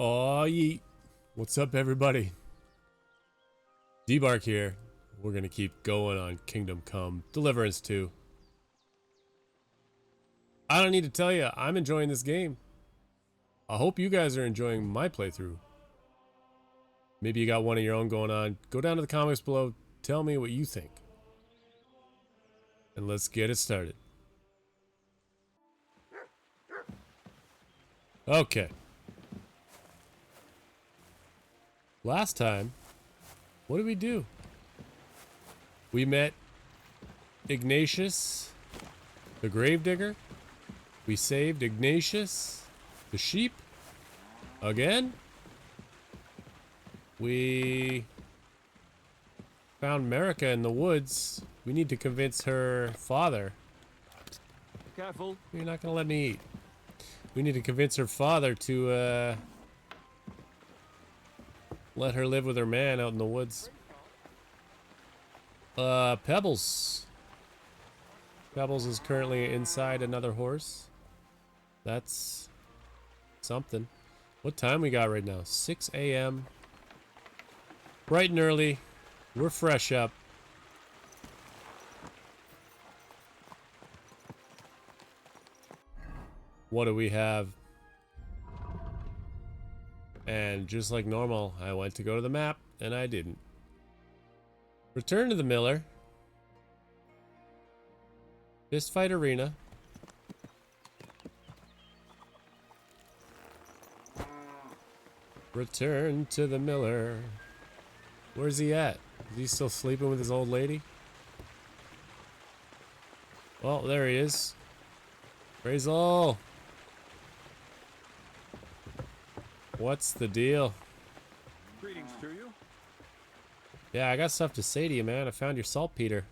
Oh, yeet. What's up, everybody? Debark here. We're gonna keep going on Kingdom Come Deliverance 2. I don't need to tell you, I'm enjoying this game. I hope you guys are enjoying my playthrough. Maybe you got one of your own going on. Go down to the comments below, tell me what you think. And let's get it started. Okay. Last time, what did we do? We met Ignatius, the gravedigger. We saved Ignatius, the sheep. Again. We found Marika in the woods. We need to convince her father. Careful. You're not gonna let me eat. We need to convince her father to let her live with her man out in the woods. Pebbles. Pebbles is currently inside another horse. That's something. What time we got right now? 6 a.m. Bright and early. We're fresh up. What do we have? And just like normal, I went to go to the map, and I didn't. Return to the Miller. Fistfight Arena. Return to the Miller. Where's he at? Is he still sleeping with his old lady? Well, there he is. Praisel. What's the deal? Greetings to you. Yeah, I got stuff to say to you, man. I found your saltpeter.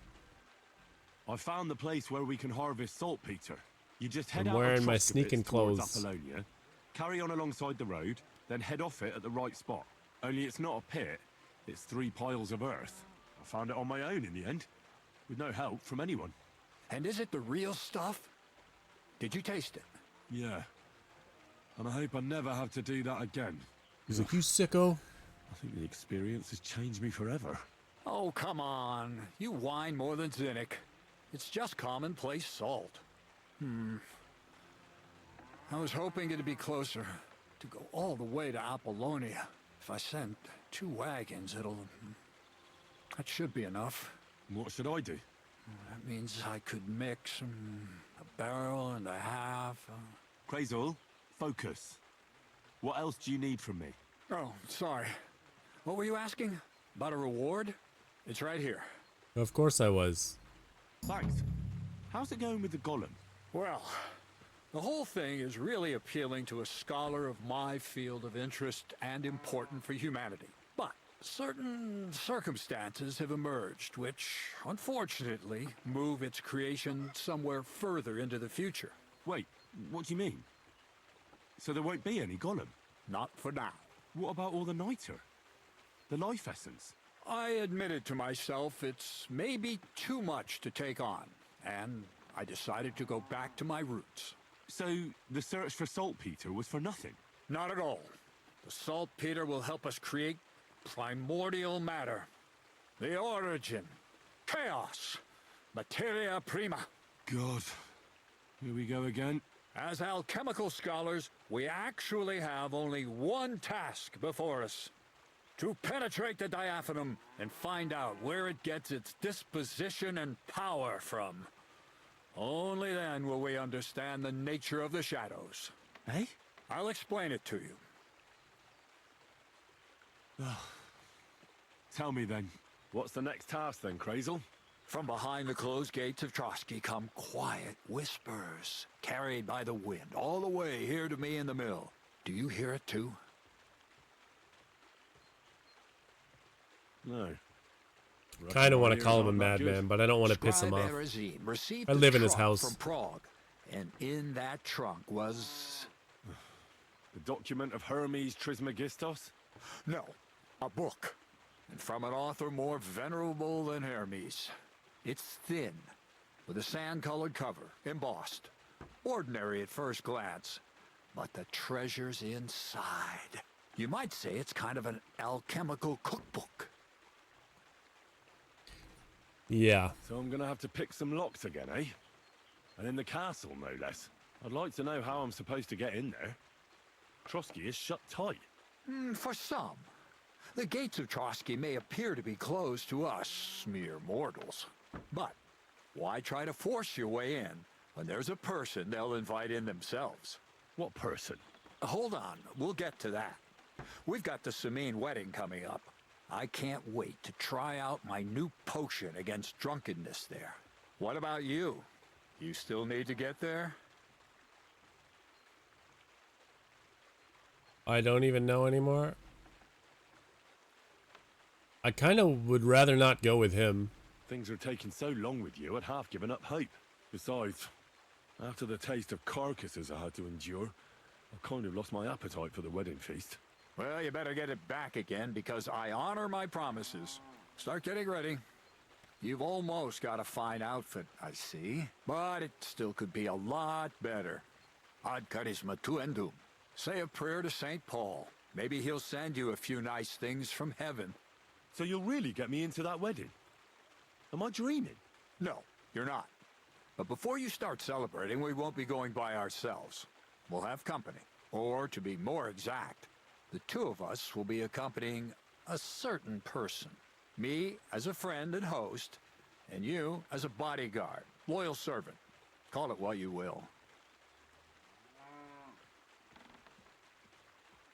I found the place where we can harvest saltpeter. You just head I'm out wearing of my sneaking towards clothes. Apollonia, carry on alongside the road, then head off it at the right spot. Only it's not a pit, it's 3 piles of earth. I found it on my own in the end, with no help from anyone. And is it the real stuff? Did you taste it? Yeah. And I hope I never have to do that again. He's like, you sicko. I think the experience has changed me forever. Oh, come on. You whine more than Zinnik. It's just commonplace salt. I was hoping it'd be closer. To go all the way to Apollonia. If I send 2 wagons, that should be enough. What should I do? That means I could mix a barrel and a half. Crazel, focus. What else do you need from me? Oh, sorry. What were you asking? About a reward? It's right here. Of course I was. Thanks. How's it going with the golem? Well, the whole thing is really appealing to a scholar of my field of interest and important for humanity. But certain circumstances have emerged which, unfortunately, move its creation somewhere further into the future. Wait, what do you mean? So there won't be any golem? Not for now. What about all the niter? The life essence? I admitted to myself it's maybe too much to take on, and I decided to go back to my roots. So the search for saltpeter was for nothing? Not at all. The saltpeter will help us create primordial matter. The origin. Chaos. Materia prima. God. Here we go again. As alchemical scholars, we actually have only one task before us. To penetrate the diaphanum and find out where it gets its disposition and power from. Only then will we understand the nature of the shadows. Eh? I'll explain it to you. Tell me then, what's the next task then, Crazel? From behind the closed gates of Trotsky come quiet whispers, carried by the wind, all the way here to me in the mill. Do you hear it too? No. Kind of want to call him a madman, but I don't want to piss him Scribe off. Erezine received I a live in his trunk house. from Prague, and in that trunk was... The document of Hermes Trismegistos? No, a book. And from an author more venerable than Hermes. It's thin, with a sand-colored cover, embossed. Ordinary at first glance. But the treasure's inside. You might say it's kind of an alchemical cookbook. Yeah. So I'm gonna have to pick some locks again, eh? And in the castle, no less. I'd like to know how I'm supposed to get in there. Trotsky is shut tight. For some. The gates of Trotsky may appear to be closed to us, mere mortals. But why try to force your way in when there's a person they'll invite in themselves? What person? Hold on, we'll get to that. We've got the Samine wedding coming up. I can't wait to try out my new potion against drunkenness there. What about you? You still need to get there? I don't even know anymore. I kind of would rather not go with him. Things are taking so long with you, I'd half given up hope. Besides, after the taste of carcasses I had to endure, I've kind of lost my appetite for the wedding feast. Well, you better get it back again, because I honor my promises. Start getting ready. You've almost got a fine outfit, I see. But it still could be a lot better. Ad charisma tuendum. Say a prayer to St. Paul. Maybe he'll send you a few nice things from heaven. So you'll really get me into that wedding? Am I dreaming? No, you're not. But before you start celebrating, we won't be going by ourselves. We'll have company. Or, to be more exact, the two of us will be accompanying a certain person. Me as a friend and host, and you as a bodyguard, loyal servant. Call it what you will.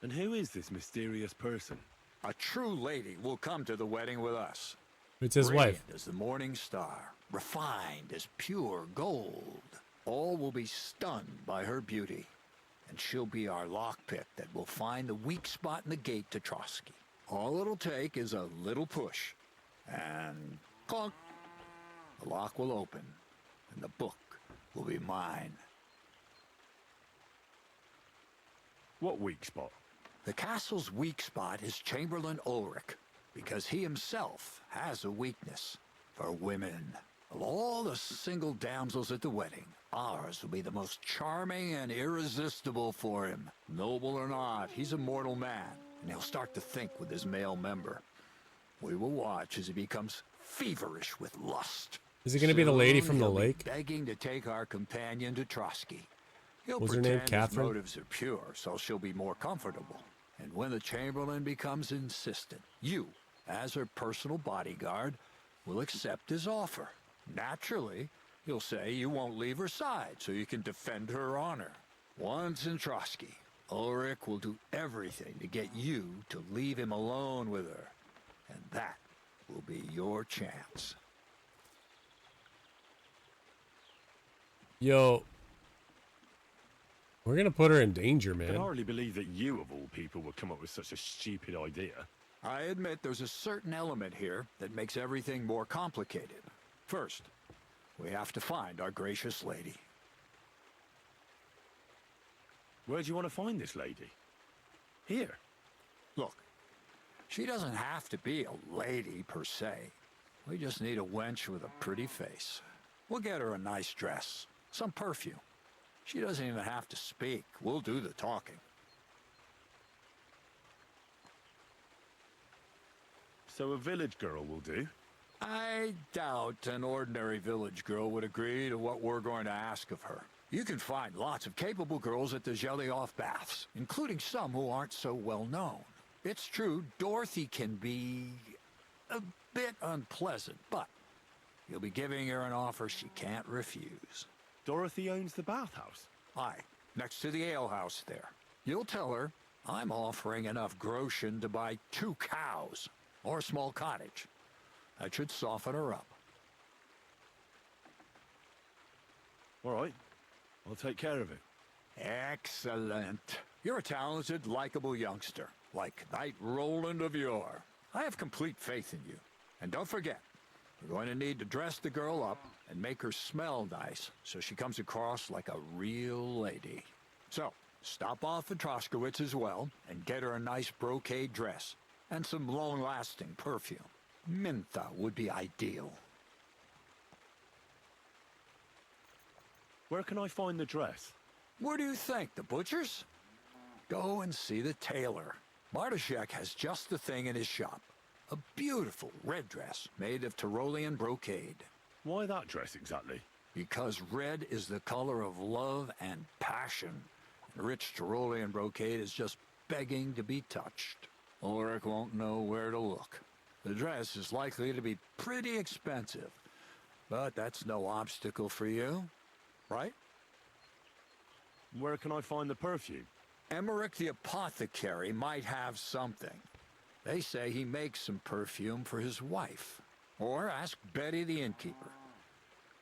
And who is this mysterious person? A true lady will come to the wedding with us. It's his wife. Radiant as the morning star, refined as pure gold. All will be stunned by her beauty, and she'll be our lockpick that will find the weak spot in the gate to Trotsky. All it'll take is a little push, and clunk, the lock will open, and the book will be mine. What weak spot? The castle's weak spot is Chamberlain Ulrich, because he himself has a weakness for women. Of all the single damsels at the wedding, ours will be the most charming and irresistible for him. Noble or not, he's a mortal man, and he'll start to think with his male member. We will watch as he becomes feverish with lust. Is it going to be the lady Soon from the he'll be lake? begging to take our companion to Trotsky. He'll Was her pretend name Catherine? his motives are pure, so she'll be more comfortable. And when the Chamberlain becomes insistent, you, as her personal bodyguard, will accept his offer. Naturally, he'll say you won't leave her side so you can defend her honor. Once in Trotsky, Ulrich will do everything to get you to leave him alone with her. And that will be your chance. Yo. We're going to put her in danger, I man. can hardly believe that you, of all people, would come up with such a stupid idea. I admit there's a certain element here that makes everything more complicated. First, we have to find our gracious lady. Where do you want to find this lady? Here. Look, she doesn't have to be a lady per se. We just need a wench with a pretty face. We'll get her a nice dress, some perfume. She doesn't even have to speak. We'll do the talking. So a village girl will do? I doubt an ordinary village girl would agree to what we're going to ask of her. You can find lots of capable girls at the Zhelyaoff baths, including some who aren't so well known. It's true, Dorothy can be a bit unpleasant, but you'll be giving her an offer she can't refuse. Dorothy owns the bathhouse? Aye, next to the alehouse there. You'll tell her I'm offering enough groschen to buy 2 cows or a small cottage. That should soften her up. All right. I'll take care of it. Excellent. You're a talented, likable youngster, like Knight Roland of yore. I have complete faith in you. And don't forget, we're going to need to dress the girl up and make her smell nice so she comes across like a real lady. So, stop off at Troskowitz as well and get her a nice brocade dress and some long-lasting perfume. Mentha would be ideal. Where can I find the dress? Where do you think? The butcher's? Go and see the tailor. Bartoszek has just the thing in his shop. A beautiful red dress made of Tyrolean brocade. Why that dress exactly? Because red is the color of love and passion. And rich Tyrolean brocade is just begging to be touched. Ulrich won't know where to look. The dress is likely to be pretty expensive. But that's no obstacle for you, right? Where can I find the perfume? Emmerich the apothecary might have something. They say he makes some perfume for his wife. Or ask Betty the innkeeper.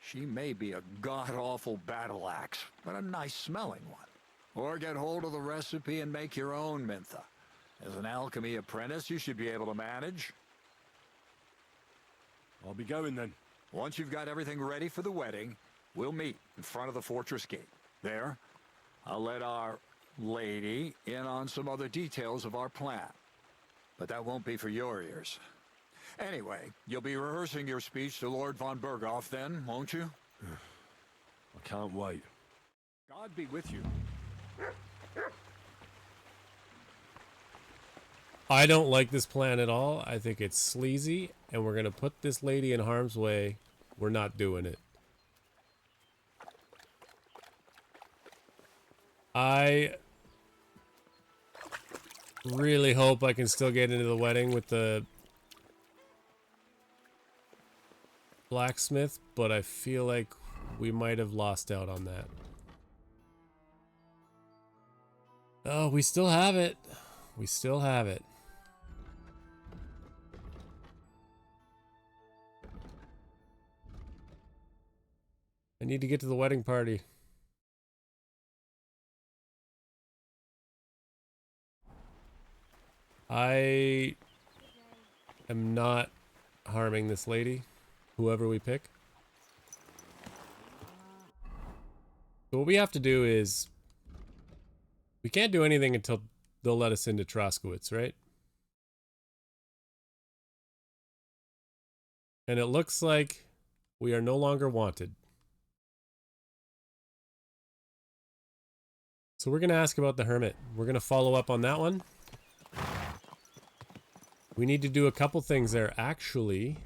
She may be a god-awful battle axe, but a nice-smelling one. Or get hold of the recipe and make your own Mintha. As an alchemy apprentice, you should be able to manage. I'll be going then. Once you've got everything ready for the wedding, we'll meet in front of the fortress gate. There, I'll let our lady in on some other details of our plan. But that won't be for your ears. Anyway, you'll be rehearsing your speech to Lord von Berghoff then, won't you? I can't wait. God be with you. I don't like this plan at all. I think it's sleazy, and we're gonna put this lady in harm's way. We're not doing it. I really hope I can still get into the wedding with the blacksmith, but I feel like we might have lost out on that. Oh, we still have it. We still have it. I need to get to the wedding party. I am not harming this lady, whoever we pick. So what we have to do is, we can't do anything until they'll let us into Troskowitz, right? And it looks like we are no longer wanted. So we're going to ask about the hermit. We're going to follow up on that one. We need to do a couple things there, actually.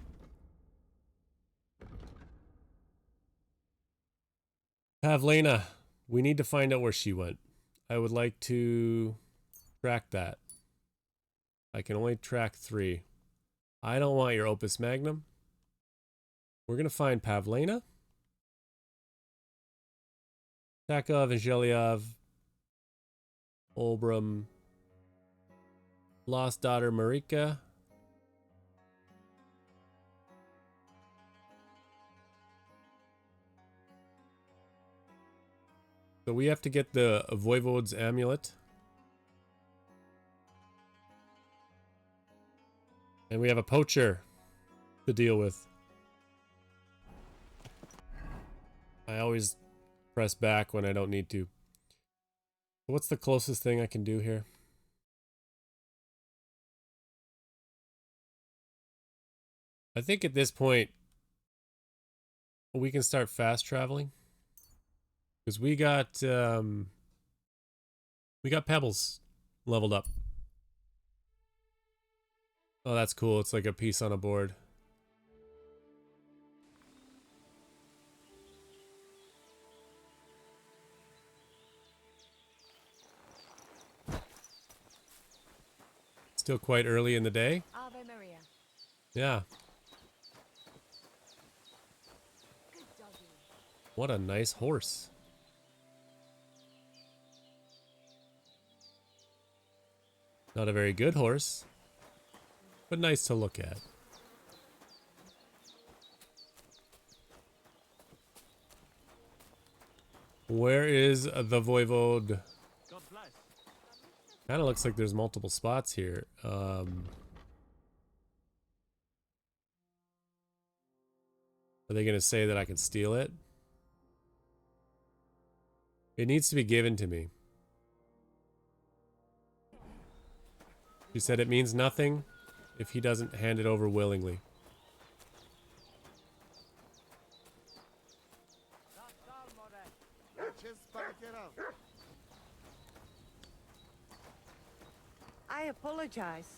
Pavlena, we need to find out where she went. I would like to track that. I can only track 3. I don't want your opus magnum. We're going to find Pavlena, Takov and Zhelyov, Olbram, lost daughter Marika. So we have to get the Voivode's amulet. And we have a poacher to deal with. I always press back when I don't need to. What's the closest thing I can do here? I think at this point we can start fast traveling because we got pebbles leveled up. Oh, that's cool. It's like a piece on a board. Still quite early in the day. Ave Maria. Yeah. What a nice horse. Not a very good horse, but nice to look at. Where is the Voivode? God bless. Kind of looks like there's multiple spots here. Are they going to say that I can steal it? It needs to be given to me. She said it means nothing if he doesn't hand it over willingly. I apologize.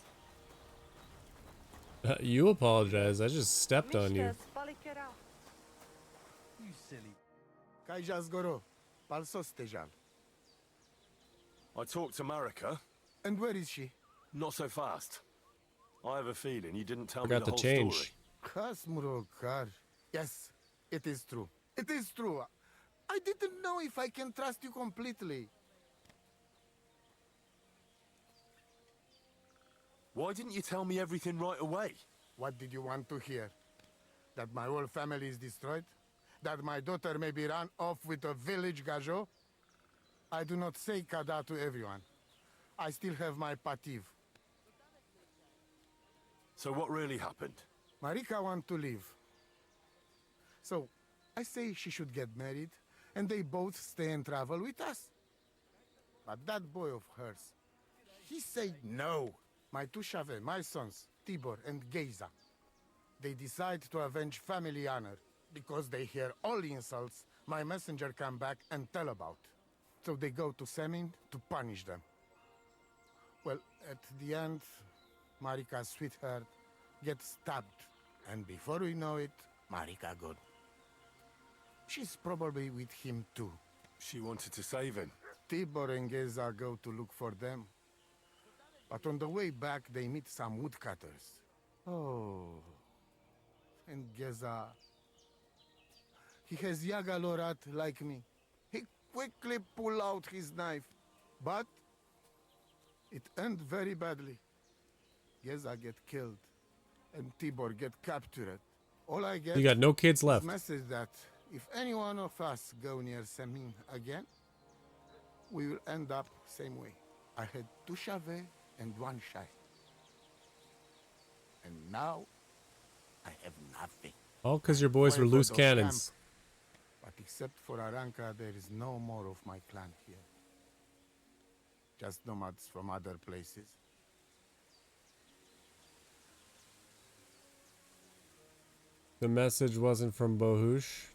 You apologize. I just stepped on you. You silly. Kaijas goro. Palsos tejal. I talked to Marika. And where is she? Not so fast. I have a feeling you didn't tell me Forgot the the whole change. story. Kasmurokar. Yes, it is true. It is true. I didn't know if I can trust you completely. Why didn't you tell me everything right away? What did you want to hear? That my whole family is destroyed? That my daughter may be run off with a village gajo? I do not say kada to everyone. I still have my pativ. So what really happened? Marika want to leave. So, I say she should get married, and they both stay and travel with us. But that boy of hers, he said no. My two Shave, my sons, Tibor and Geza, they decide to avenge family honor, because they hear all the insults my messenger come back and tell about. So they go to Semin to punish them. Well, at the end, Marika's sweetheart gets stabbed. And before we know it, Marika gone. She's probably with him too. She wanted to save him. Tibor and Geza go to look for them. But on the way back, they meet some woodcutters. Oh. And Geza... He has Yaga Lorat like me. He quickly pull out his knife. But... it end very badly. Geza get killed. And Tibor get captured. All I get... You got no kids is left. message that if any one of us go near Semin again, we will end up same way. I had two Shave and one Shai. And now, I have nothing. All because your boys were Wait for loose those cannons. camp. But except for Aranka, there is no more of my clan here. Just nomads from other places. The message wasn't from Bohush.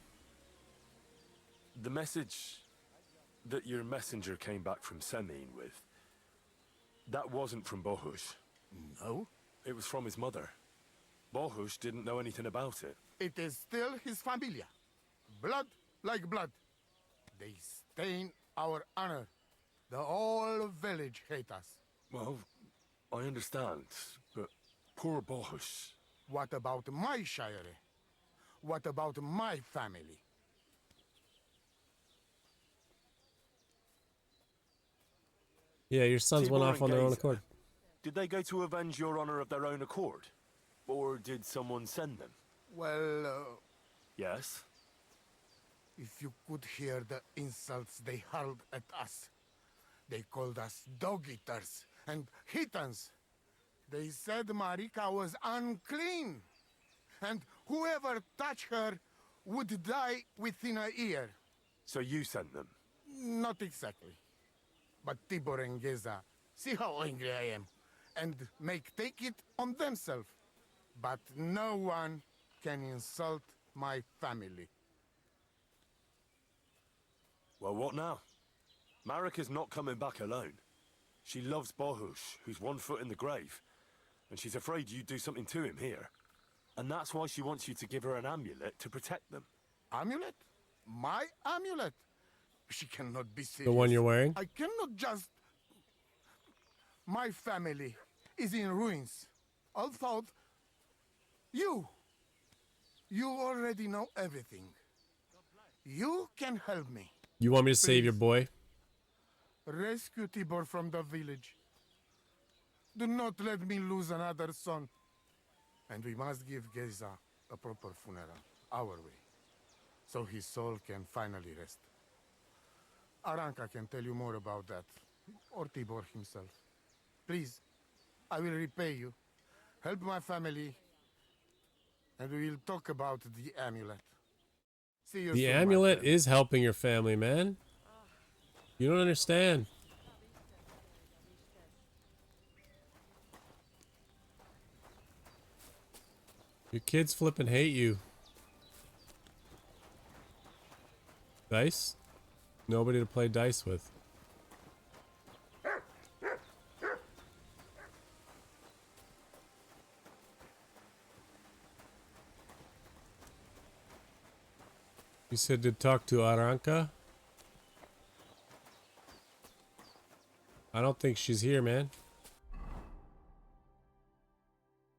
The message that your messenger came back from Semin with, that wasn't from Bohush. No? It was from his mother. Bohush didn't know anything about it. It is still his familia. Blood like blood. They stain our honor. The whole village hate us. Well, I understand, but poor Bohush. What about my shire? What about my family? Yeah, your sons went Tibor off and on their own Geza, accord. Did they go to avenge your honor of their own accord? Or did someone send them? Well, Yes? if you could hear the insults they hurled at us. They called us dog-eaters and hitans. They said Marika was unclean. And whoever touched her would die within a year. So you sent them? Not exactly. But Tibor and Geza, see how angry I am, and take it on themselves. But no one can insult my family. Well, what now? Marika's not coming back alone. She loves Bohush, who's 1 foot in the grave. And she's afraid you'd do something to him here. And that's why she wants you to give her an amulet to protect them. Amulet? My amulet? She cannot be serious. The one you're wearing? I cannot just... My family is in ruins. Although... You already know everything. You can help me. You want me to save your Please. boy? Rescue Tibor from the village. Do not let me lose another son. And we must give Geza a proper funeral, our way, so his soul can finally rest. Aranka can tell you more about that, or Tibor himself. Please, I will repay you. Help my family, and we will talk about the amulet. See you The soon, my amulet friend. is helping your family, man. You don't understand. Your kids flippin' hate you. Dice? Nobody to play dice with. You said to talk to Aranka? I don't think she's here, man.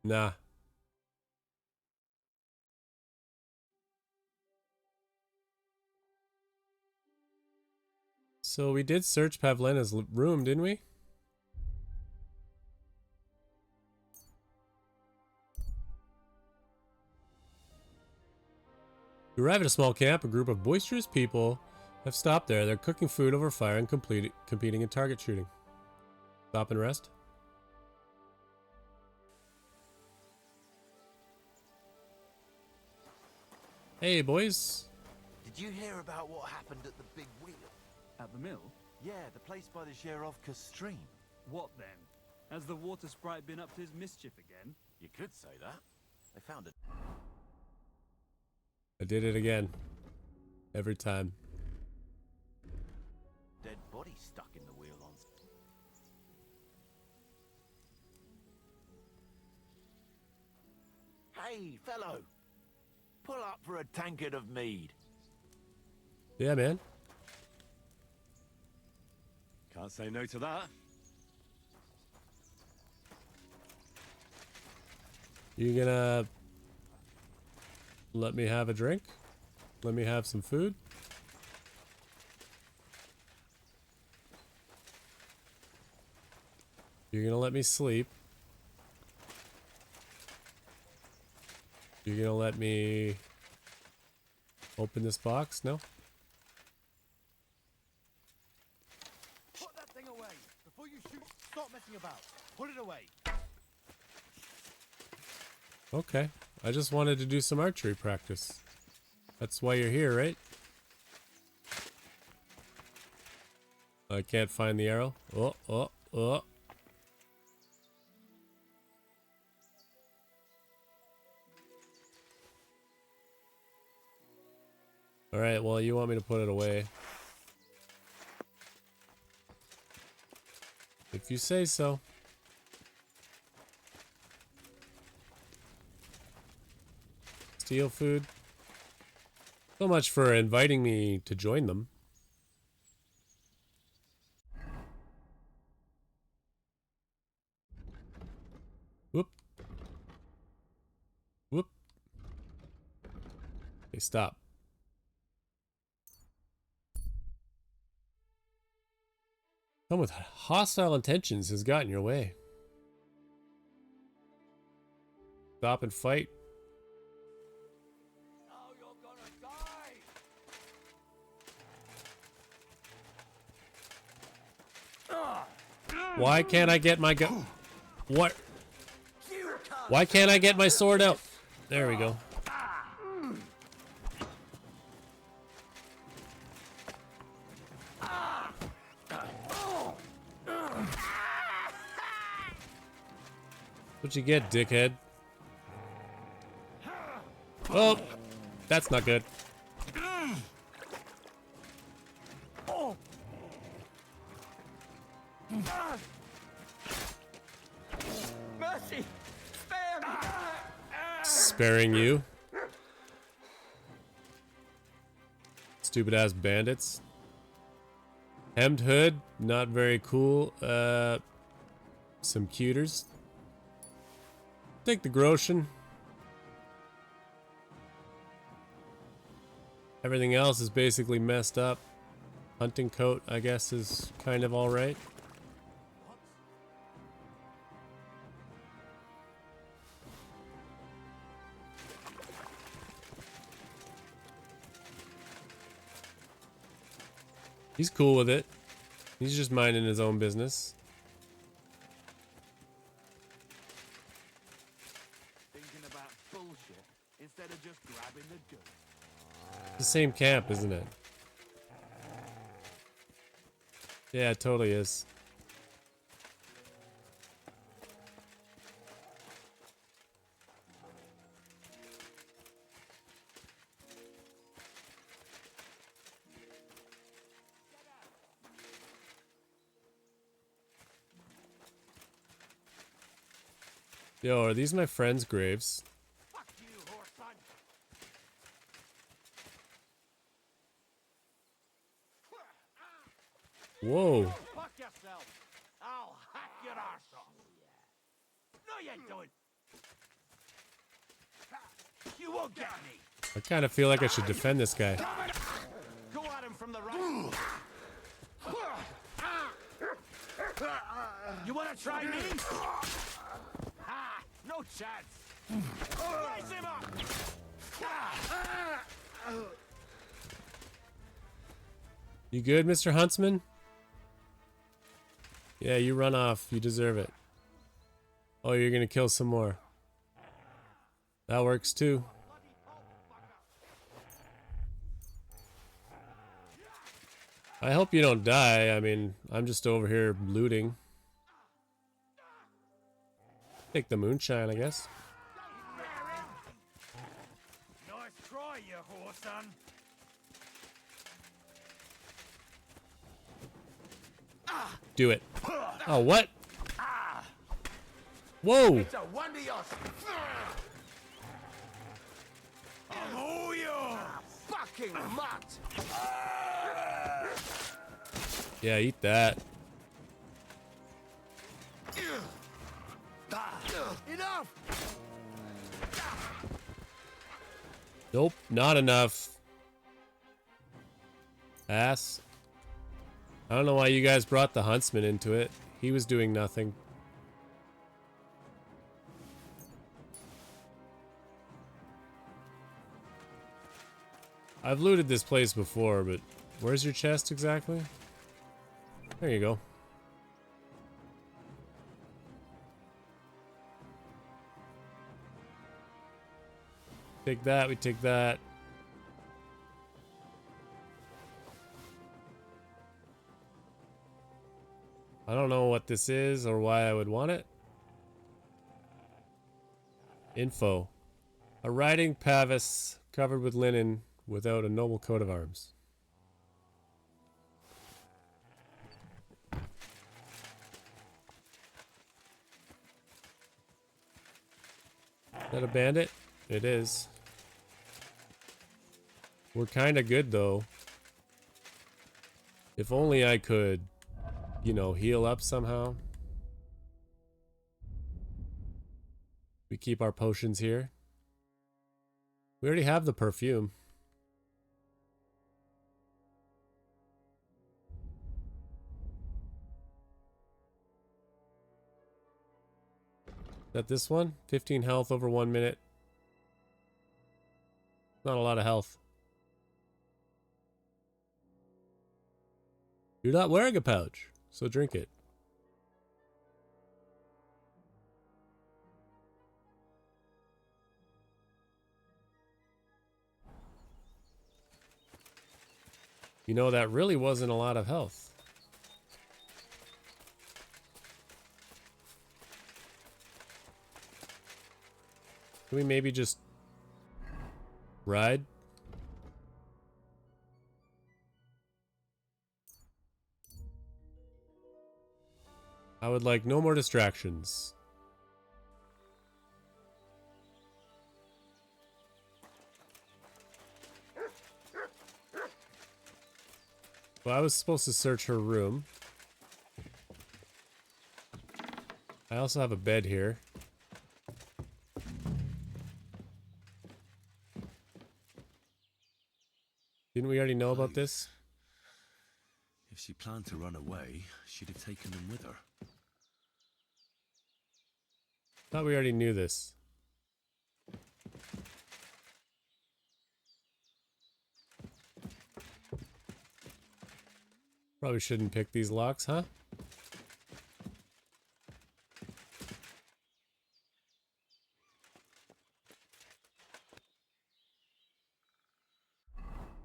Nah. So we did search Pavlena's room, didn't we? You arrive at a small camp. A group of boisterous people have stopped there. They're cooking food over fire and competing in target shooting. Stop and rest. Hey, boys. Did you hear about what happened at the big wheel? At the mill? Yeah, the place by the Zherovka stream. What then? Has the water sprite been up to his mischief again? You could say that. They found a I did it again. Every time. dead body stuck in the wheel on. Hey, fellow! Pull up for a tankard of mead. Yeah, man. Can't say no to that. You gonna let me have a drink? Let me have some food? You're gonna let me sleep? You're gonna let me open this box? No? Put that thing away! Before you shoot, stop messing about. Put it away. Okay. I just wanted to do some archery practice. That's why you're here, right? I can't find the arrow. Oh. Alright, well, you want me to put it away. If you say so. Steal food. So much for inviting me to join them. Whoop. Whoop. Hey, stop. Come with hostile intentions has gotten your way. Stop and fight. Now you're gonna die! Why can't I get my gun? What? Why can't I get my sword out? There we go. What you get, dickhead? Oh, that's not good. Mercy! Spare me! Sparing you. Stupid ass bandits. Hemmed hood, not very cool. Some cuters. Take the groschen. Everything else is basically messed up. Hunting coat, I guess, is kind of alright. He's cool with it. He's just minding his own business. Thinking about bullshit instead of just grabbing the goods. It's the same camp, isn't it? Yeah, it totally is. Yo, are these my friends' graves? Fuck you, horse son! your arse off. No, you don't. You won't get me. I kind of feel like I should defend this guy. Go at him from the right. You want to try me? Ha! No chance. Raise him up. You good, Mr. Huntsman? Yeah, you run off. You deserve it. Oh, you're gonna kill some more. That works too. I hope you don't die. I mean, I'm just over here looting. Take the moonshine, I guess. Nice try, you whoreson. Do it. Oh, what? Whoa! It's a wonder you're... Oh, you fucking mutt! Yeah, eat that. Enough! Nope, not enough. Ass. I don't know why you guys brought the huntsman into it. He was doing nothing. I've looted this place before, but where's your chest exactly? There you go. Take that, we take that. I don't know what this is or why I would want it. Info. A riding pavis covered with linen without a noble coat of arms. Is that a bandit? It is. We're kind of good though. If only I could, you know, heal up somehow. We keep our potions here. We already have the perfume. Is that this one? 15 health over 1 minute. Not a lot of health. You're not wearing a pouch, so drink it. You know, that really wasn't a lot of health. Can we maybe just ride? I would like no more distractions. Well, I was supposed to search her room. I also have a bed here. Didn't we already know about this? If she planned to run away, she'd have taken them with her. Thought we already knew this. Probably shouldn't pick these locks, huh?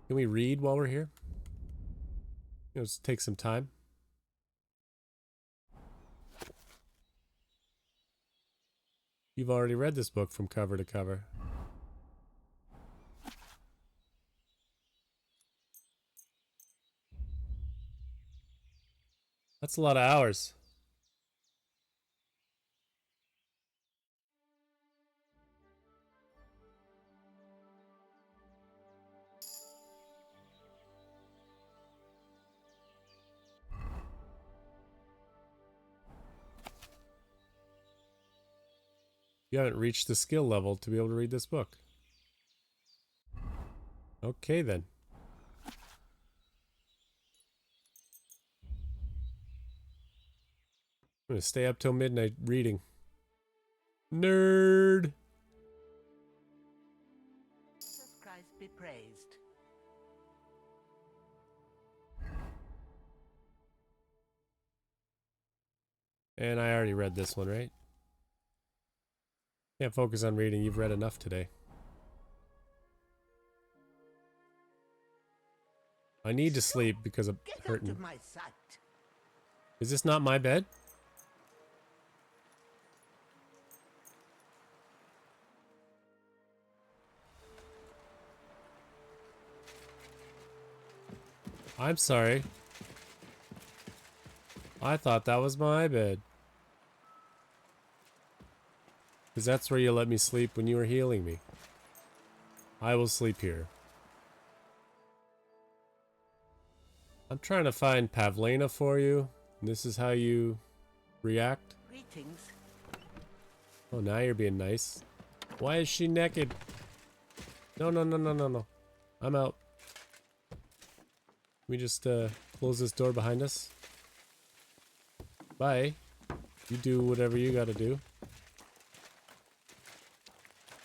Can we read while we're here? Let's take some time. You've already read this book from cover to cover. That's a lot of hours. You haven't reached the skill level to be able to read this book. Okay then. I'm gonna stay up till midnight reading. Nerd! Jesus Christ be praised. And I already read this one, right? Can't focus on reading. You've read enough today. I need to sleep because I'm Get out hurting. of my sight. Is this not my bed? I'm sorry. I thought that was my bed. Because that's where you let me sleep when you were healing me. I will sleep here. I'm trying to find Pavlena for you. And this is how you react. Greetings. Oh, now you're being nice. Why is she naked? No, no, no, no, no, no. I'm out. Can we just close this door behind us? Bye. You do whatever you gotta do.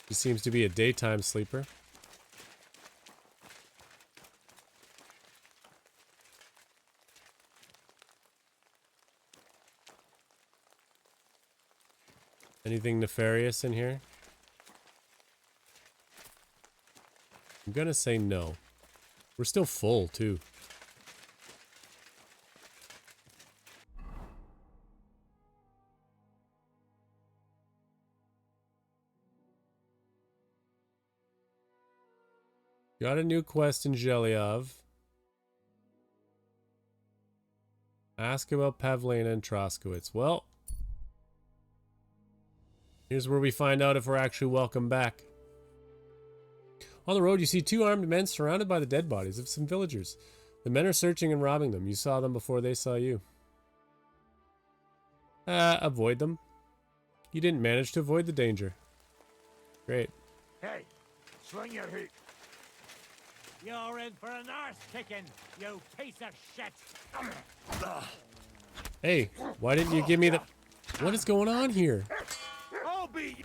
She seems to be a daytime sleeper. Anything nefarious in here? I'm gonna say no. We're still full, too. Got a new quest in Zhelyov. Ask about Pavlena and Troskowitz. Well, here's where we find out if we're actually welcome back. On the road, you see two armed men surrounded by the dead bodies of some villagers. The men are searching and robbing them. You saw them before they saw you. Avoid them. You didn't manage to avoid the danger. Great. Hey, sling your hook. You're in for an arse kicking, you piece of shit! Hey, why didn't you give me the... What is going on here? I'll be.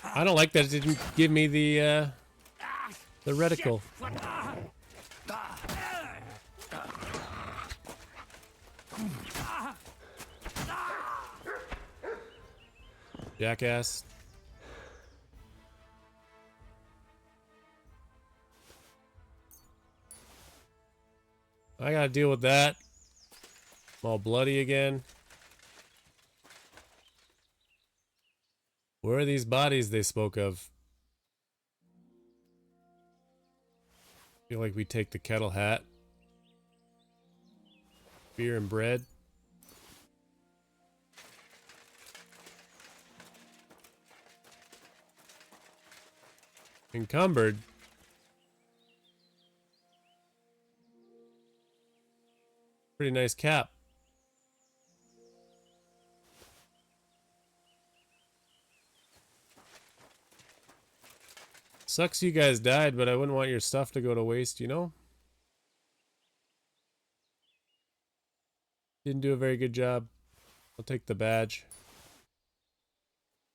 I don't like that it didn't give me the reticle. Jackass. I gotta deal with that. I'm all bloody again. Where are these bodies they spoke of? Feel like we take the kettle hat. Beer and bread. Encumbered. Pretty nice cap. Sucks you guys died, but I wouldn't want your stuff to go to waste, you know? Didn't do a very good job. I'll take the badge.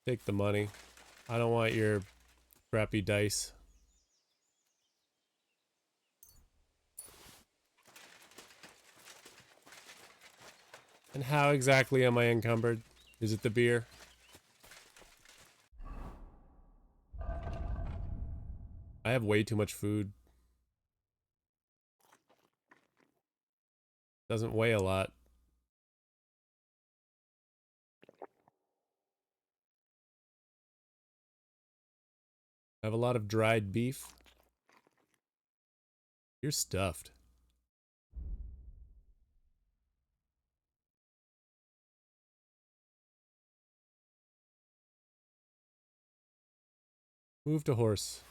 Take the money. I don't want your crappy dice. And how exactly am I encumbered? Is it the beer? I have way too much food. Doesn't weigh a lot. I have a lot of dried beef. You're stuffed. Move to horse.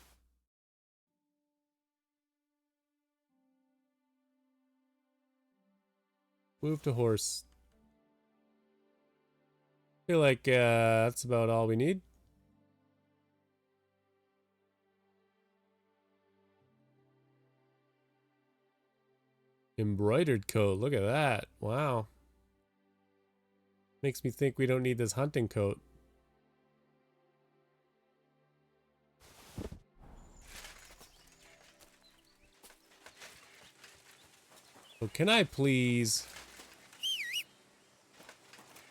Move to horse. Feel like that's about all we need. Embroidered coat. Look at that. Wow. Makes me think we don't need this hunting coat. So can I please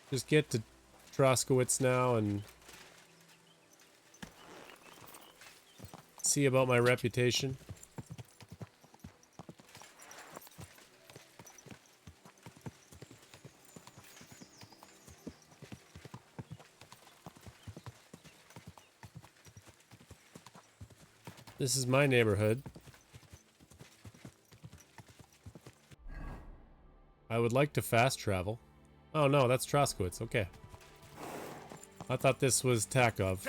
just get to Troskowitz now and see about my reputation? This is my neighborhood. I would like to fast travel. Oh no, that's Troskowitz. Okay. I thought this was Takov.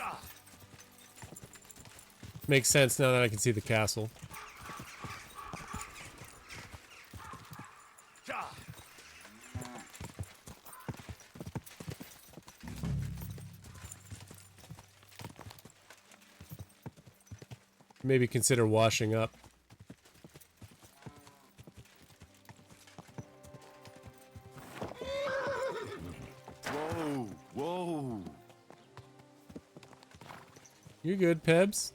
Makes sense now that I can see the castle. Maybe consider washing up. Whoa, whoa. You good, Pebs?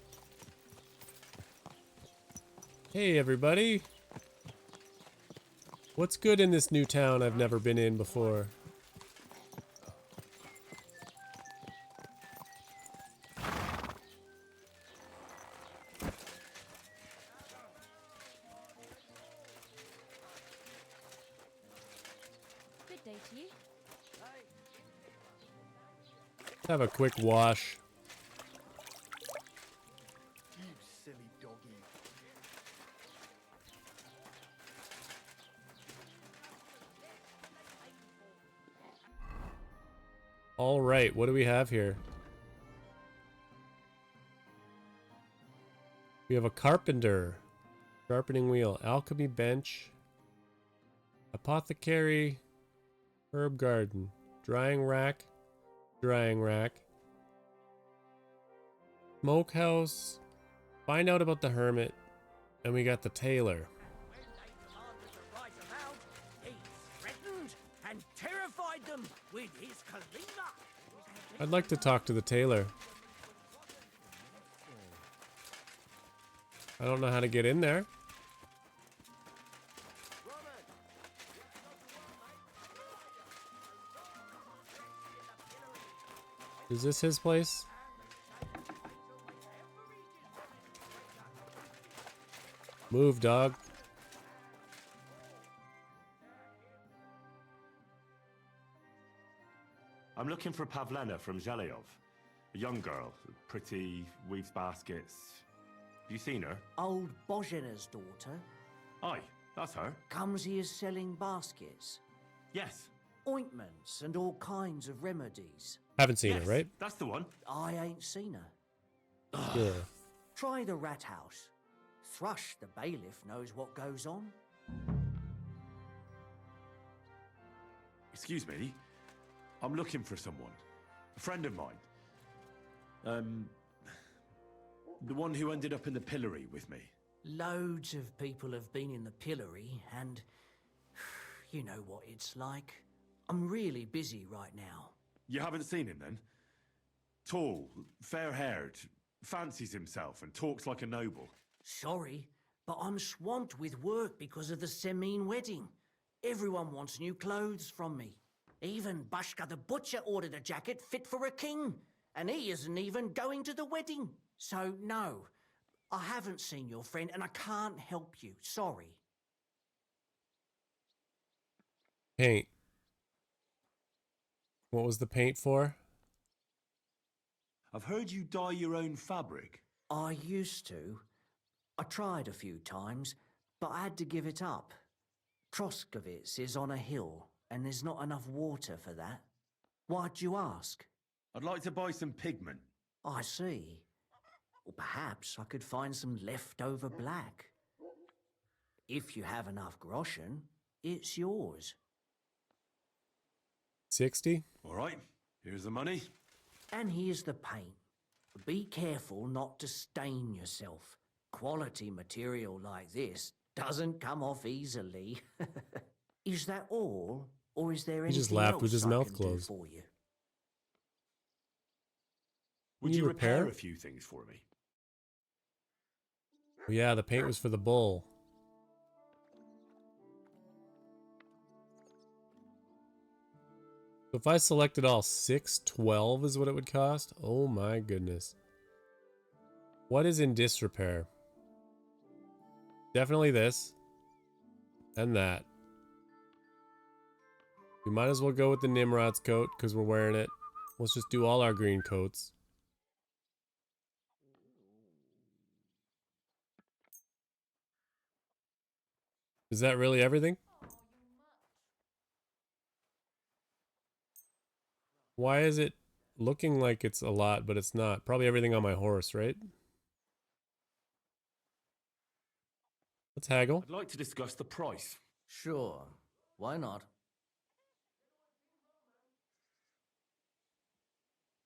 Hey, everybody. What's good in this new town I've never been in before? Good day to you. Let's have a quick wash. You silly doggy. All right, what do we have here? We have a carpenter, sharpening wheel, alchemy bench, apothecary, herb garden, drying rack, smokehouse, find out about the hermit, and we got the tailor. When they commanded the right amount, he threatened and terrified them with his kalima. I'd like to talk to the tailor. I don't know how to get in there. Is this his place? Move, dog. I'm looking for Pavlena from Zhelyov. A young girl, pretty, weaves baskets. You seen her? Old Bozhina's daughter Aye, that's her. comes here selling baskets, Yes. ointments, and all kinds of remedies. Haven't seen Yes, it, right? that's the one. I ain't seen her. Yeah. Try the rat house. Thrush, the bailiff, knows what goes on. Excuse me. I'm looking for someone. A friend of mine. The one who ended up in the pillory with me. Loads of people have been in the pillory, and you know what it's like. I'm really busy right now. You haven't seen him then? Tall, fair-haired, fancies himself and talks like a noble. Sorry, but I'm swamped with work because of the Semine wedding. Everyone wants new clothes from me. Even Bashka the butcher ordered a jacket fit for a king, and he isn't even going to the wedding. So no, I haven't seen your friend and I can't help you. Sorry. Paint. What was the paint for? I've heard you dye your own fabric. I used to. I tried a few times, but I had to give it up. Troskowitz is on a hill, and there's not enough water for that. Why'd you ask? I'd like to buy some pigment. I see. Or perhaps I could find some leftover black. If you have enough groschen, it's yours. 60? All right, here's the money. And here's the paint. Be careful not to stain yourself. Quality material like this doesn't come off easily. Is that all? Or is there He just anything laughed else with his I mouth can closed. do for you? Would you you repair repair? a few things for me? Oh, yeah, the paint was for the bull. So if I selected all 612 is what it would cost? Oh my goodness. What is in disrepair? Definitely this. And that. We might as well go with the Nimrod's coat because we're wearing it. Let's just do all our green coats. Is that really everything? Why is it looking like it's a lot, but it's not? Probably everything on my horse, right? Let's haggle. I'd like to discuss the price. Sure. Why not?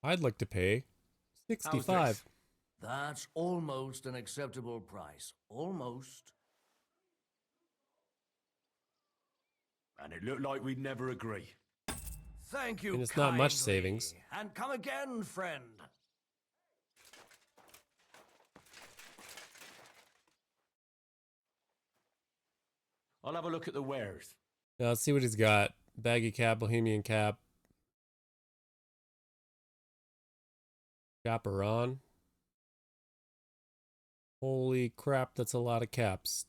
I'd like to pay How's 65. this? That's almost an acceptable price. Almost. And it looked like we'd never agree. Thank you And it's not much kindly. savings. And come again, friend. I'll have a look at the wares. Now let's see what he's got. Baggy cap, bohemian cap. Chaperon. Holy crap, that's a lot of caps.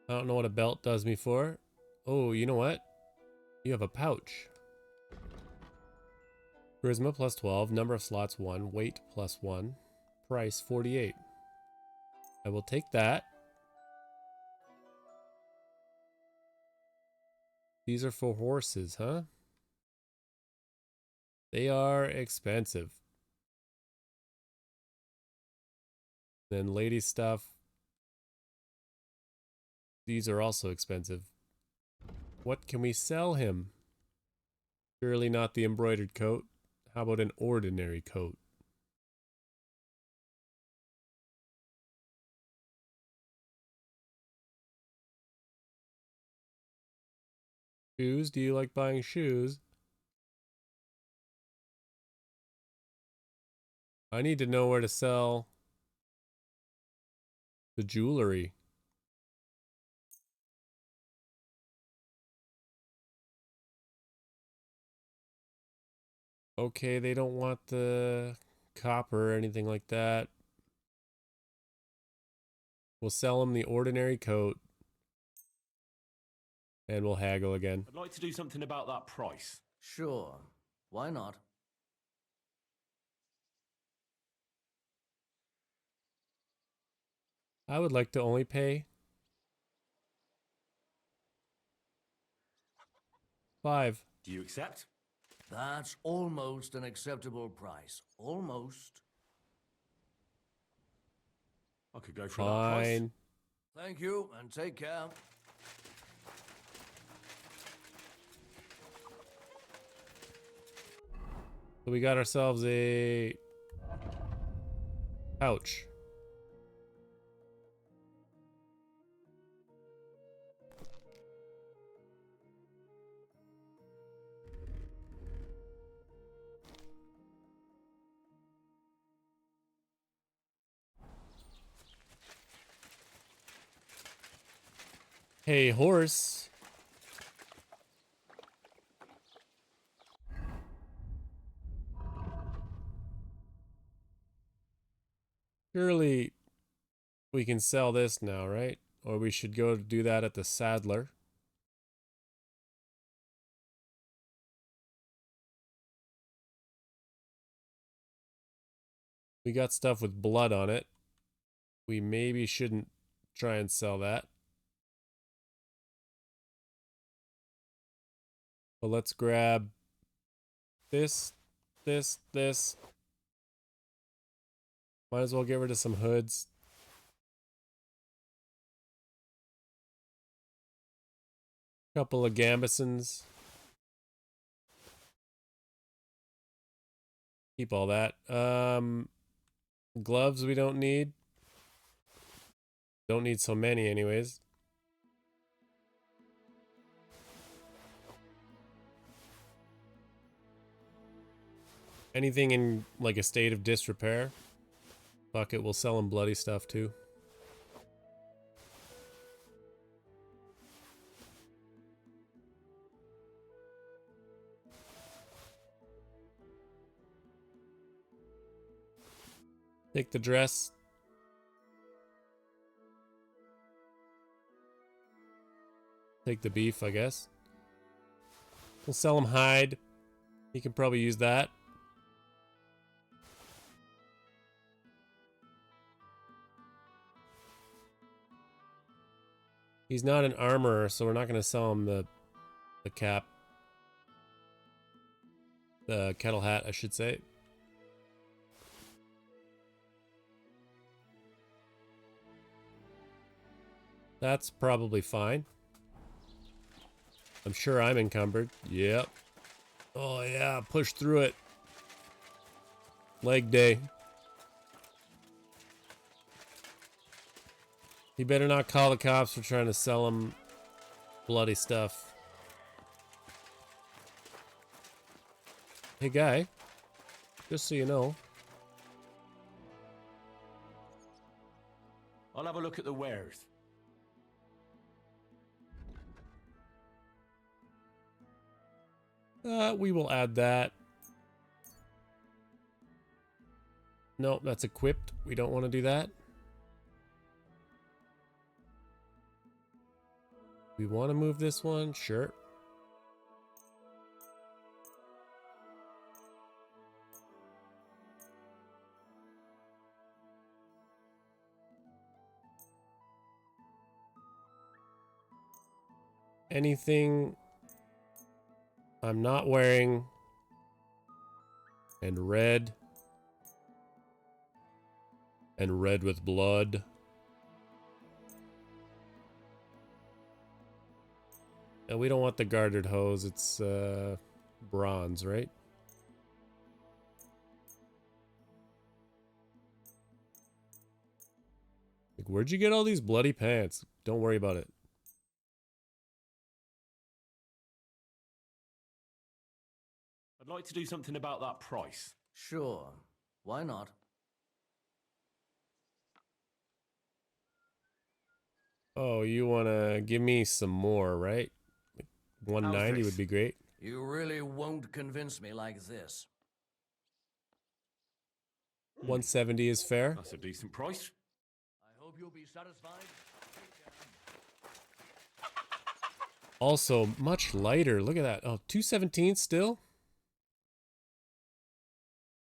I don't know what a belt does me for. Oh, you know what? You have a pouch. Charisma plus 12, number of slots 1, weight plus 1, price 48. I will take that. These are for horses, huh? They are expensive. Then lady stuff. These are also expensive. What can we sell him? Surely not the embroidered coat. How about an ordinary coat? Shoes? Do you like buying shoes? I need to know where to sell the jewelry. Okay, they don't want the copper or anything like that. We'll sell them the ordinary coat. And we'll haggle again. I'd like to do something about that price. Sure. Why not? I would like to only pay 5. Do you accept? That's almost an acceptable price. Almost. I could go for that price. Fine. Thank you, and take care. So we got ourselves a pouch. Hey, horse. Surely we can sell this now, right? Or we should go do that at the saddler. We got stuff with blood on it. We maybe shouldn't try and sell that. But let's grab this. Might as well get rid of some hoods. Couple of gambesons. Keep all that. Gloves we don't need. Don't need so many anyways. Anything in like a state of disrepair? Fuck it, we'll sell them bloody stuff too. Take the dress. Take the beef, I guess. We'll sell him hide. He can probably use that. He's not an armorer, so we're not going to sell him the cap. The kettle hat, I should say. That's probably fine. I'm sure I'm encumbered. Yep. Oh yeah, push through it. Leg day. He better not call the cops for trying to sell him bloody stuff. Hey guy, just so you know. I'll have a look at the wares. We will add that. Nope, that's equipped. We don't want to do that. We want to move this one? Sure. Anything I'm not wearing, and red with blood. And we don't want the gartered hose, it's bronze, right? Like, where'd you get all these bloody pants? Don't worry about it. I'd like to do something about that price. Sure. Why not? Oh, you want to give me some more, right? Like 190 would be great. You really won't convince me like this. 170 is fair. That's a decent price. I hope you'll be satisfied. Also, much lighter. Look at that. Oh, 217 still?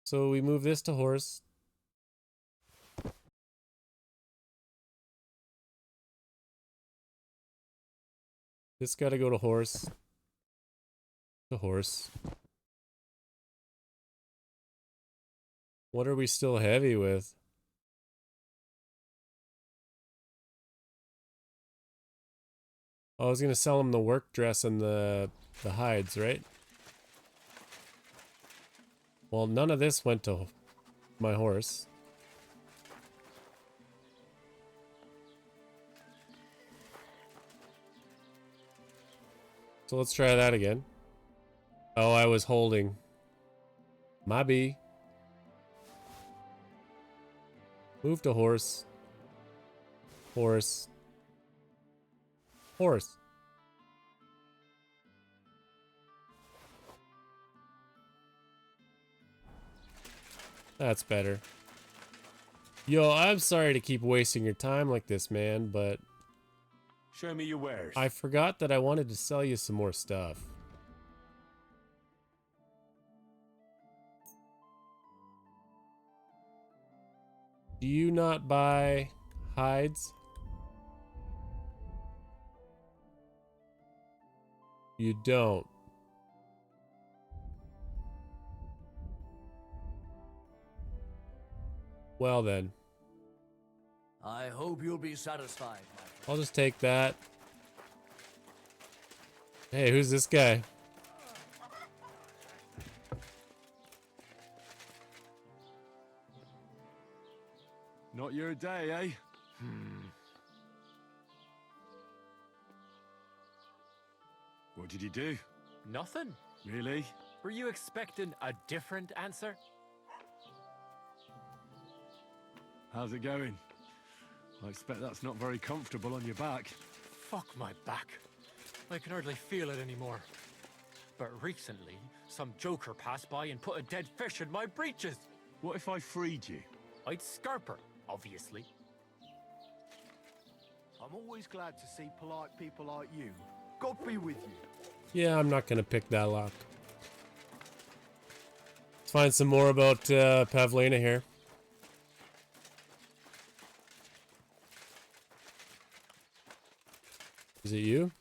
So we move this to horse. This got to go to horse. To horse. What are we still heavy with? I was going to sell him the work dress and the hides, right? Well, none of this went to my horse. So let's try that again. Oh, I was holding. My bee. Move to horse. Horse. Horse. That's better. Yo, I'm sorry to keep wasting your time like this, man, but Show me your wares. I forgot that I wanted to sell you some more stuff. Do you not buy hides? You don't. Well then. I hope you'll be satisfied, my friend. I'll just take that. Hey, who's this guy? Not your day, eh? What did you do? Nothing. Really? Were you expecting a different answer? How's it going? I expect that's not very comfortable on your back. Fuck my back. I can hardly feel it anymore. But recently, some joker passed by and put a dead fish in my breeches. What if I freed you? I'd scarp her, obviously. I'm always glad to see polite people like you. God be with you. Yeah, I'm not gonna pick that lock. Let's find some more about Pavlina here. Is it you?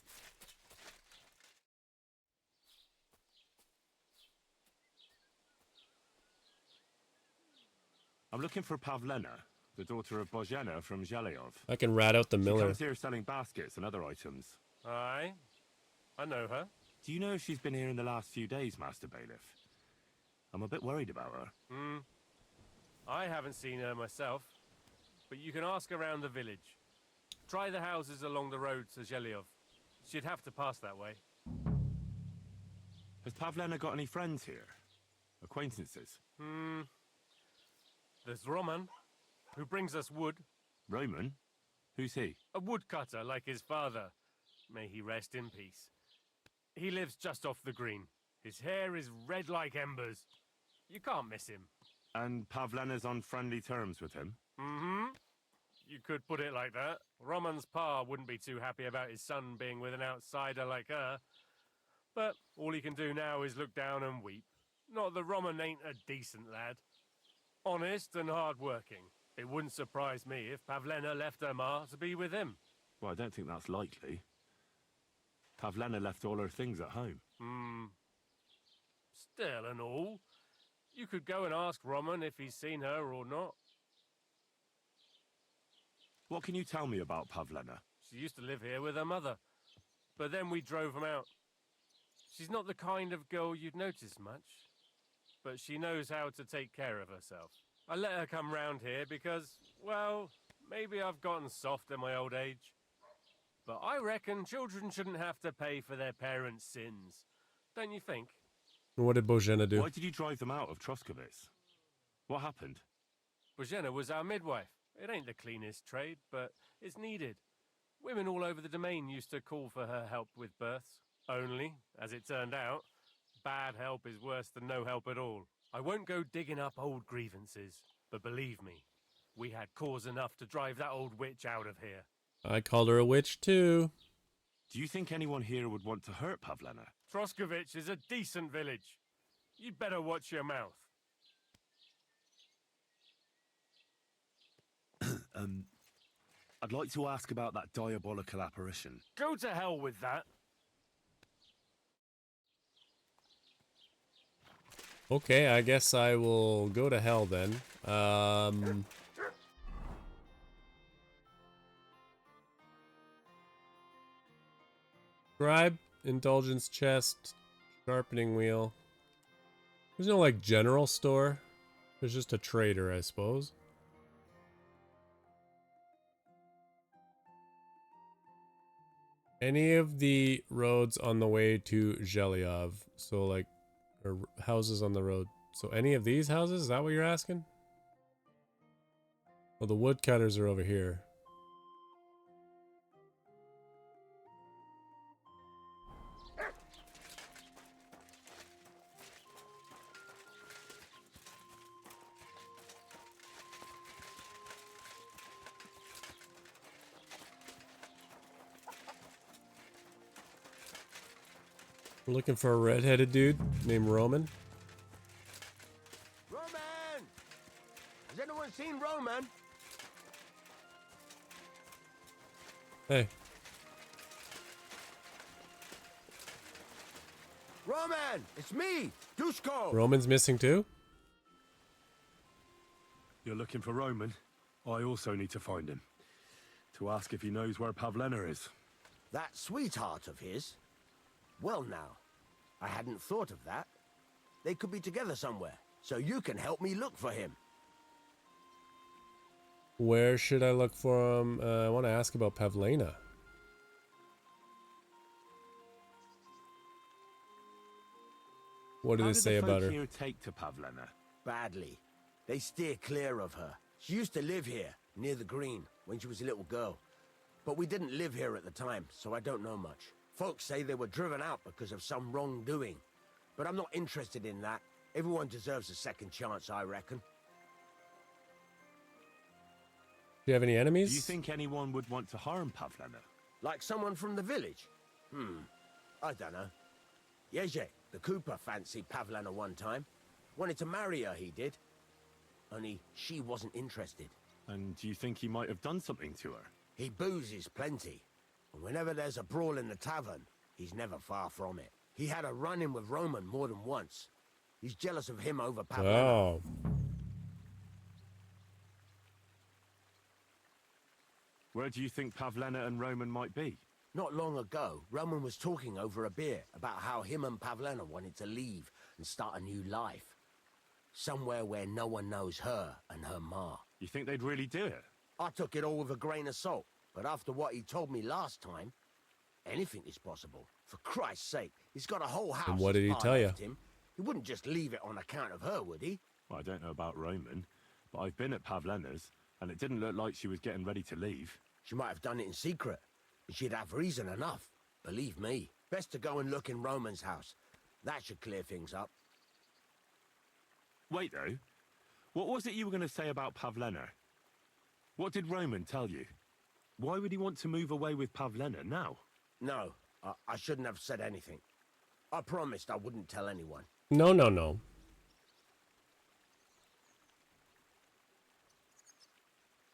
I'm looking for Pavlena, the daughter of Bozhena from Zhelyov. I can rat out the She miller. comes here selling baskets and other items. Aye, I know her. Do you know if she's been here in the last few days, Master Bailiff? I'm a bit worried about her. I haven't seen her myself, but you can ask around the village. Try the houses along the road to Zhelyov. She'd have to pass that way. Has Pavlena got any friends here? Acquaintances? There's Roman, who brings us wood. Roman? Who's he? A woodcutter like his father. May he rest in peace. He lives just off the green. His hair is red like embers. You can't miss him. And Pavlena's on friendly terms with him? You could put it like that. Roman's pa wouldn't be too happy about his son being with an outsider like her. But all he can do now is look down and weep. Not that Roman ain't a decent lad. Honest and hard-working. It wouldn't surprise me if Pavlena left her ma to be with him. Well, I don't think that's likely. Pavlena left all her things at home. Still and all, you could go and ask Roman if he's seen her or not. What can you tell me about Pavlena? She used to live here with her mother, but then we drove them out. She's not the kind of girl you'd notice much, but she knows how to take care of herself. I let her come round here because, well, maybe I've gotten soft in my old age. But I reckon children shouldn't have to pay for their parents' sins. Don't you think? What did Bozhena do? Why did you drive them out of Troskovitz? What happened? Bozhena was our midwife. It ain't the cleanest trade, but it's needed. Women all over the domain used to call for her help with births. Only, as it turned out, bad help is worse than no help at all. I won't go digging up old grievances, but believe me, we had cause enough to drive that old witch out of here. I called her a witch too. Do you think anyone here would want to hurt Pavlena? Troskovitz is a decent village. You'd better watch your mouth. I'd like to ask about that diabolical apparition. Go to hell with that. Okay, I guess I will go to hell then. Scribe, indulgence chest, sharpening wheel. There's no like general store. There's just a trader, I suppose. Any of the roads on the way to Zhelyov. So like, or houses on the road. So any of these houses? Is that what you're asking? Well, the woodcutters are over here. We're looking for a red-headed dude named Roman. Roman! Has anyone seen Roman? Hey. Roman! It's me, Dushko! Roman's missing too? You're looking for Roman? I also need to find him. To ask if he knows where Pavlena is. That sweetheart of his? Well now, I hadn't thought of that. They could be together somewhere, so you can help me look for him. Where should I look for him? I want to ask about Pavlena. What did How it did say the folk about her? here take to Pavlena? Badly. They steer clear of her. She used to live here, near the green, when she was a little girl. But we didn't live here at the time, so I don't know much. Folks say they were driven out because of some wrongdoing. But I'm not interested in that. Everyone deserves a second chance, I reckon. Do you have any enemies? Do you think anyone would want to harm Pavlena? Like someone from the village? I don't know. Yeje, the Cooper, fancied Pavlena one time. Wanted to marry her, he did. Only she wasn't interested. And do you think he might have done something to her? He boozes plenty. And whenever there's a brawl in the tavern, he's never far from it. He had a run-in with Roman more than once. He's jealous of him over Pavlena. Oh. Where do you think Pavlena and Roman might be? Not long ago, Roman was talking over a beer about how him and Pavlena wanted to leave and start a new life. Somewhere where no one knows her and her ma. You think they'd really do it? I took it all with a grain of salt, but after what he told me last time, anything is possible. For Christ's sake, he's got a whole house. And what did he tell you? He wouldn't just leave it on account of her, would he? Well, I don't know about Roman, but I've been at Pavlena's, and it didn't look like she was getting ready to leave. She might have done it in secret, and she'd have reason enough. Believe me. Best to go and look in Roman's house. That should clear things up. Wait, though. What was it you were going to say about Pavlena? What did Roman tell you? Why would he want to move away with Pavlena now? No, I shouldn't have said anything. I promised I wouldn't tell anyone. No, no, no.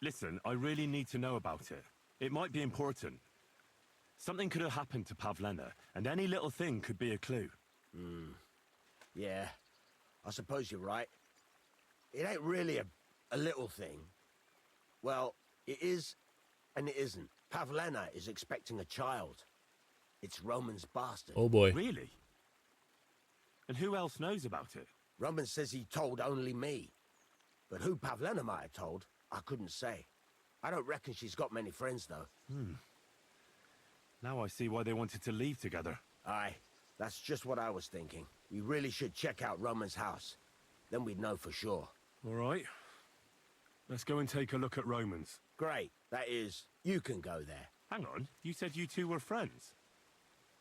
Listen, I really need to know about it. It might be important. Something could have happened to Pavlena, and any little thing could be a clue. Yeah, I suppose you're right. It ain't really a little thing. Well, it is, and it isn't. Pavlena is expecting a child. It's Roman's bastard. Oh boy. Really? And who else knows about it? Roman says he told only me. But who Pavlena might have told, I couldn't say. I don't reckon she's got many friends, though. Now I see why they wanted to leave together. Aye, that's just what I was thinking. We really should check out Roman's house. Then we'd know for sure. All right. Let's go and take a look at Roman's. Great. That is, you can go there. Hang on, you said you two were friends.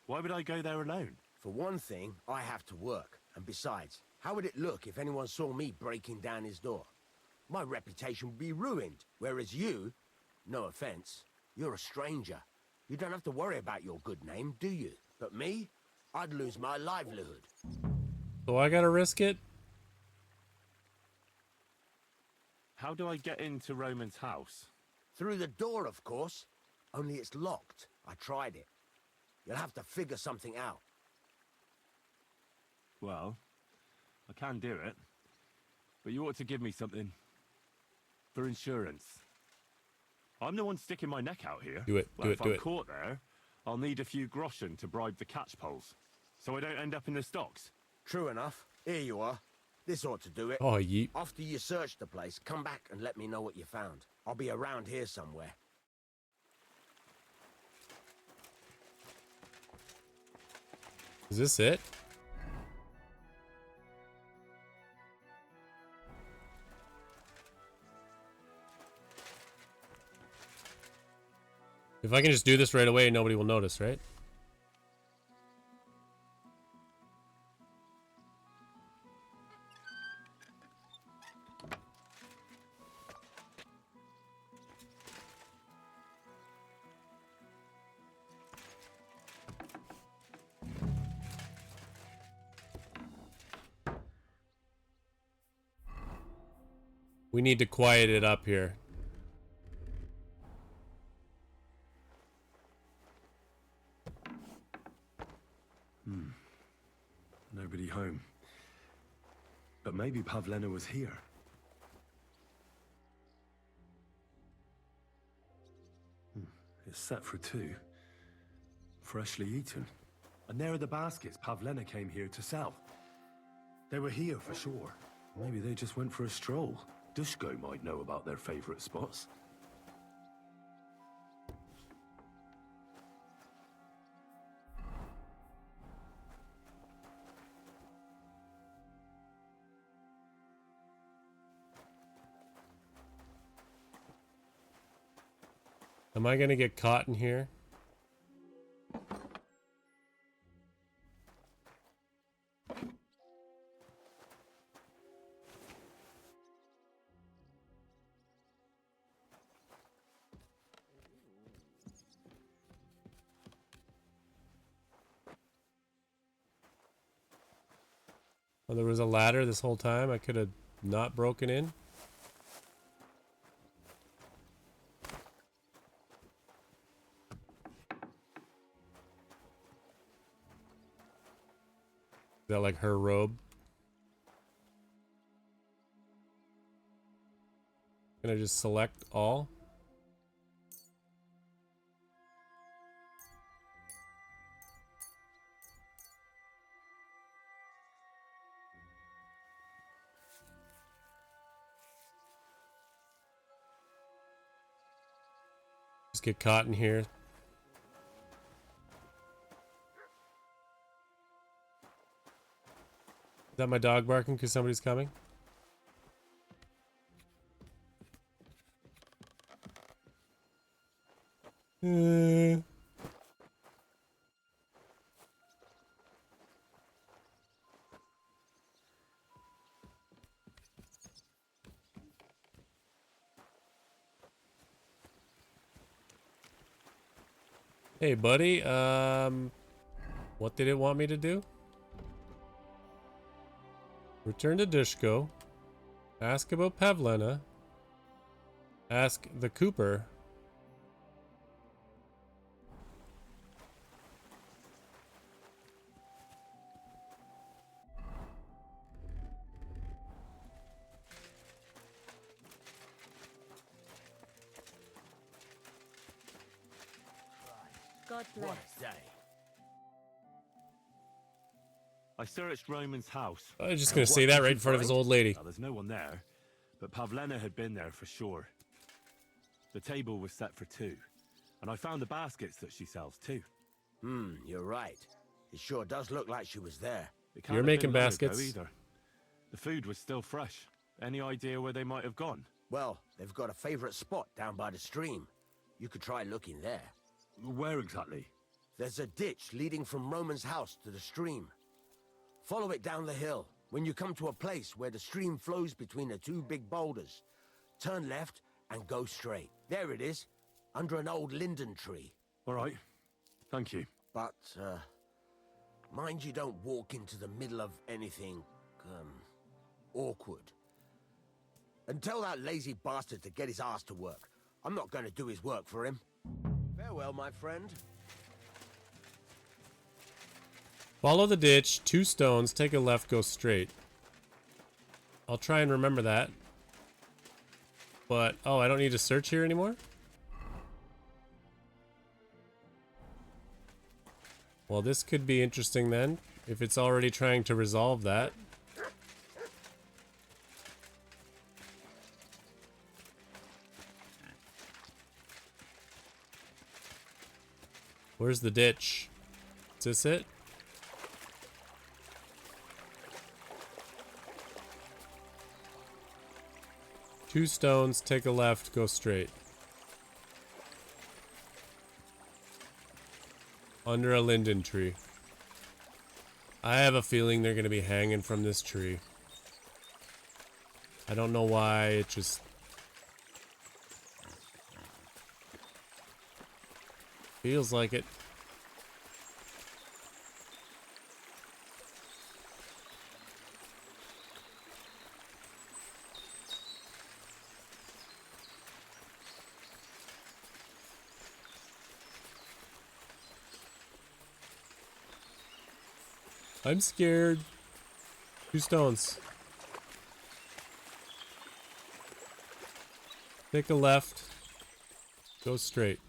Why would I go there alone? For one thing, I have to work. And besides, how would it look if anyone saw me breaking down his door? My reputation would be ruined. Whereas you, no offense, you're a stranger. You don't have to worry about your good name, do you? But me, I'd lose my livelihood. So I gotta risk it? How do I get into Roman's house? Through the door, of course. Only it's locked. I tried it. You'll have to figure something out. Well, I can do it. But you ought to give me something. For insurance. I'm the one sticking my neck out here. Do it, well, do if it, do I'm it. caught there, I'll need a few groschen to bribe the catch poles. So I don't end up in the stocks. True enough. Here you are. This ought to do it. Oh, yeet. After you search the place, come back and let me know what you found. I'll be around here somewhere. Is this it? If I can just do this right away, nobody will notice, right? We need to quiet it up here. Nobody home. But maybe Pavlena was here. It's set for two. Freshly eaten. And there are the baskets Pavlena came here to sell. They were here for sure. Maybe they just went for a stroll. Dushko might know about their favorite spots. Am I gonna get caught in here? Well, there was a ladder this whole time. I could have not broken in. Is that like her robe? Can I just select all? Just get caught in here. Is that my dog barking because somebody's coming? Hey, buddy. What did it want me to do? Return to Dushko. Ask about Pavlena. Ask the Cooper. God bless. What a day. I searched Roman's house. I was just gonna say that right in front of his old lady. Well, there's no one there, but Pavlena had been there for sure. The table was set for two, and I found the baskets that she sells too. You're right. It sure does look like she was there. It can't You're have making been long baskets. ago either. The food was still fresh. Any idea where they might have gone? Well, they've got a favorite spot down by the stream. You could try looking there. Where exactly? There's a ditch leading from Roman's house to the stream. Follow it down the hill. When you come to a place where the stream flows between the two big boulders, turn left and go straight. There it is, under an old linden tree. All right. Thank you. But, mind you don't walk into the middle of anything, awkward. And tell that lazy bastard to get his ass to work. I'm not going to do his work for him. Farewell, my friend. Follow the ditch, 2 stones, take a left, go straight. I'll try and remember that. But, oh, I don't need to search here anymore? Well, this could be interesting then, if it's already trying to resolve that. Where's the ditch? Is this it? Two stones, take a left, go straight. Under a linden tree. I have a feeling they're going to be hanging from this tree. I don't know why, it just... feels like it. I'm scared. 2 stones. Take a left. Go straight.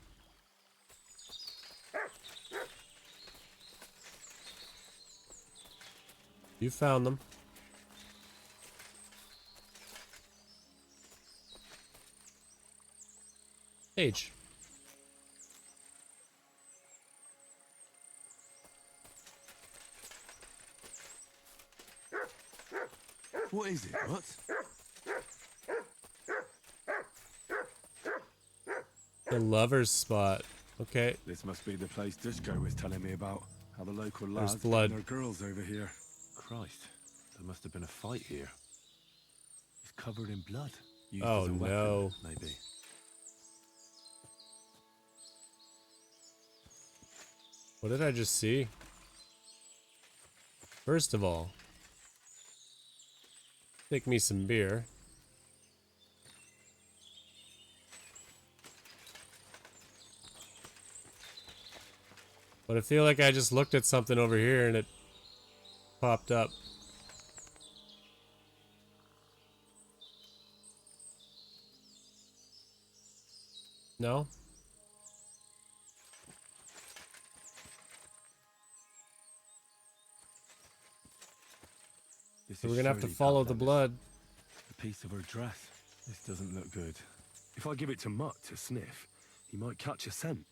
You found them. H. What is it, what? The lover's spot. Okay. This must be the place Dushko was telling me about. How the local There's lads blood. bring their girls over here. Christ, there must have been a fight here. It's covered in blood. Used Oh, as a weapon, no. maybe. What did I just see? First of all, take me some beer. But I feel like I just looked at something over here and it popped up. No? This So is we're gonna have to surely follow the Pavlov's. blood. A piece of her dress. This doesn't look good. If I give it to Mutt to sniff, he might catch a scent.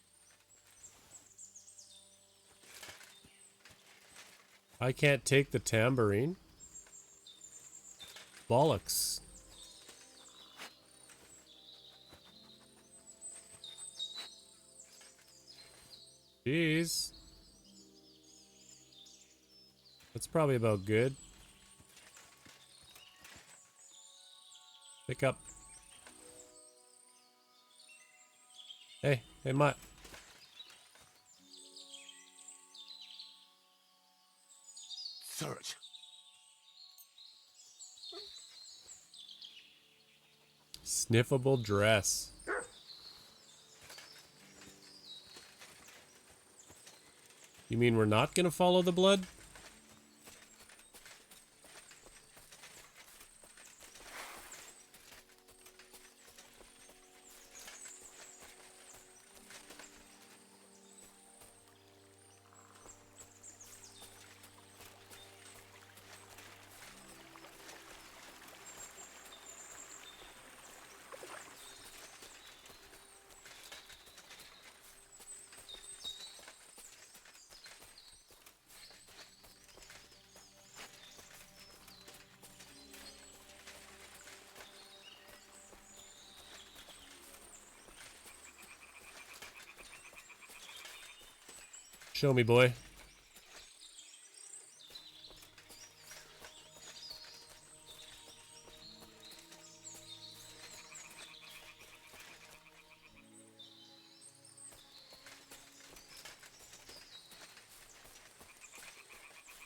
I can't take the tambourine? Bollocks. Jeez. That's probably about good. Pick up. Hey, Mutt. Search. Sniffable dress. You mean we're not gonna follow the blood? Show me, boy.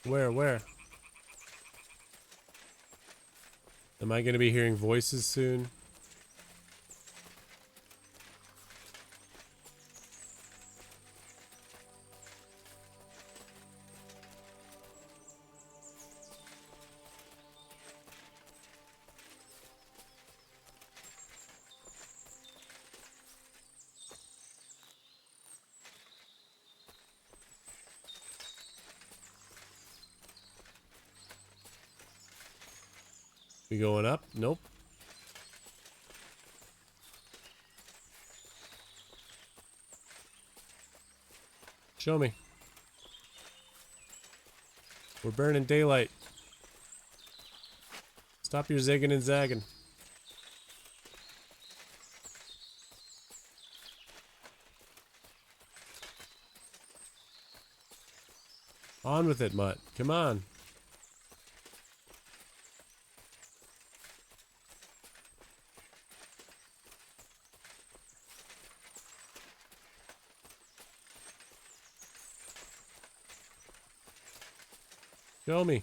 Where? Am I going to be hearing voices soon? We going up? Nope. Show me. We're burning daylight. Stop your zigging and zagging. On with it, Mutt. Come on. Show me.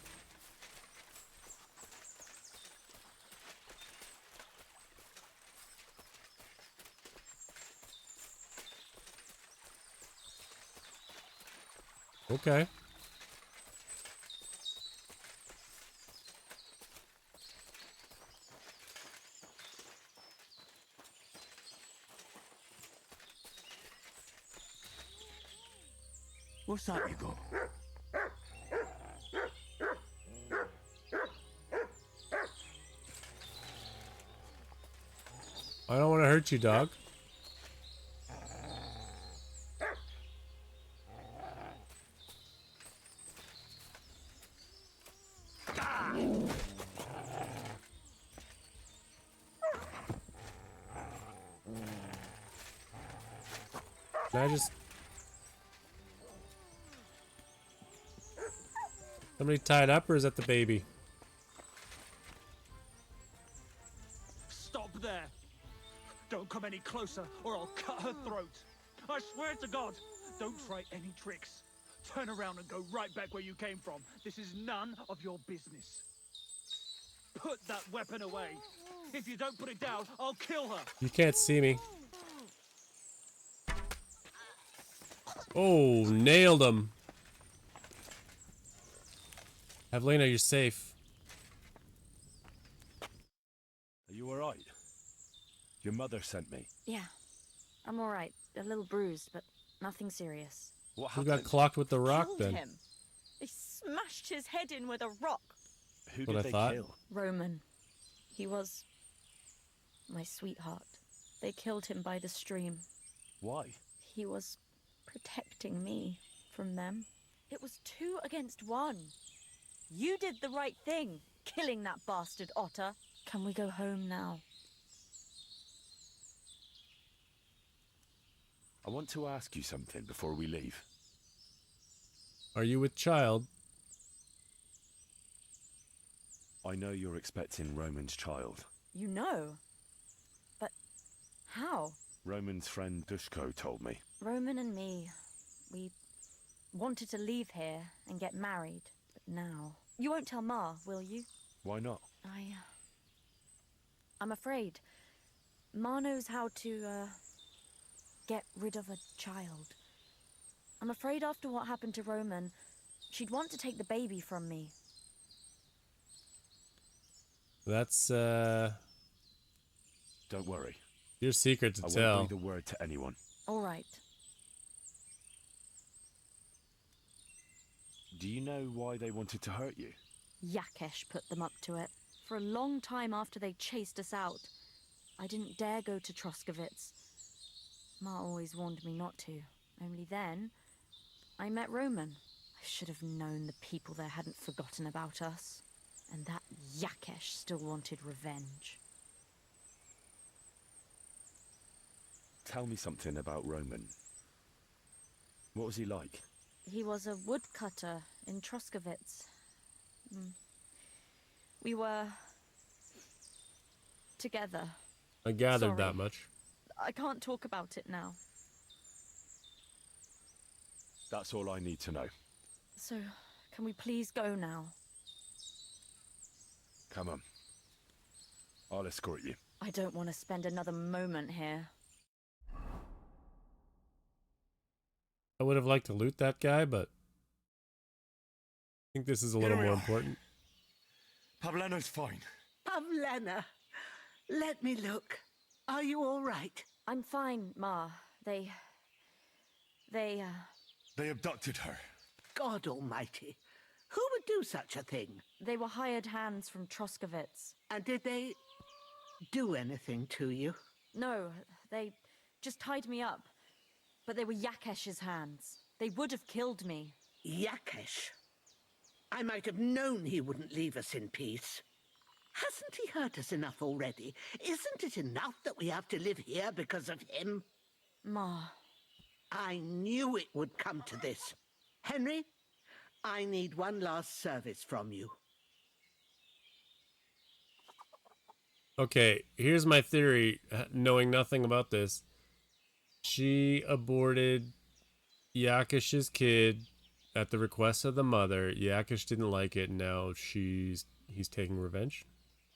Okay. What's that you got? I don't want to hurt you, dog. Can I just... Somebody tied up, or is that the baby? Stop there! Don't come any closer, or I'll cut her throat. I swear to God, don't try any tricks. Turn around and go right back where you came from. This is none of your business. Put that weapon away. If you don't put it down, I'll kill her. You can't see me. Oh, nailed him. Evelina, you're safe. Are you alright? Your mother sent me. Yeah, I'm alright. A little bruised, but nothing serious. What Who happened? got clocked with the rock Killed then? him. They smashed his head in with a rock. Who What did I they thought. kill? Roman. He was my sweetheart. They killed him by the stream. Why? He was protecting me from them. It was 2 against 1. You did the right thing, killing that bastard otter. Can we go home now? I want to ask you something before we leave. Are you with child? I know you're expecting Roman's child. You know? But how? Roman's friend Dushko told me. Roman and me, we wanted to leave here and get married, but now... You won't tell Ma, will you? Why not? I'm afraid. Ma knows how to, get rid of a child. I'm afraid after what happened to Roman, she'd want to take the baby from me. That's, Don't worry. your secret to I tell. won't breathe a word to anyone. All right. Do you know why they wanted to hurt you? Yakesh put them up to it. For a long time after they chased us out, I didn't dare go to Troskovitz. Ma always warned me not to. Only then, I met Roman. I should have known the people there hadn't forgotten about us. And that Yakesh still wanted revenge. Tell me something about Roman. What was he like? He was a woodcutter in Troskovitz. We were... together. I gathered Sorry. that much. I can't talk about it now. That's all I need to know. So, can we please go now? Come on. I'll escort you. I don't want to spend another moment here. I would have liked to loot that guy, but I think this is a little more important. Pavleno's fine. Pavlena, let me look. Are you all right? I'm fine, Ma. They They abducted her. God almighty. Who would do such a thing? They were hired hands from Troskovitz. And did they do anything to you? No, they just tied me up. But they were Yakesh's hands. They would have killed me. Yakesh? I might have known he wouldn't leave us in peace. Hasn't he hurt us enough already? Isn't it enough that we have to live here because of him? Ma. I knew it would come to this. Henry, I need one last service from you. Okay, here's my theory, knowing nothing about this. She aborted Yakish's kid at the request of the mother. Yakish didn't like it, and now he's taking revenge.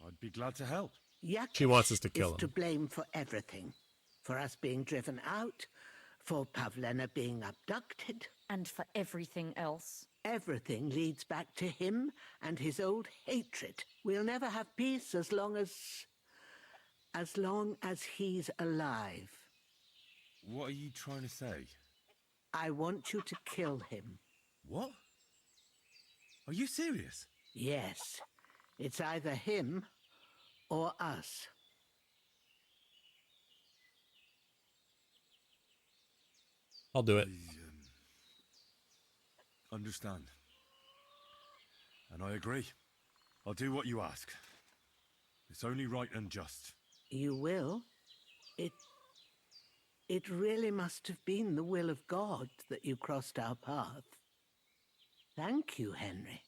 I'd be glad to help. Yakesh She wants us to kill is him. to blame for everything. For us being driven out, for Pavlena being abducted. And for everything else. Everything leads back to him and his old hatred. We'll never have peace as long as he's alive. What are you trying to say? I want you to kill him. What? Are you serious? Yes. It's either him or us. I'll do it. Understand. And I agree. I'll do what you ask. It's only right and just. You will? It really must have been the will of God that you crossed our path. Thank you, Henry.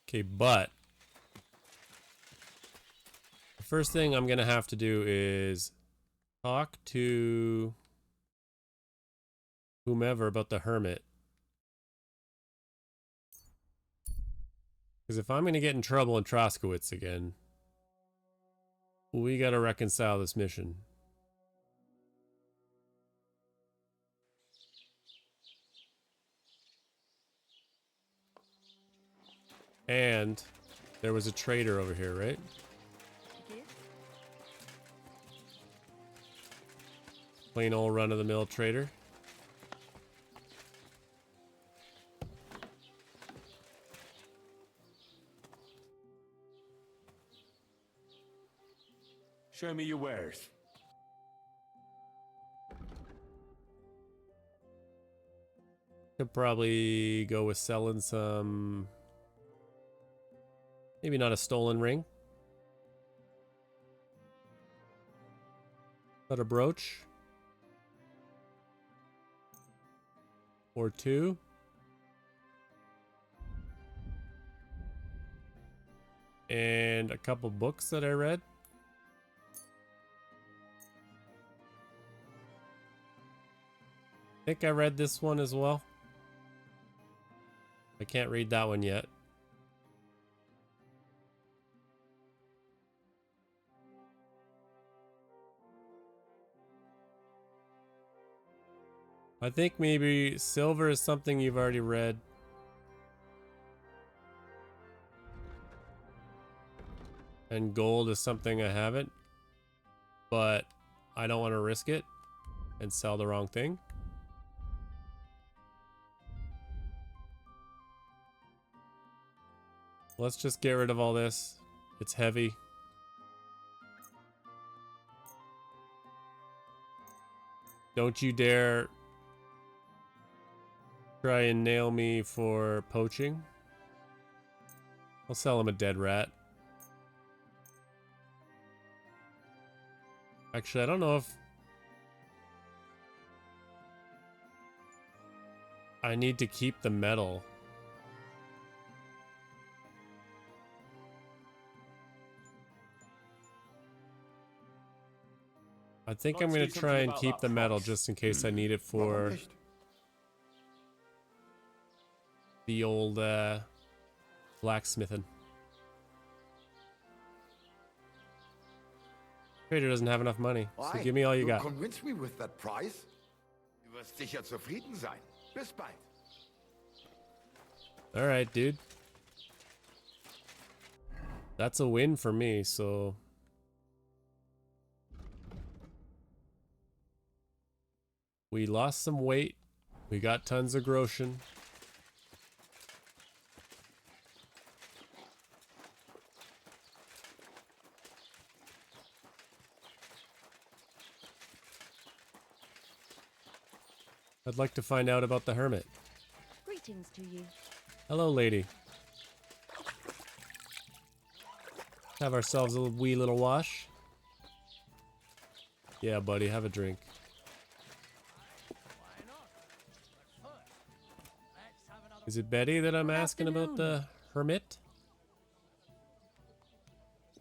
Okay, but the first thing I'm gonna have to do is talk to whomever about the hermit. Because if I'm gonna get in trouble in Troskowitz again, we gotta reconcile this mission. And there was a trader over here, right? Plain old run-of-the-mill trader. Show me your wares. Could probably go with selling some... Maybe not a stolen ring. But a brooch. Or two. And a couple books that I read. I think I read this one as well. I can't read that one yet. I think maybe silver is something you've already read. And gold is something I haven't. But I don't want to risk it and sell the wrong thing. Let's just get rid of all this. It's heavy. Don't you dare try and nail me for poaching. I'll sell him a dead rat. Actually, I don't know if I need to keep the metal. I think I'm going to try and keep the metal just in case I need it for the old blacksmithing. Trader doesn't have enough money, so give me all you got. Convince me with that price. Du wirst sicher zufrieden sein. Bis bald. All right, dude. That's a win for me, so we lost some weight. We got tons of groschen. I'd like to find out about the hermit. Greetings to you. Hello, lady. Have ourselves a wee little wash. Yeah, buddy, have a drink. Is it Betty that I'm asking about the hermit?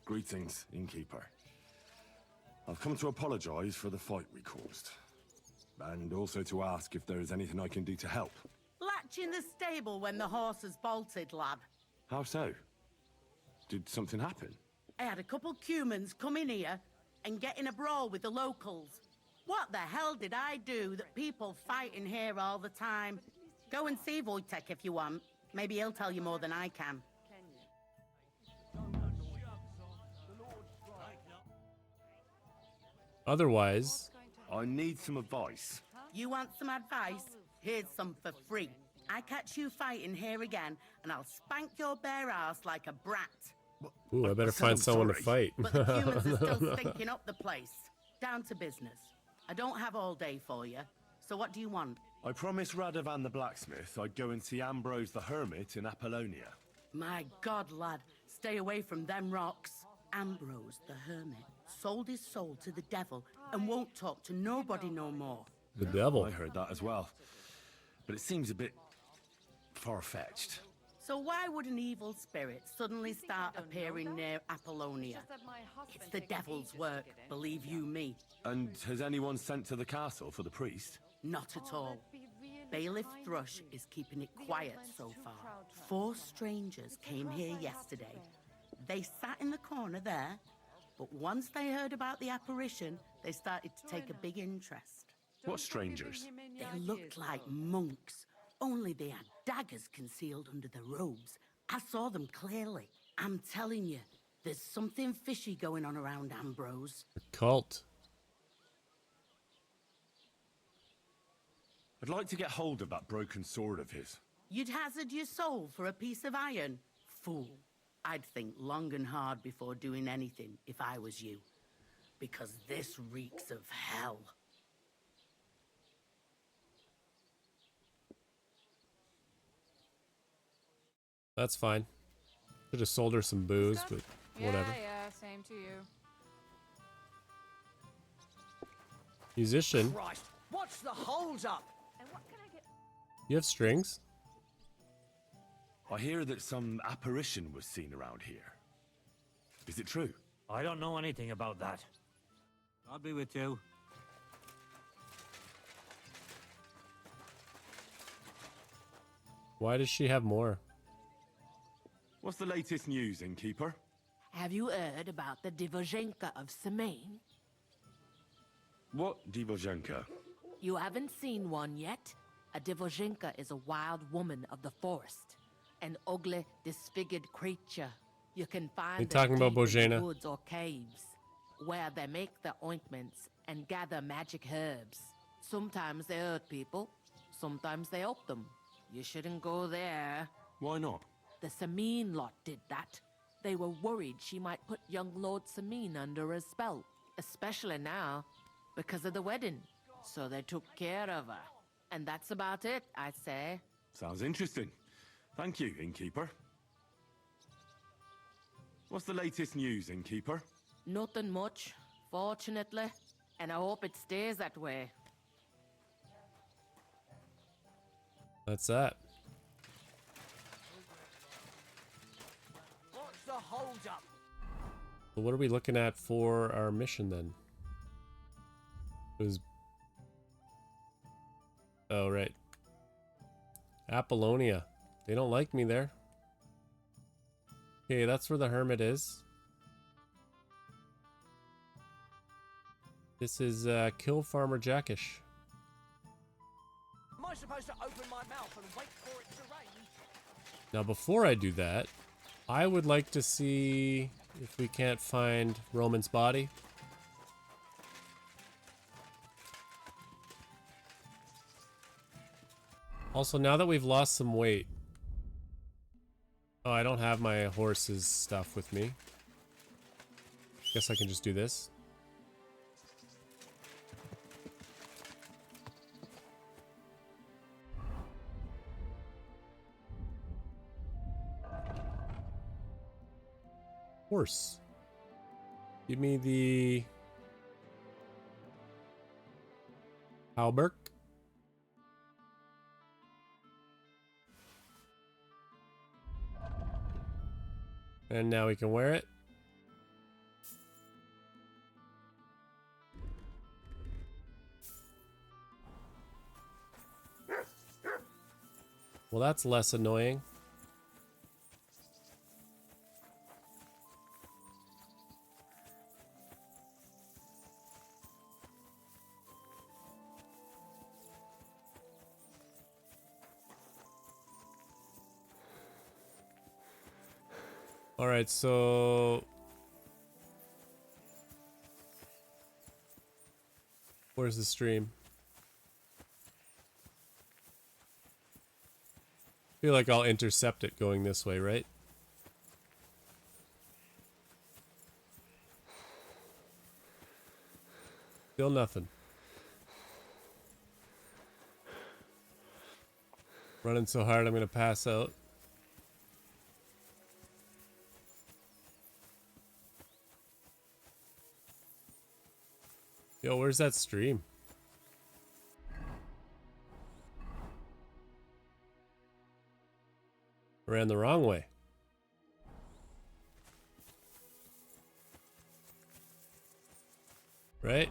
Greetings, innkeeper. I've come to apologize for the fight we caused. And also to ask if there is anything I can do to help. Latch in the stable when the horses bolted, lad. How so? Did something happen? I had a couple cumans come in here and get in a brawl with the locals. What the hell did I do that people fight in here all the time? Go and see Wojtek if you want. Maybe he'll tell you more than I can. Otherwise, I need some advice. You want some advice? Here's some for free. I catch you fighting here again, and I'll spank your bare ass like a brat. ooh, I better find someone to fight. But the humans are still stinking up the place. Down to business. I don't have all day for you. So what do you want? I promised Radovan the blacksmith I'd go and see Ambrose the hermit in Apollonia. My God, lad, stay away from them rocks. Ambrose the hermit sold his soul to the devil and won't talk to nobody no more. The devil. I heard that as well. But it seems a bit far-fetched. So why would an evil spirit suddenly start appearing near Apollonia? It's the devil's work, believe you me. And has anyone sent to the castle for the priest? Not at all. Bailiff Thrush is keeping it quiet so far. 4 strangers came here yesterday. They sat in the corner there, but once they heard about the apparition, they started to take a big interest. What strangers? They looked like monks, only they had daggers concealed under their robes. I saw them clearly. I'm telling you, there's something fishy going on around Ambrose. A cult. I'd like to get hold of that broken sword of his. You'd hazard your soul for a piece of iron? Fool. I'd think long and hard before doing anything if I was you. Because this reeks of hell. That's fine. Should have sold her some booze, but whatever. Yeah, same to you. Musician. Christ, what's the holds up? And what can I get? You have strings? I hear that some apparition was seen around here. Is it true? I don't know anything about that. I'll be with you. Why does she have more? What's the latest news, innkeeper? Have you heard about the Divozhenka of Semaine? What Divozhenka? You haven't seen one yet? A Divozhenka is a wild woman of the forest. An ugly, disfigured creature. You can find You them talking about deep in the Bojana? woods or caves, where they make the ointments and gather magic herbs. Sometimes they hurt people, sometimes they help them. You shouldn't go there. Why not? The Samine lot did that. They were worried she might put young Lord Samine under a spell, especially now, because of the wedding. So they took care of her. And that's about it, I'd say. Sounds interesting. Thank you, innkeeper. What's the latest news, innkeeper? Nothing much, fortunately. And I hope it stays that way. That's that. What's the holds up? So what are we looking at for our mission then? It was... Oh, right. Apollonia. They don't like me there. Okay, that's where the hermit is. This is Kill Farmer Jackish. Am I supposed to open my mouth and wait for it to rain? Now before I do that, I would like to see if we can't find Roman's body. Also, now that we've lost some weight... Oh, I don't have my horse's stuff with me. Guess I can just do this. Horse. Give me the... Halberg. And now we can wear it. Well, that's less annoying. All right, so where's the stream? I feel like I'll intercept it going this way, right? Still nothing. Running so hard I'm gonna pass out. Yo, where's that stream? Ran the wrong way. Right?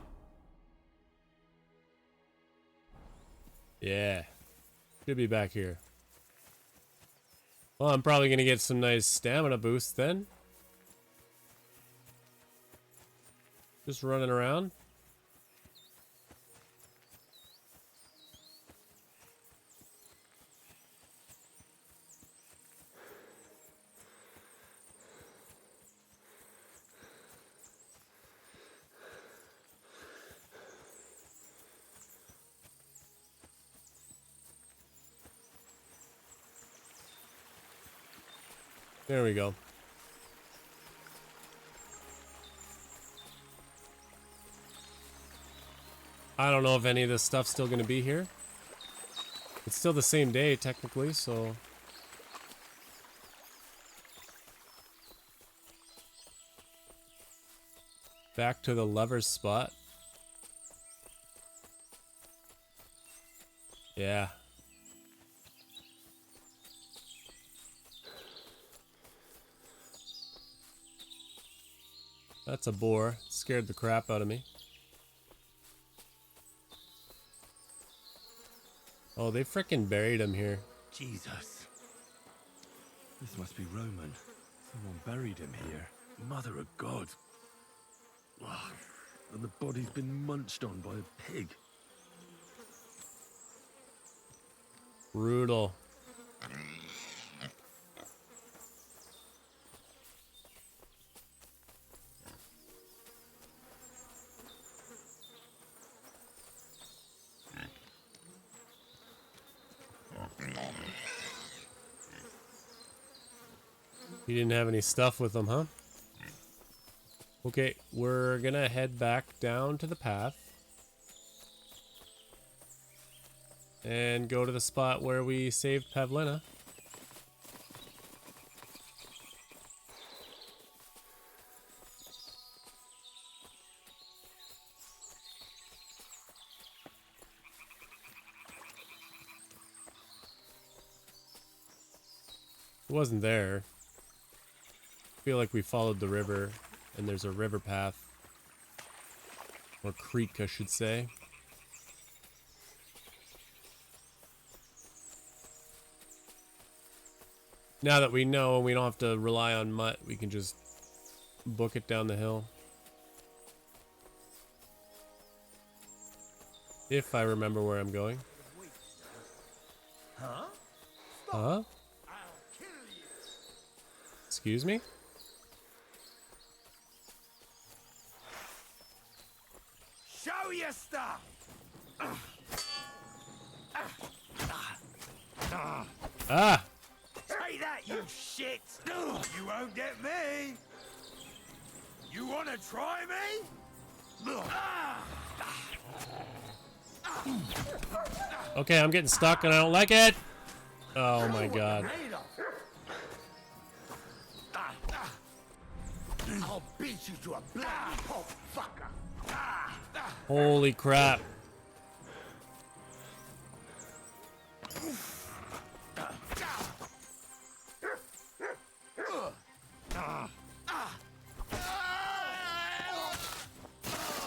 Yeah. Should be back here. Well, I'm probably gonna get some nice stamina boost then. Just running around. There we go. I don't know if any of this stuff's still going to be here. It's still the same day, technically, so... Back to the lover's spot. Yeah. That's a boar. It scared the crap out of me. Oh, they frickin' buried him here. Jesus. This must be Roman. Someone buried him here. Mother of God. Ugh. And the body's been munched on by a pig. Brutal. He didn't have any stuff with him, huh? Okay, we're gonna head back down to the path. And go to the spot where we saved Pavlina. It wasn't there. I feel like we followed the river, and there's a river path. Or creek, I should say. Now that we know and we don't have to rely on Mutt, we can just book it down the hill. If I remember where I'm going. Huh? Huh? Excuse me? Show your stuff! Ah! Say that, you shit! You won't get me! You wanna try me? Okay, I'm getting stuck and I don't like it! Oh my god. I'll beat you to a bloody pulp, fucker! Holy crap.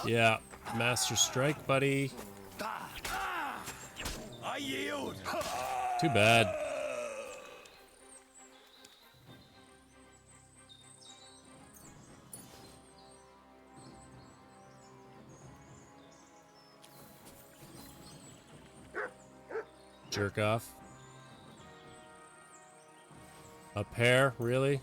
Yeah, Master Strike, buddy. I yield! Too bad. Jerk off. A pair, really?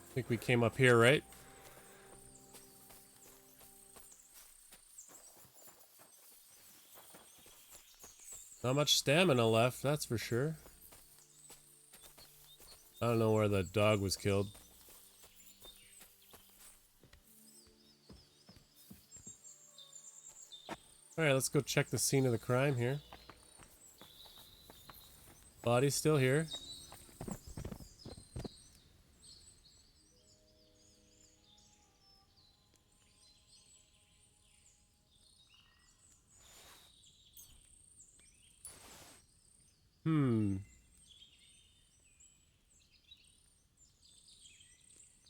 I think we came up here, right? Not much stamina left, that's for sure. I don't know where the dog was killed. Alright, let's go check the scene of the crime here. Body's still here.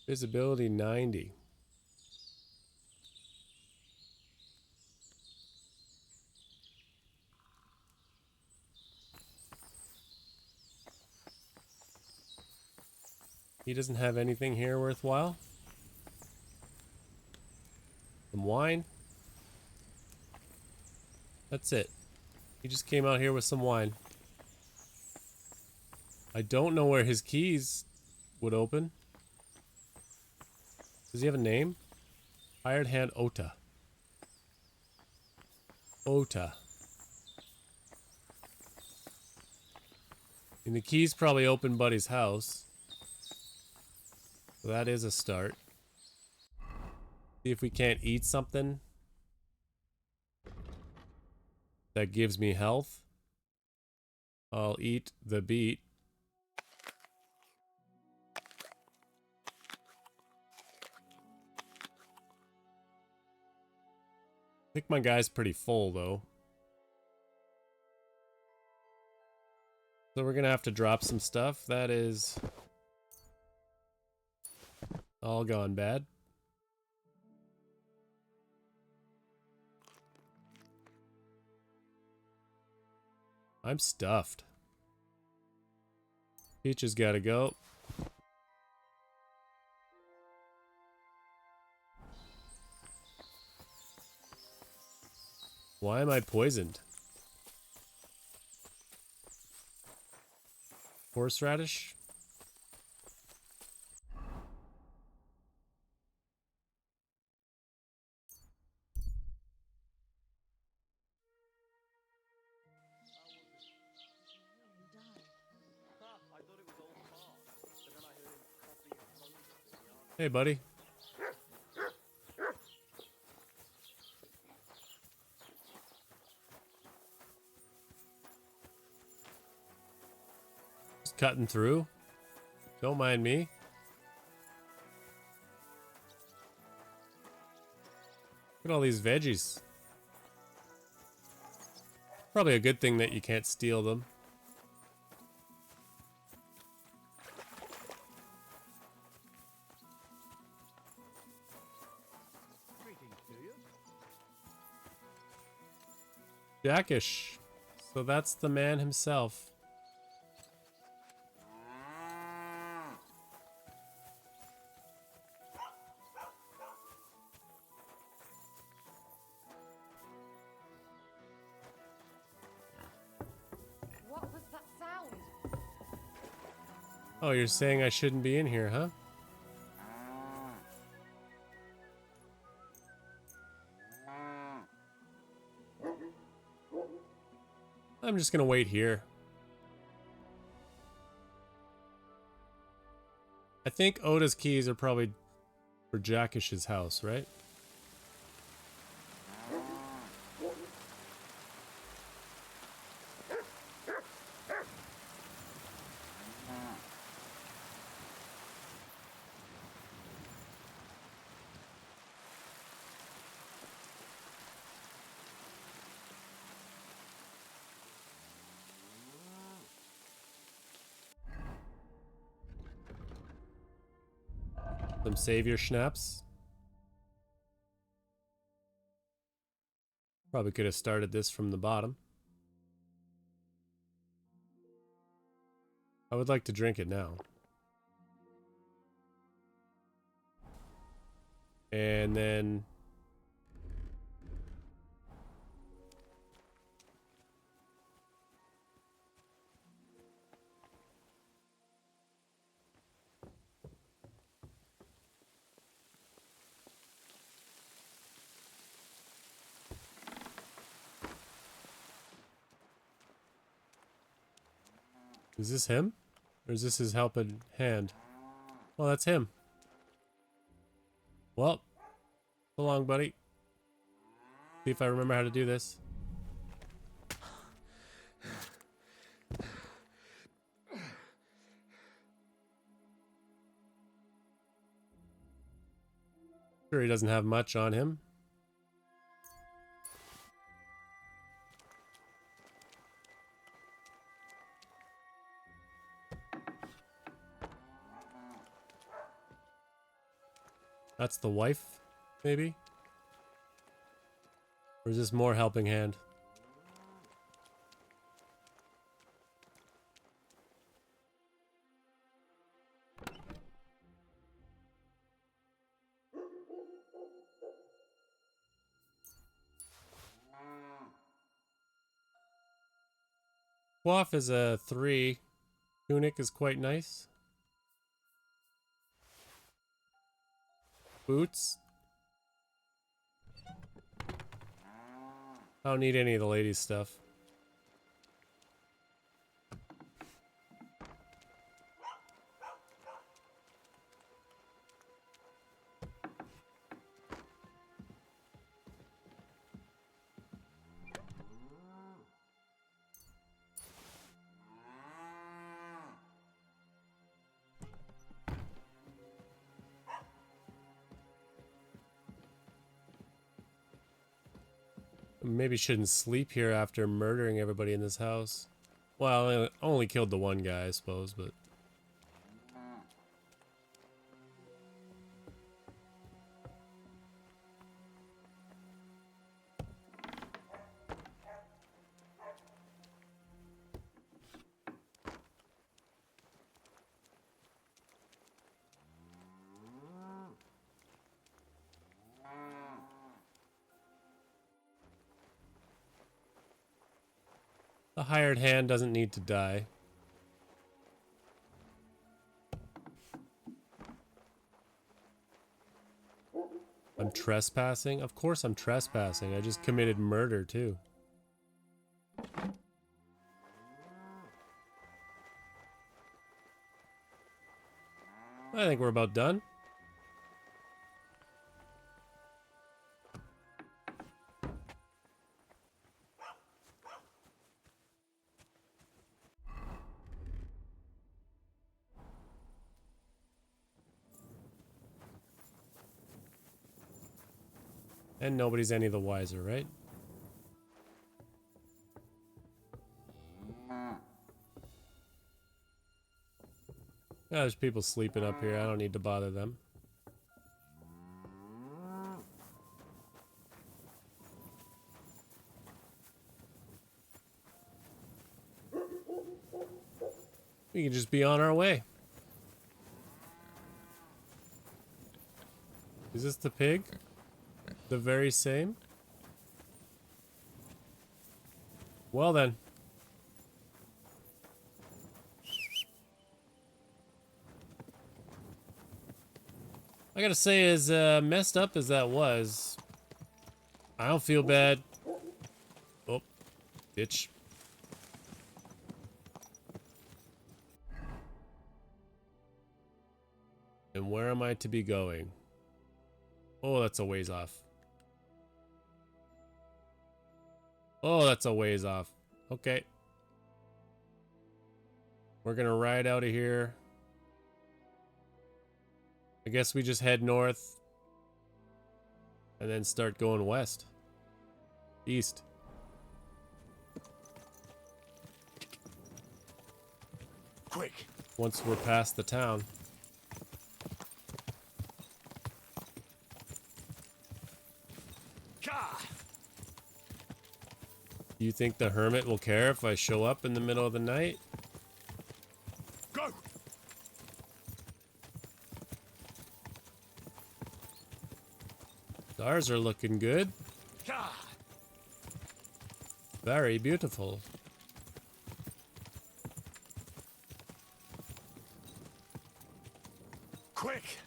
Visibility 90. He doesn't have anything here worthwhile. Some wine. That's it. He just came out here with some wine. I don't know where his keys would open. Does he have a name? Hired hand Ota. Ota. And the keys probably open Buddy's house. So that is a start. See if we can't eat something that gives me health. I'll eat the beet. I think my guy's pretty full though. So we're gonna have to drop some stuff. That is all gone bad. I'm stuffed. Peach has gotta go. Why am I poisoned? Horseradish? Hey, buddy. Just cutting through. Don't mind me. Look at all these veggies. Probably a good thing that you can't steal them. Jackish. So that's the man himself. What was that sound? Oh, you're saying I shouldn't be in here, huh? I'm just gonna wait here. I think Oda's keys are probably for Jackish's house, right? Some savior schnapps. Probably could have started this from the bottom. I would like to drink it now. And then... Is this him? Or is this his helping hand? Well, that's him. Well, so long, buddy. See if I remember how to do this. Sure, he doesn't have much on him. That's the wife, maybe? Or is this more helping hand? Coif is a 3. Tunic is quite nice. Boots. I don't need any of the ladies' stuff. Maybe shouldn't sleep here after murdering everybody in this house. Well, I only killed the one guy, I suppose, but... The hired hand doesn't need to die. I'm trespassing? Of course I'm trespassing. I just committed murder, too. I think we're about done. And nobody's any the wiser, right? Yeah, there's people sleeping up here. I don't need to bother them. We can just be on our way. Is this the pig? The very same? Well then. I gotta say, as messed up as that was, I don't feel bad. Oh, bitch. And where am I to be going? Oh, that's a ways off. Oh, that's a ways off. Okay. We're gonna ride out of here. I guess we just head north. And then start going west. East. Quick. Once we're past the town. Do you think the hermit will care if I show up in the middle of the night? Go. Stars are looking good. Very beautiful. Quick.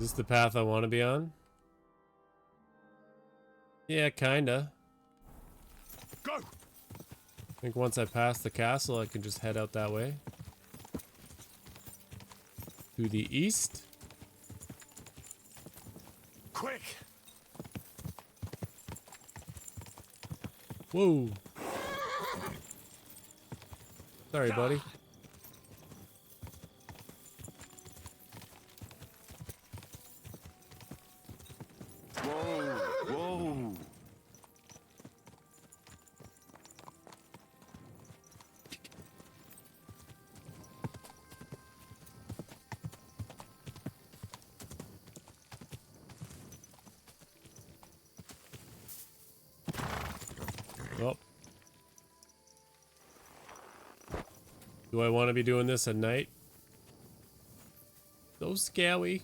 Is this the path I want to be on? Yeah, kinda. Go. think once I pass the castle, I can just head out that way. To the east. Quick! Whoa. Sorry, buddy. Whoa! Whoa! Oh. Do I want to be doing this at night? So scary.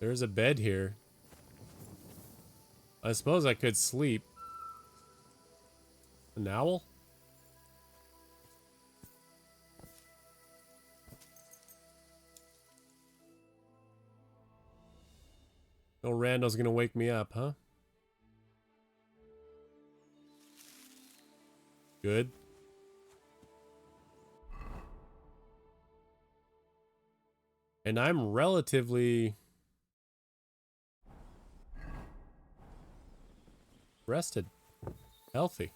There's a bed here. I suppose I could sleep. An owl? No rando's gonna wake me up, huh? Good. And I'm relatively rested, healthy.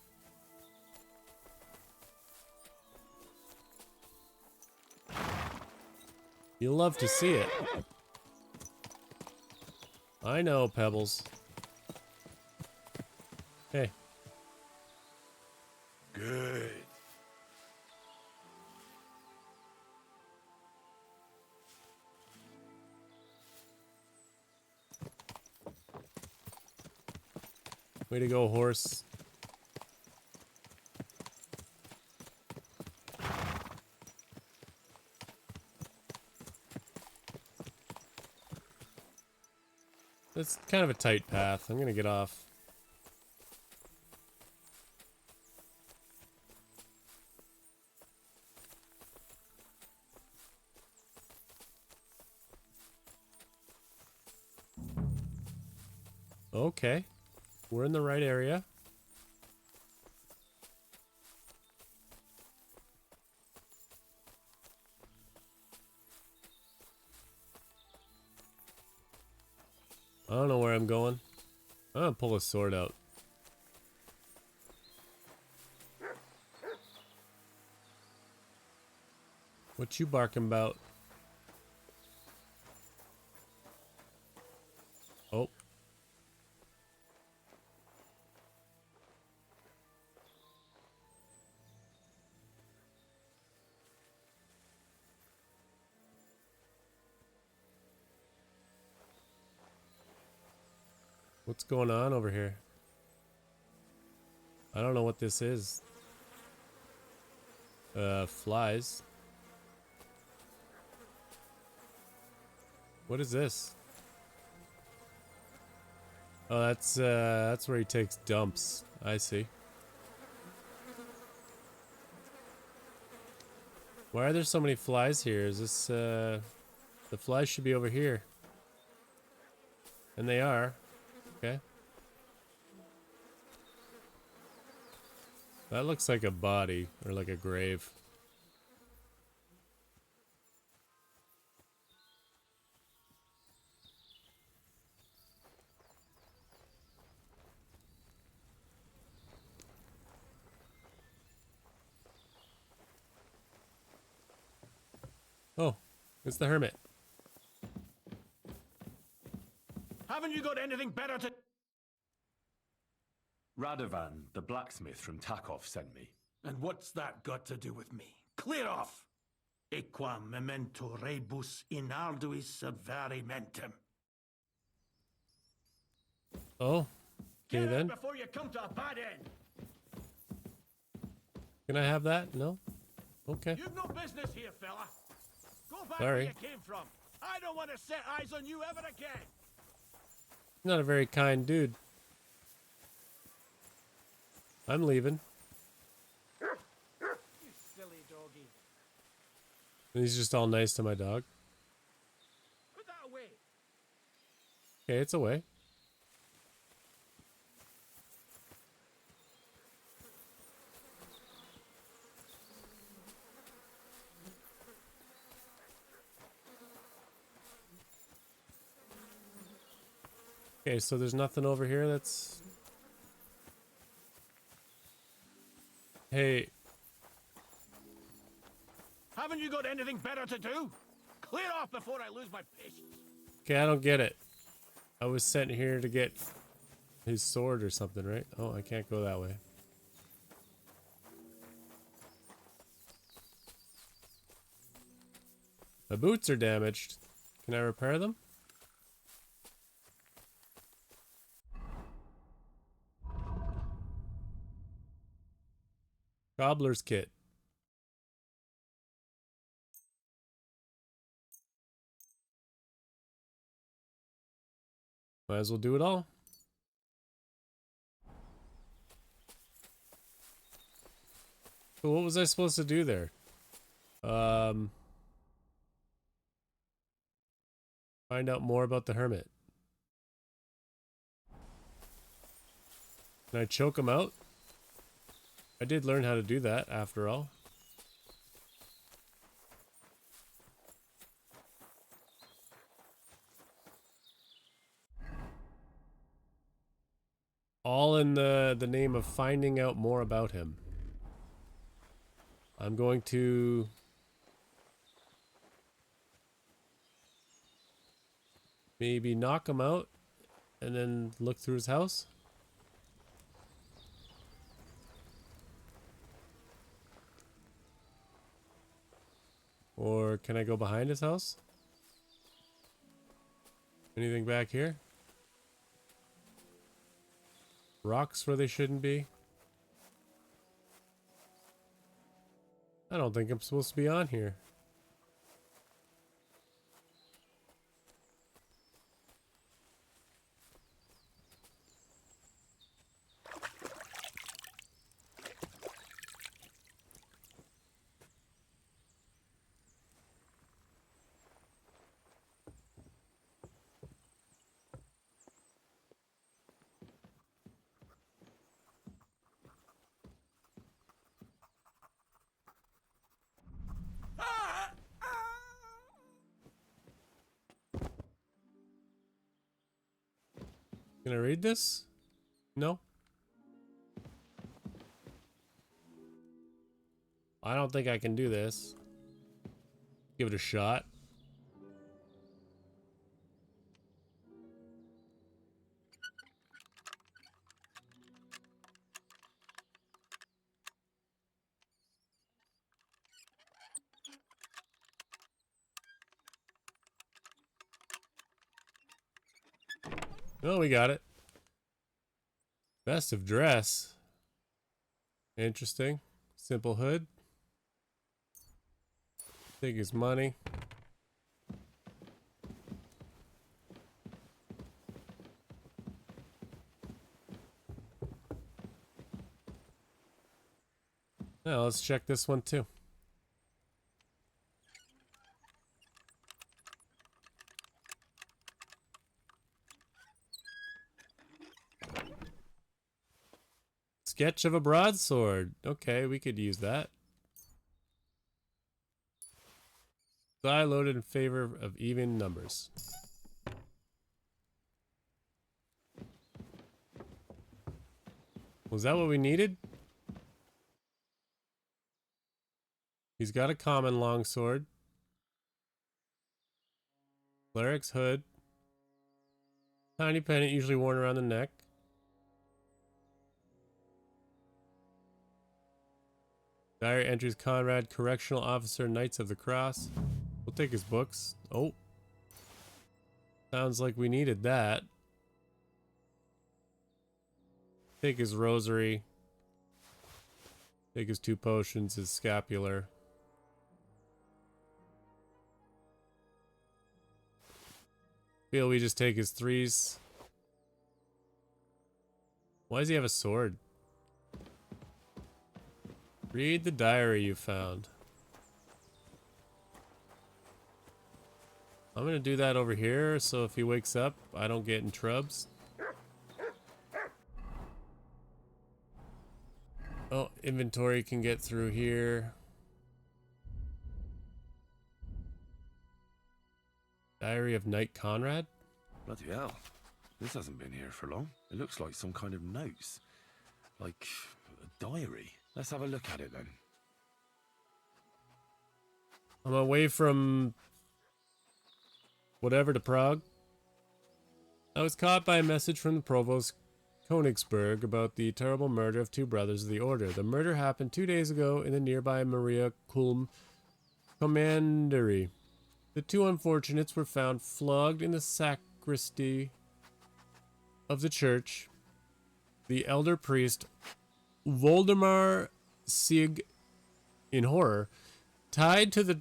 You love to see it. I know, Pebbles. Hey. Good. Way to go, horse. It's kind of a tight path. I'm gonna get off. Okay. We're in the right area. I don't know where I'm going. I'm gonna pull a sword out. What you barking about? Oh. What's going on over here? I don't know what this is. Flies. What is this? Oh, that's where he takes dumps. I see. Why are there so many flies here? Is this, the flies should be over here. And they are. Okay. That looks like a body, or like a grave. Oh, it's the hermit. Haven't you got anything better to... Radovan, the blacksmith from Takov, sent me. And what's that got to do with me? Clear off! Equam memento rebus in arduis adverimentem. Oh, okay then. Before you come to a bad end. Can I have that? No? Okay. You've no business here, fella. Go back Sorry. where you came from. I don't want to set eyes on you ever again. Not a very kind dude. I'm leaving. You silly doggy. And he's just all nice to my dog. Put that away. Okay, it's away. Okay, so there's nothing over here that's... Hey. Haven't you got anything better to do? Clear off before I lose my patience. Okay, I don't get it. I was sent here to get his sword or something, right? Oh, I can't go that way. My boots are damaged. Can I repair them? Cobbler's kit. Might as well do it all. So what was I supposed to do there? Find out more about the hermit. Can I choke him out? I did learn how to do that, after all. All in the name of finding out more about him. I'm going to... maybe knock him out and then look through his house. Or can I go behind his house? Anything back here? Rocks where they shouldn't be? I don't think I'm supposed to be on here. Can I read this? No? I don't think I can do this. Give it a shot. Oh, we got it. Best of dress. Interesting. Simple hood. Take his money. Now let's check this one too. Sketch of a broadsword. Okay, we could use that. Die loaded in favor of even numbers. Was that what we needed? He's got a common longsword. Cleric's hood. Tiny pendant usually worn around the neck. Diary entries Conrad, Correctional Officer, Knights of the Cross. We'll take his books. Oh. Sounds like we needed that. Take his rosary. Take his 2 potions, his scapular. Feel we just take his 3s. Why does he have a sword? Read the diary you found. I'm gonna do that over here, so if he wakes up, I don't get in trubs. Oh, inventory can get through here. Diary of Knight Conrad? Bloody hell. This hasn't been here for long. It looks like some kind of notes. Like a diary. Let's have a look at it then. I'm away from whatever to Prague. I was caught by a message from the provost Königsberg about the terrible murder of two brothers of the order. The murder happened 2 days ago in the nearby Maria Kulm commandery. The two unfortunates were found flogged in the sacristy of the church. The elder priest Voldemar Sig, in horror, tied to the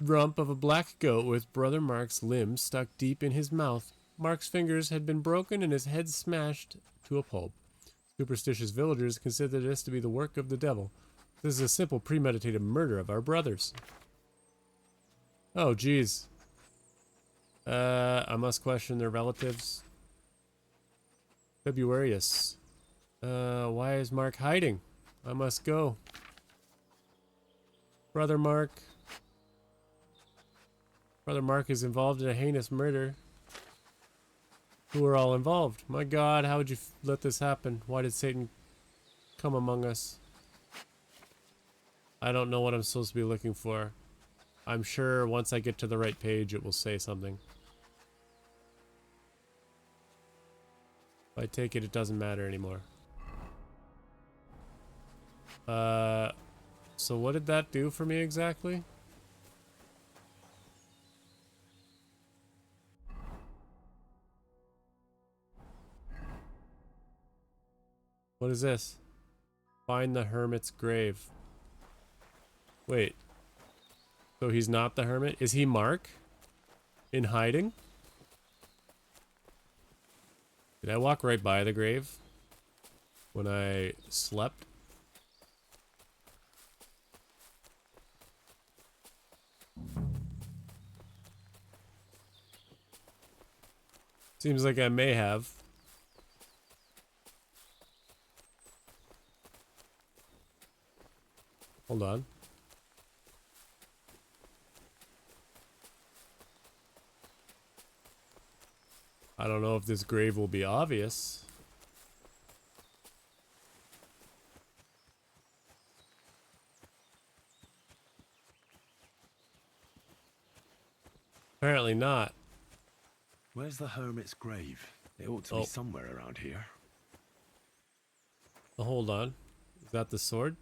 rump of a black goat with Brother Mark's limbs stuck deep in his mouth. Mark's fingers had been broken and his head smashed to a pulp. Superstitious villagers consider this to be the work of the devil. This is a simple premeditated murder of our brothers. Oh, geez. I must question their relatives. Februarius. Why is Mark hiding? I must go. Brother Mark. Brother Mark is involved in a heinous murder. Who are all involved? My God, how would you let this happen? Why did Satan come among us? I don't know what I'm supposed to be looking for. I'm sure once I get to the right page, it will say something. If I take it, it doesn't matter anymore. So what did that do for me exactly? What is this? Find the hermit's grave. Wait. So he's not the hermit? Is he Mark? In hiding? Did I walk right by the grave when I slept? Seems like I may have. Hold on. I don't know if this grave will be obvious. Apparently not. Where's the hermit's grave? It ought to be somewhere around here. Oh, hold on. Is that the sword?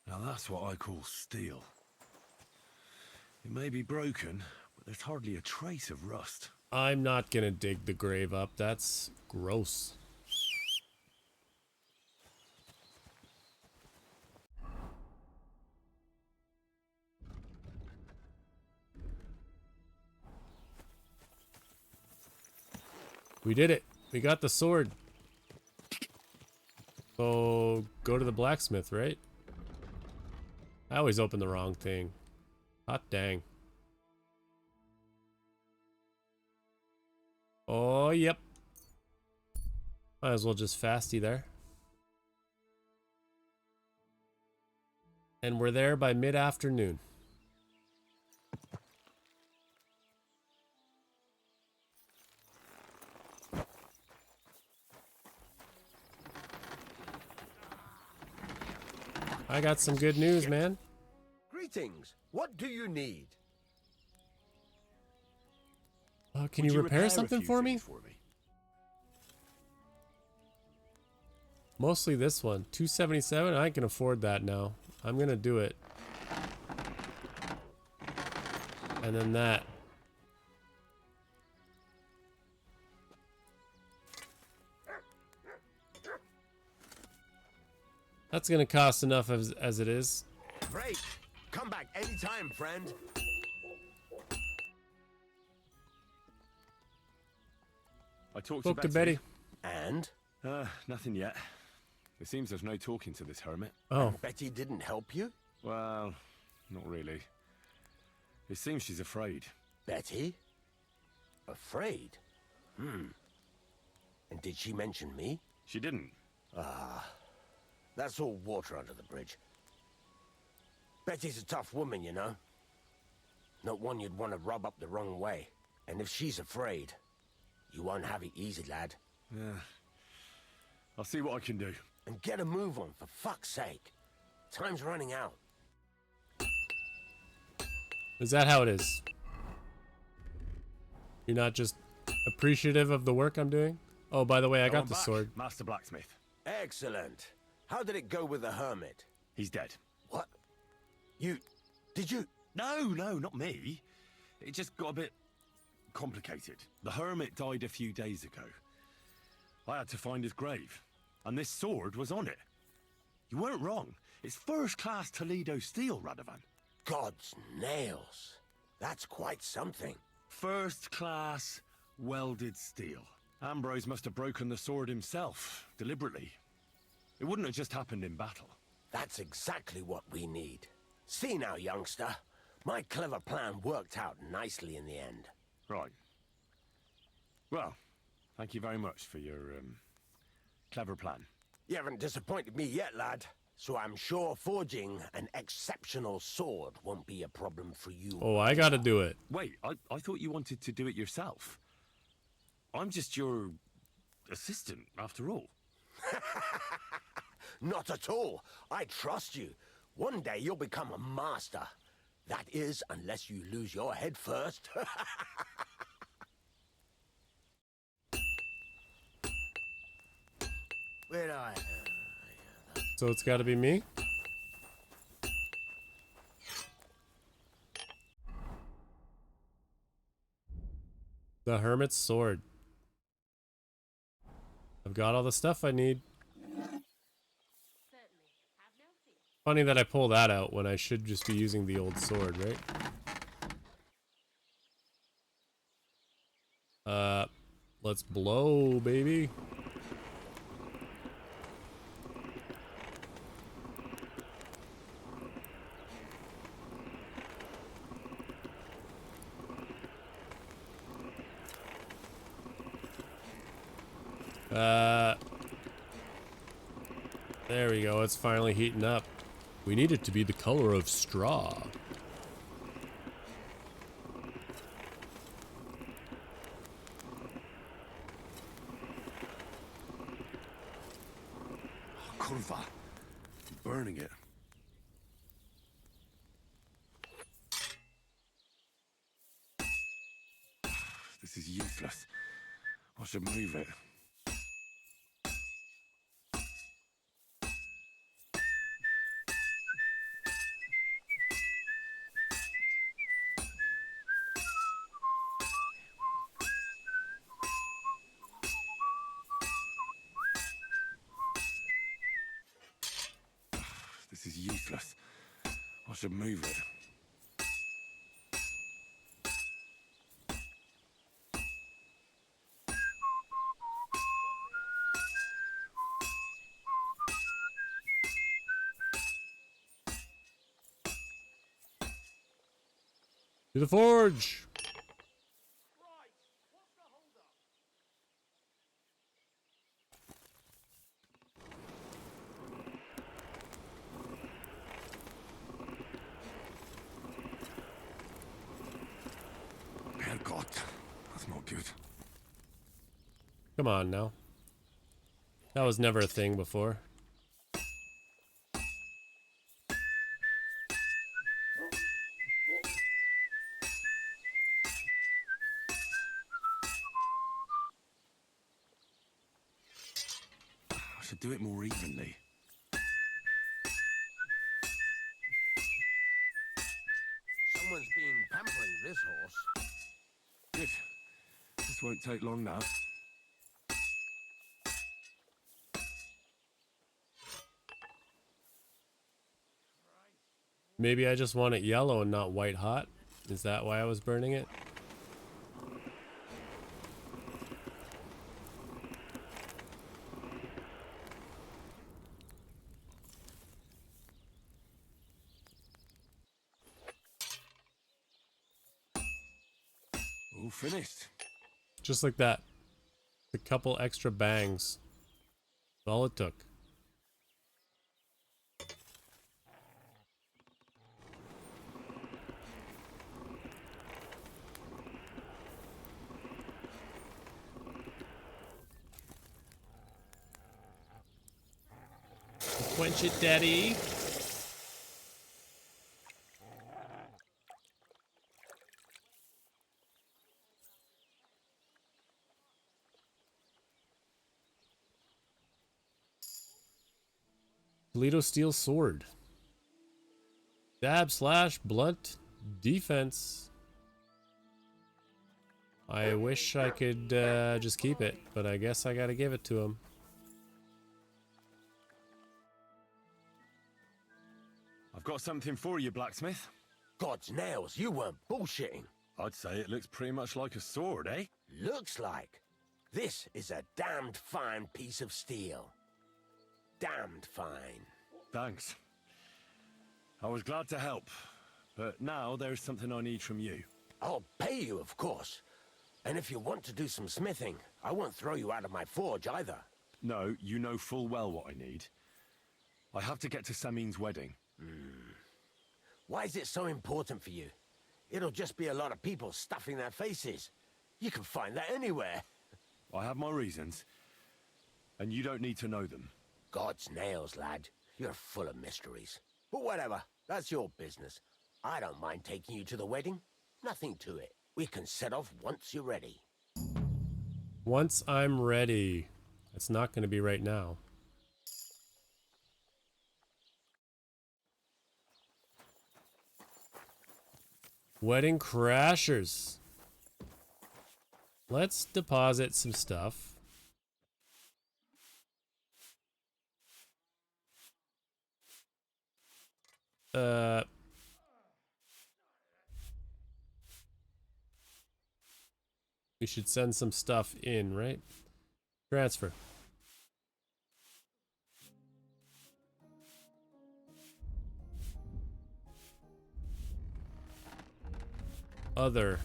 Now that's what I call steel. It may be broken, but there's hardly a trace of rust. I'm not gonna dig the grave up. That's gross. We did it. We got the sword. So go to the blacksmith, right? I always open the wrong thing. Hot dang. Oh, yep. Might as well just fasty there. And we're there by mid-afternoon. I got some good news, man. Greetings. What do you need? Can you repair something for me? Mostly this one. 277. I can afford that now. I'm gonna do it. And then that. That's gonna cost enough as it is. Great. Come back anytime, friend. I talked Spoke to to Betty. Betty. And? Nothing yet. It seems there's no talking to this hermit. Oh. And Betty didn't help you? Well, not really. It seems she's afraid. Betty? Afraid? And did she mention me? She didn't. Ah, that's all water under the bridge. Betty's a tough woman, you know. Not one you'd want to rub up the wrong way. And if she's afraid, you won't have it easy, lad. Yeah. I'll see what I can do. And get a move on, for fuck's sake. Time's running out. Is that how it is? You're not just appreciative of the work I'm doing? Oh, by the way, I got the sword. Master Blacksmith. Excellent. How did it go with the hermit? He's dead. What? Did you? No, not me. It just got a bit complicated. The hermit died a few days ago. I had to find his grave, and this sword was on it. You weren't wrong. It's first-class Toledo steel, Radovan. God's nails. That's quite something. First-class welded steel. Ambrose must have broken the sword himself, deliberately. It wouldn't have just happened in battle. That's exactly what we need. See now, youngster. My clever plan worked out nicely in the end. Right. Well, thank you very much for your, clever plan. You haven't disappointed me yet, lad. So I'm sure forging an exceptional sword won't be a problem for you. Oh, I gotta do it. Wait, I thought you wanted to do it yourself. I'm just your assistant, after all. Not at all. I trust you. One day you'll become a master. That is, unless you lose your head first. Where'd I... So it's gotta be me? The Hermit's Sword. I've got all the stuff I need. Funny that I pull that out when I should just be using the old sword, right? Let's blow, baby. There we go, it's finally heating up. We need it to be the color of straw. Kurva. Burning it. This is useless. I should move it. This is useless. I should move it. To the forge! Herrgott, that's not good. Come on now. That was never a thing before. I should do it more evenly. Someone's been pampering this horse. Good. This won't take long now. Maybe I just want it yellow and not white hot? Is that why I was burning it? All finished. Just like that. A couple extra bangs. That's all it took. Quench it, Daddy. Toledo steel sword. Dab slash blunt defense. I wish I could just keep it, but I guess I gotta give it to him. I've got something for you, blacksmith. God's nails, you weren't bullshitting. I'd say it looks pretty much like a sword, eh? Looks like. This is a damned fine piece of steel. Damned fine. Thanks. I was glad to help, but now there's something I need from you. I'll pay you, of course. And if you want to do some smithing, I won't throw you out of my forge either. No, you know full well what I need. I have to get to Samin's wedding. Why is it so important for you? It'll just be a lot of people stuffing their faces. You can find that anywhere. I have my reasons, and you don't need to know them. God's nails, lad. You're full of mysteries. But whatever, that's your business. I don't mind taking you to the wedding. Nothing to it. We can set off once you're ready. Once I'm ready. It's not going to be right now. Wedding crashers. Let's deposit some stuff. We should send some stuff in, right? Transfer. Other.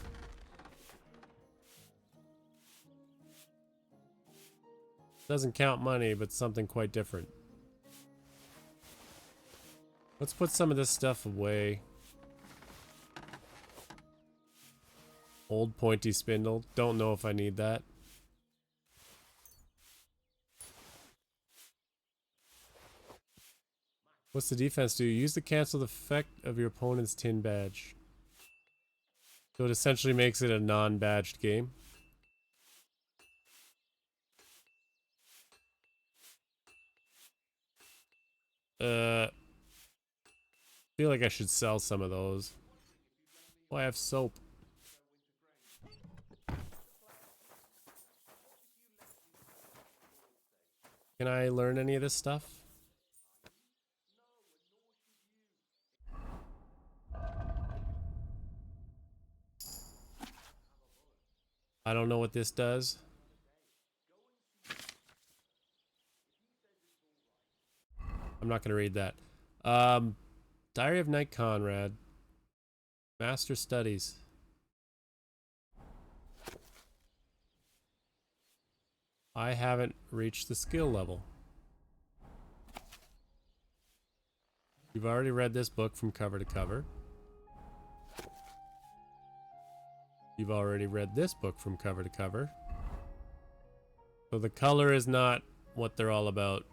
Doesn't count money, but something quite different. Let's put some of this stuff away. Old pointy spindle. Don't know if I need that. What's the defense do? Use the cancel the effect of your opponent's tin badge. So it essentially makes it a non-badged game. Feel like I should sell some of those. Oh, I have soap. Can I learn any of this stuff? I don't know what this does. I'm not going to read that. Diary of Knight Conrad. Master Studies. I haven't reached the skill level. You've already read this book from cover to cover. You've already read this book from cover to cover. So the color is not what they're all about.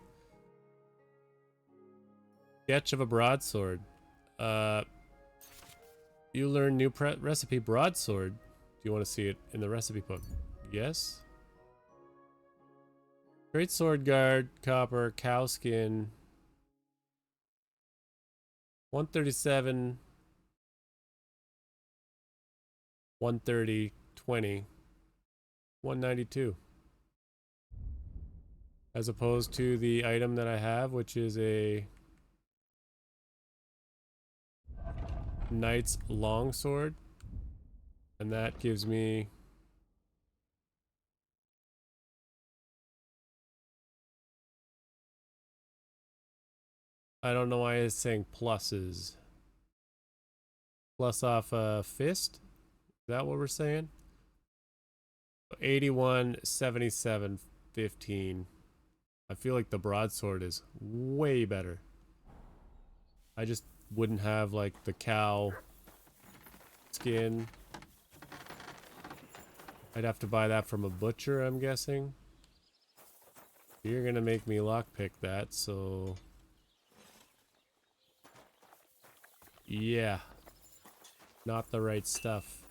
Sketch of a broadsword. You learn new recipe broadsword. Do you want to see it in the recipe book? Yes. Great sword guard, copper, cow skin. 137. 130, 20. 192. As opposed to the item that I have, which is a Knight's longsword, and that gives me I don't know why it's saying pluses. Plus off a fist? Is that what we're saying? 81, 77, 15. I feel like the broadsword is way better. I just wouldn't have like the cow skin. I'd have to buy that from a butcher, I'm guessing. You're gonna make me lockpick that, so... yeah. Not the right stuff.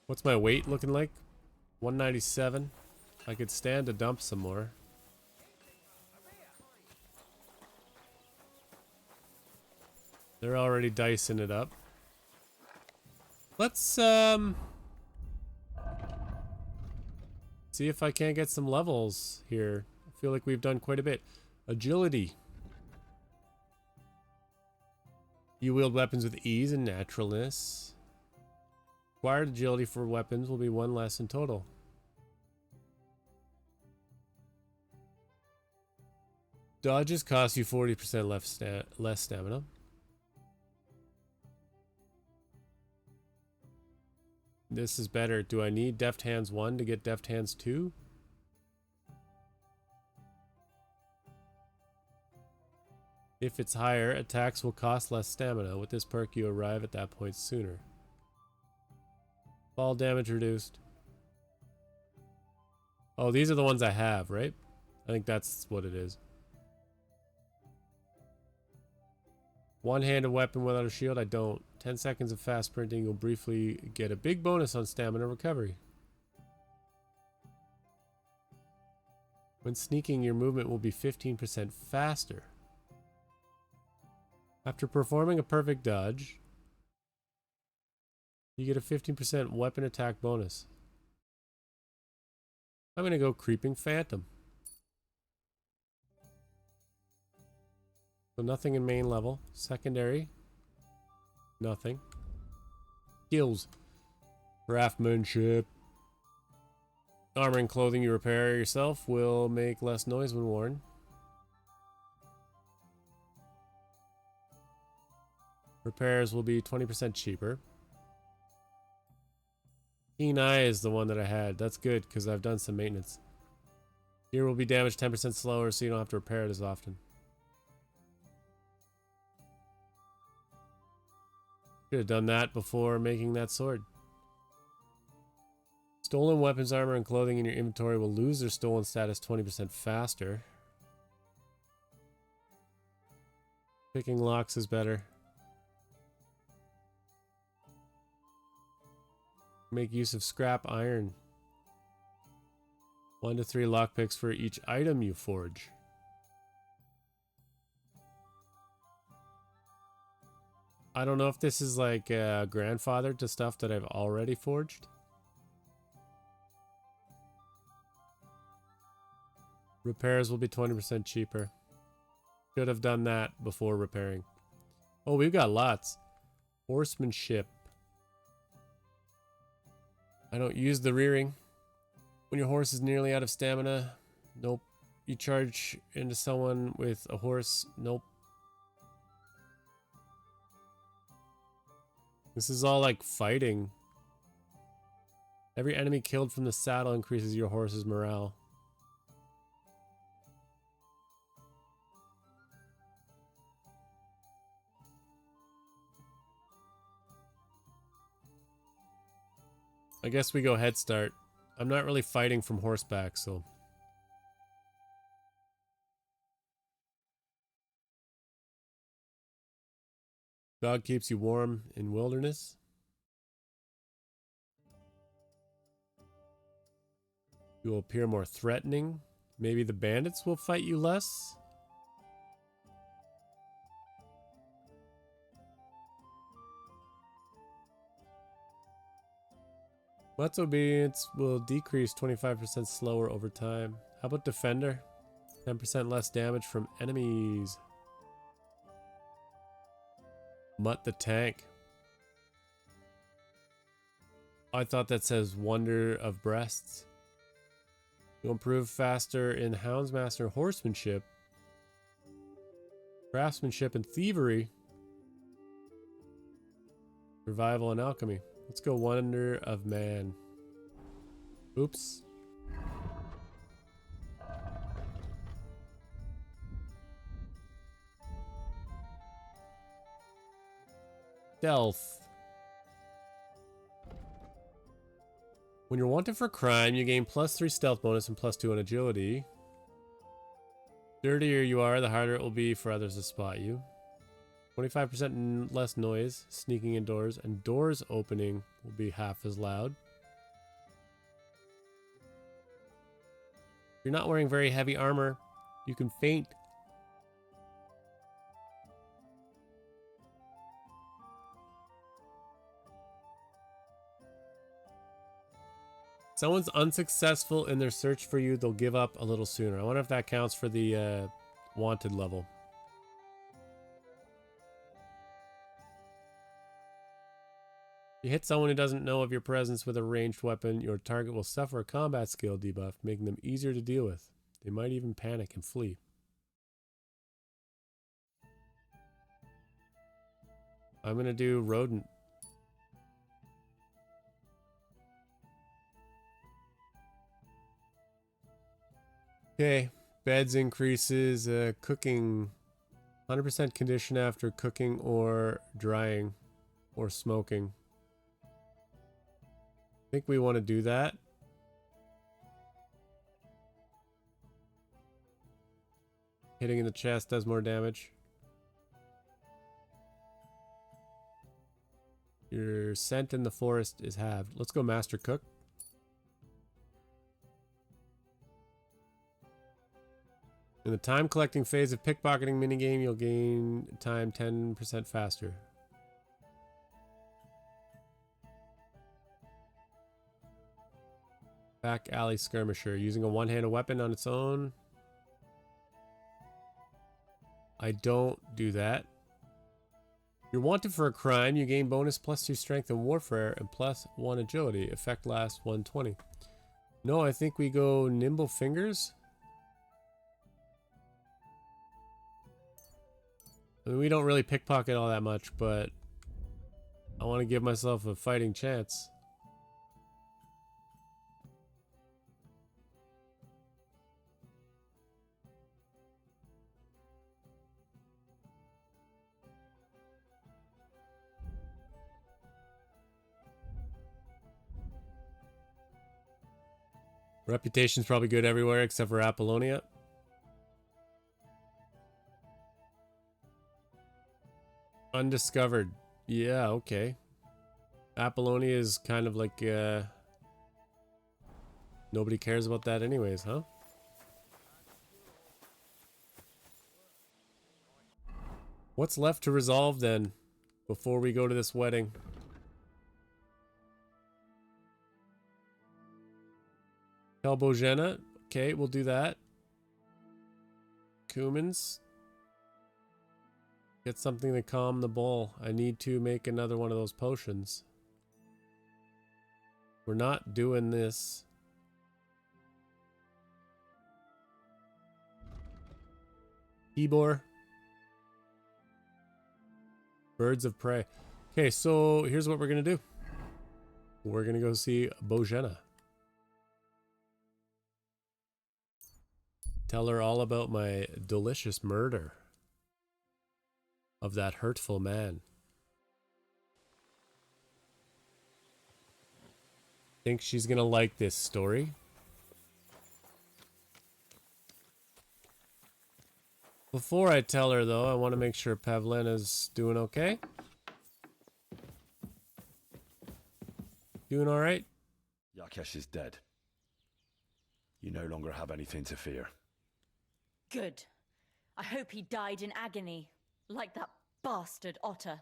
What's my weight looking like? 197. I could stand to dump some more. They're already dicing it up. Let's, see if I can't get some levels here. I feel like we've done quite a bit. Agility. You wield weapons with ease and naturalness. Required agility for weapons will be 1 less in total. Dodges cost you 40% less stamina. This is better. Do I need Deft Hands 1 to get Deft Hands 2? If it's higher, attacks will cost less stamina. With this perk, you arrive at that point sooner. Fall damage reduced. Oh, these are the ones I have, right? I think that's what it is. One-handed weapon without a shield, I don't. 10 seconds of fast sprinting, you'll briefly get a big bonus on stamina recovery. When sneaking, your movement will be 15% faster. After performing a perfect dodge, you get a 15% weapon attack bonus. I'm gonna go Creeping Phantom. So nothing in main level. Secondary. Nothing. Skills. Craftsmanship. Armor and clothing you repair yourself will make less noise when worn. Repairs will be 20% cheaper. Keen Eye is the one that I had. That's good because I've done some maintenance. Gear will be damaged 10% slower so you don't have to repair it as often. Should have done that before making that sword. Stolen weapons, armor, and clothing in your inventory will lose their stolen status 20% faster. Picking locks is better. Make use of scrap iron. 1 to 3 lockpicks for each item you forge. I don't know if this is like grandfathered to stuff that I've already forged. Repairs will be 20% cheaper. Should have done that before repairing. Oh, we've got lots. Horsemanship. I don't use the rearing. When your horse is nearly out of stamina. Nope. You charge into someone with a horse. Nope. This is all like fighting. Every enemy killed from the saddle increases your horse's morale. I guess we go head start. I'm not really fighting from horseback, so... Dog keeps you warm in wilderness. You will appear more threatening. Maybe the bandits will fight you less. Mutt's obedience will decrease 25% slower over time. How about defender? 10% less damage from enemies. Mutt the tank. I thought that says wonder of breasts. You'll improve faster in houndsmaster horsemanship, craftsmanship and thievery, survival and alchemy. Let's go wonder of man. Oops. Stealth. When you're wanted for crime, you gain +3 stealth bonus and +2 on agility. Dirtier you are, the harder it will be for others to spot you. 25% less noise sneaking indoors, and doors opening will be half as loud. If you're not wearing very heavy armor, you can faint. Someone's unsuccessful in their search for you, they'll give up a little sooner. I wonder if that counts for the wanted level. You hit someone who doesn't know of your presence with a ranged weapon, your target will suffer a combat skill debuff, making them easier to deal with. They might even panic and flee. I'm going to do rodent. Okay, beds increases, cooking, 100% condition after cooking or drying or smoking. I think we want to do that. Hitting in the chest does more damage. Your scent in the forest is halved. Let's go Master Cook. In the time collecting phase of pickpocketing minigame, you'll gain time 10% faster. Back alley skirmisher. Using a one-handed weapon on its own. I don't do that. You're wanted for a crime. You gain bonus +2 strength in warfare and +1 agility. Effect lasts 120. No, I think we go nimble fingers. I mean, we don't really pickpocket all that much, but I want to give myself a fighting chance. Reputation's probably good everywhere except for Apollonia. Undiscovered. Yeah, okay. Apollonia is kind of like, nobody cares about that anyways, huh? What's left to resolve then, before we go to this wedding? Tell Bojena. Okay, we'll do that. Cumins. Get something to calm the bull. I need to make another one of those potions. We're not doing this. Tibor. Birds of prey. Okay, so here's what we're gonna do. We're gonna go see Bojena. Tell her all about my delicious murder of that hurtful man. Think she's gonna like this story. Before I tell her though, I want to make sure Pavlena's doing okay. Doing alright? Yakesh is dead. You no longer have anything to fear. Good. I hope he died in agony, like that bastard Otter.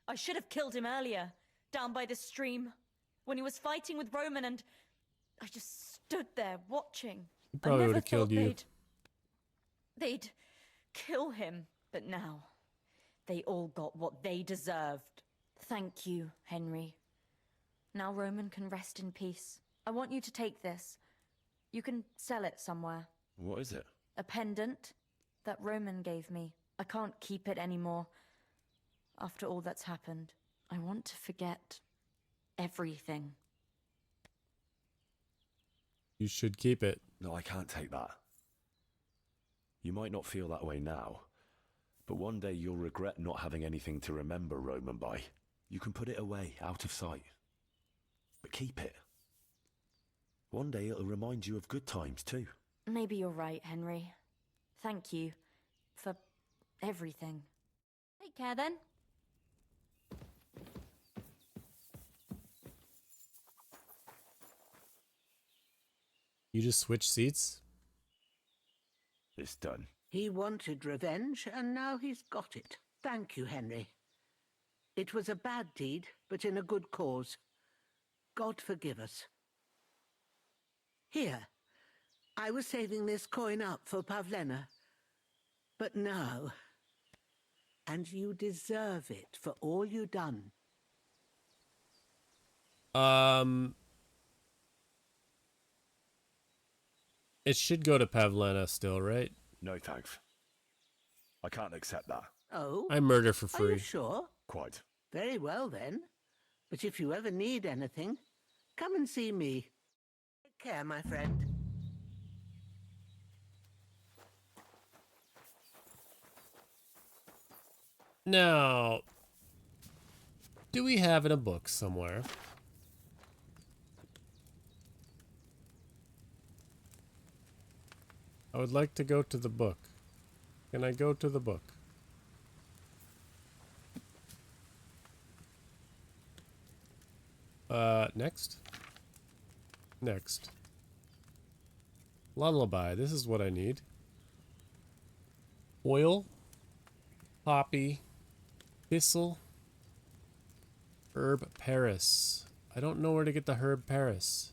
I should have killed him earlier, down by the stream, when he was fighting with Roman, and I just stood there watching. He probably would have killed you. They'd kill him, but now they all got what they deserved. Thank you, Henry. Now Roman can rest in peace. I want you to take this. You can sell it somewhere. What is it? A pendant that Roman gave me. I can't keep it anymore. After all that's happened, I want to forget everything. You should keep it. No, I can't take that. You might not feel that way now, but one day you'll regret not having anything to remember Roman by. You can put it away, out of sight. But keep it. One day it'll remind you of good times too. Maybe you're right, Henry. Thank you for everything. Take care then. You just switch seats? It's done. He wanted revenge, and now he's got it. Thank you, Henry. It was a bad deed, but in a good cause. God forgive us. Here, I was saving this coin up for Pavlena. But now... And you deserve it for all you done. It should go to Pavlena still, right? No thanks. I can't accept that. Oh? I murder for Are you free. sure? Quite. Very well, then. But if you ever need anything, come and see me. Take care, my friend. Now, do we have it in a book somewhere? I would like to go to the book. Can I go to the book? Next? Next. Lullaby. This is what I need. Oil. Poppy. Thistle. Herb Paris. I don't know where to get the herb Paris.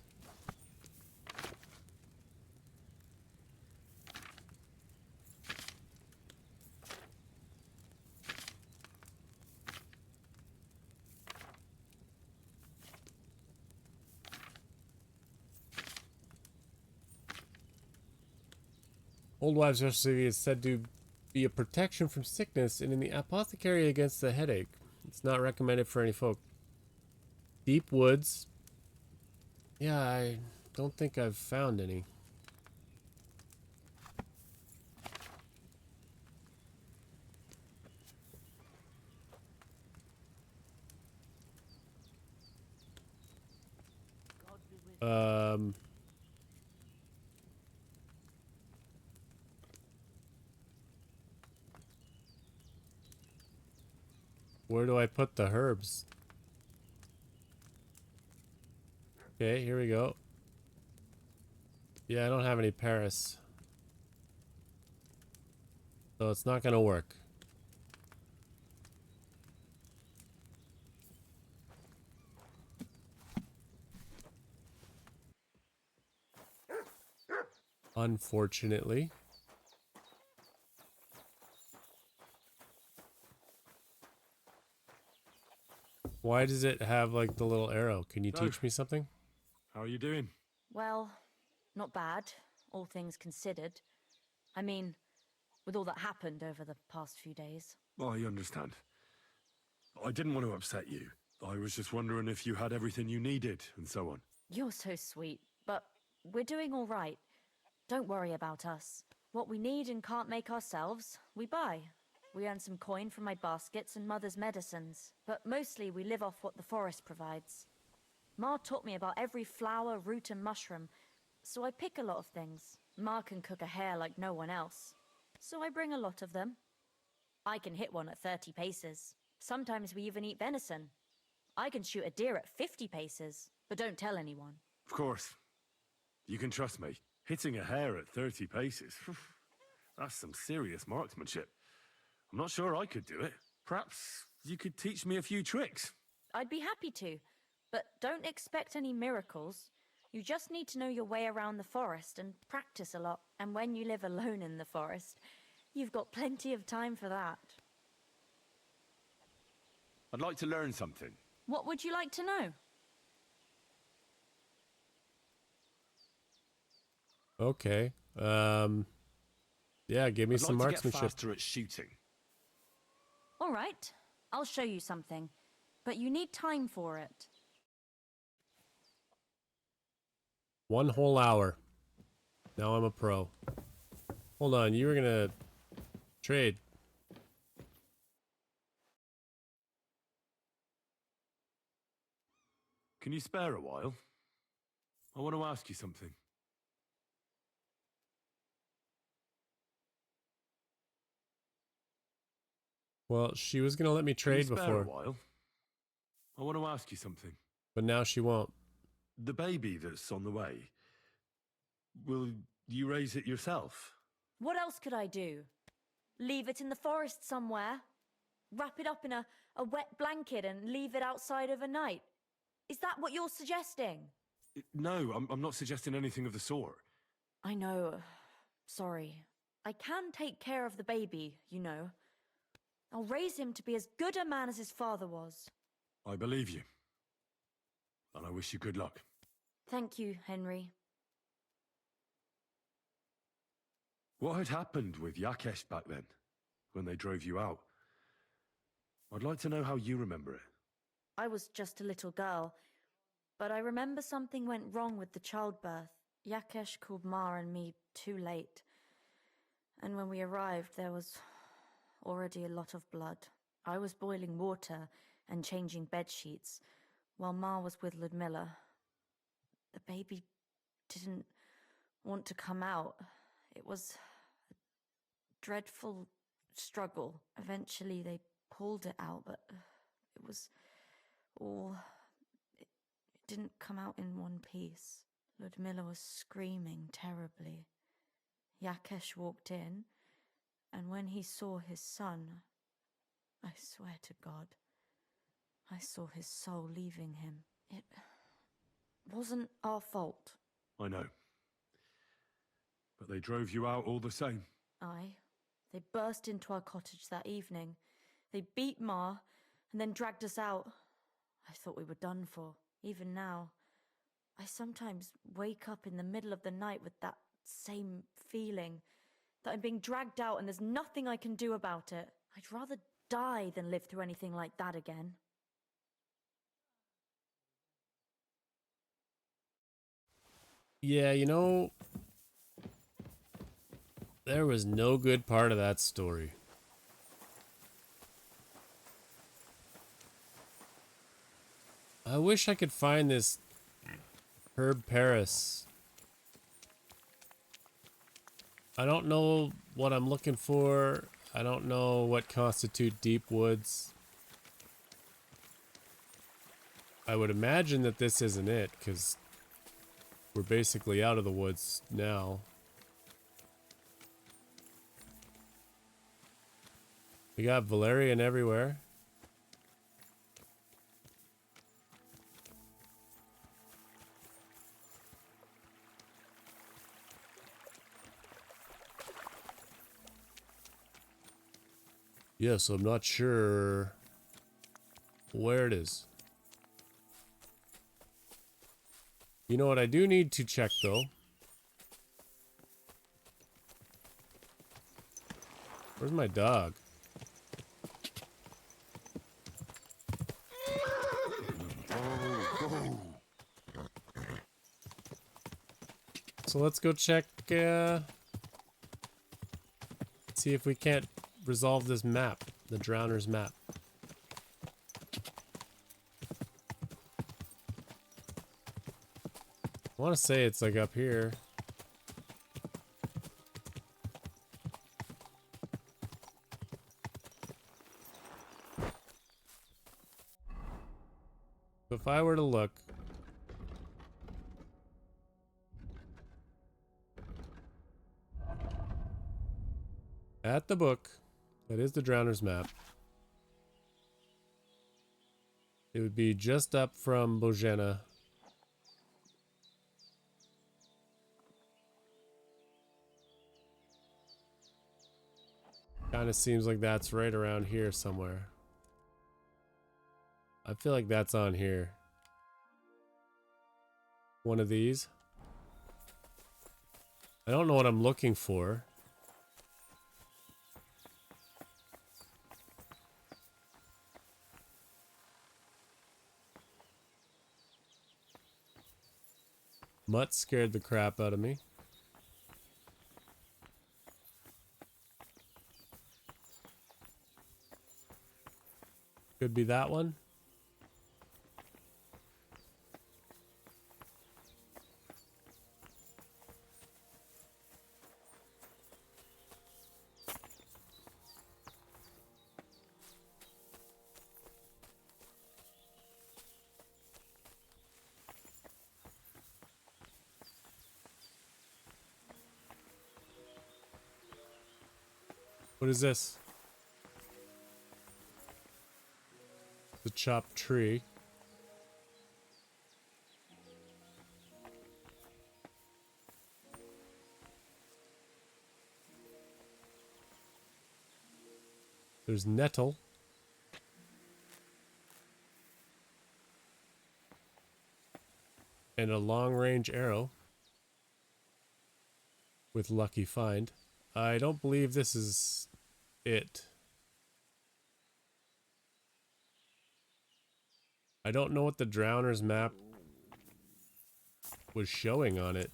Old wives' recipe is said to be a protection from sickness and in the apothecary against the headache. It's not recommended for any folk. Deep woods. Yeah, I don't think I've found any. Where do I put the herbs? Okay, here we go. Yeah, I don't have any Paris. So it's not gonna work. Unfortunately. Why does it have like the little arrow? Can you teach me something? How are you doing? Well, not bad, all things considered. I mean, with all that happened over the past few days. I understand. I didn't want to upset you. I was just wondering if you had everything you needed and so on. You're so sweet, but we're doing all right. Don't worry about us. What we need and can't make ourselves, we buy. We earn some coin from my baskets and Mother's medicines, but mostly we live off what the forest provides. Ma taught me about every flower, root and mushroom, so I pick a lot of things. Ma can cook a hare like no one else, so I bring a lot of them. I can hit one at 30 paces. Sometimes we even eat venison. I can shoot a deer at 50 paces, but don't tell anyone. Of course. You can trust me. Hitting a hare at 30 paces. That's some serious marksmanship. I'm not sure I could do it. Perhaps you could teach me a few tricks. I'd be happy to, but don't expect any miracles. You just need to know your way around the forest and practice a lot. And when you live alone in the forest, you've got plenty of time for that. I'd like to learn something. What would you like to know? Okay. Yeah, give me some I'd like to marksmanship. get faster at shooting. All right, I'll show you something, but you need time for it. 1 whole hour. Now I'm a pro. Hold on, you were gonna trade. Can you spare a while? I want to ask you something. Well, she was gonna let me trade Can you spare before, a while? I want to ask you something. but now she won't. The baby that's on the way, will you raise it yourself? What else could I do? Leave it in the forest somewhere? Wrap it up in a wet blanket and leave it outside overnight? Is that what you're suggesting? No, I'm not suggesting anything of the sort. I know. Sorry. I can take care of the baby, you know. I'll raise him to be as good a man as his father was. I believe you. And I wish you good luck. Thank you, Henry. What had happened with Yakesh back then, when they drove you out? I'd like to know how you remember it. I was just a little girl, but I remember something went wrong with the childbirth. Yakesh called Ma and me too late. And when we arrived, there was already a lot of blood. I was boiling water and changing bed sheets, while Ma was with Ludmilla. The baby didn't want to come out. It was a dreadful struggle. Eventually they pulled it out, but it was all... It didn't come out in one piece. Ludmilla was screaming terribly. Yakesh walked in, and when he saw his son, I swear to God, I saw his soul leaving him. It wasn't our fault. I know. But they drove you out all the same. Aye. They burst into our cottage that evening. They beat Ma, and then dragged us out. I thought we were done for. Even now, I sometimes wake up in the middle of the night with that same feeling, that I'm being dragged out and there's nothing I can do about it. I'd rather die than live through anything like that again. Yeah, you know, there was no good part of that story. I wish I could find this Herb Paris. I don't know what I'm looking for. I don't know what constitute deep woods. I would imagine that this isn't it, because we're basically out of the woods now. We got valerian everywhere. Yes, I'm not sure where it is. You know what I do need to check though? Where's my dog? So let's go check, see if we can't resolve this map, the Drowner's map. I want to say it's like up here. So if I were to look, at the book, that is the Drowner's map, it would be just up from Bojena. Kind of seems like that's right around here somewhere. I feel like that's on here. One of these. I don't know what I'm looking for. Mutt scared the crap out of me. Could be that one. What is this? The chopped tree. There's nettle. And a long-range arrow. With lucky find. I don't believe this is it. I don't know what the Drowner's map was showing on it.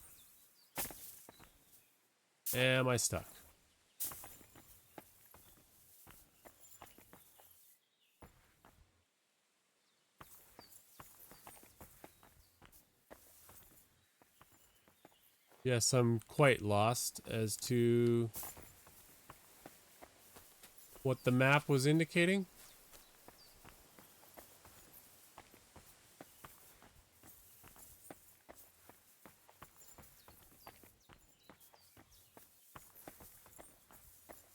Am I stuck? Yes, I'm quite lost as to what the map was indicating.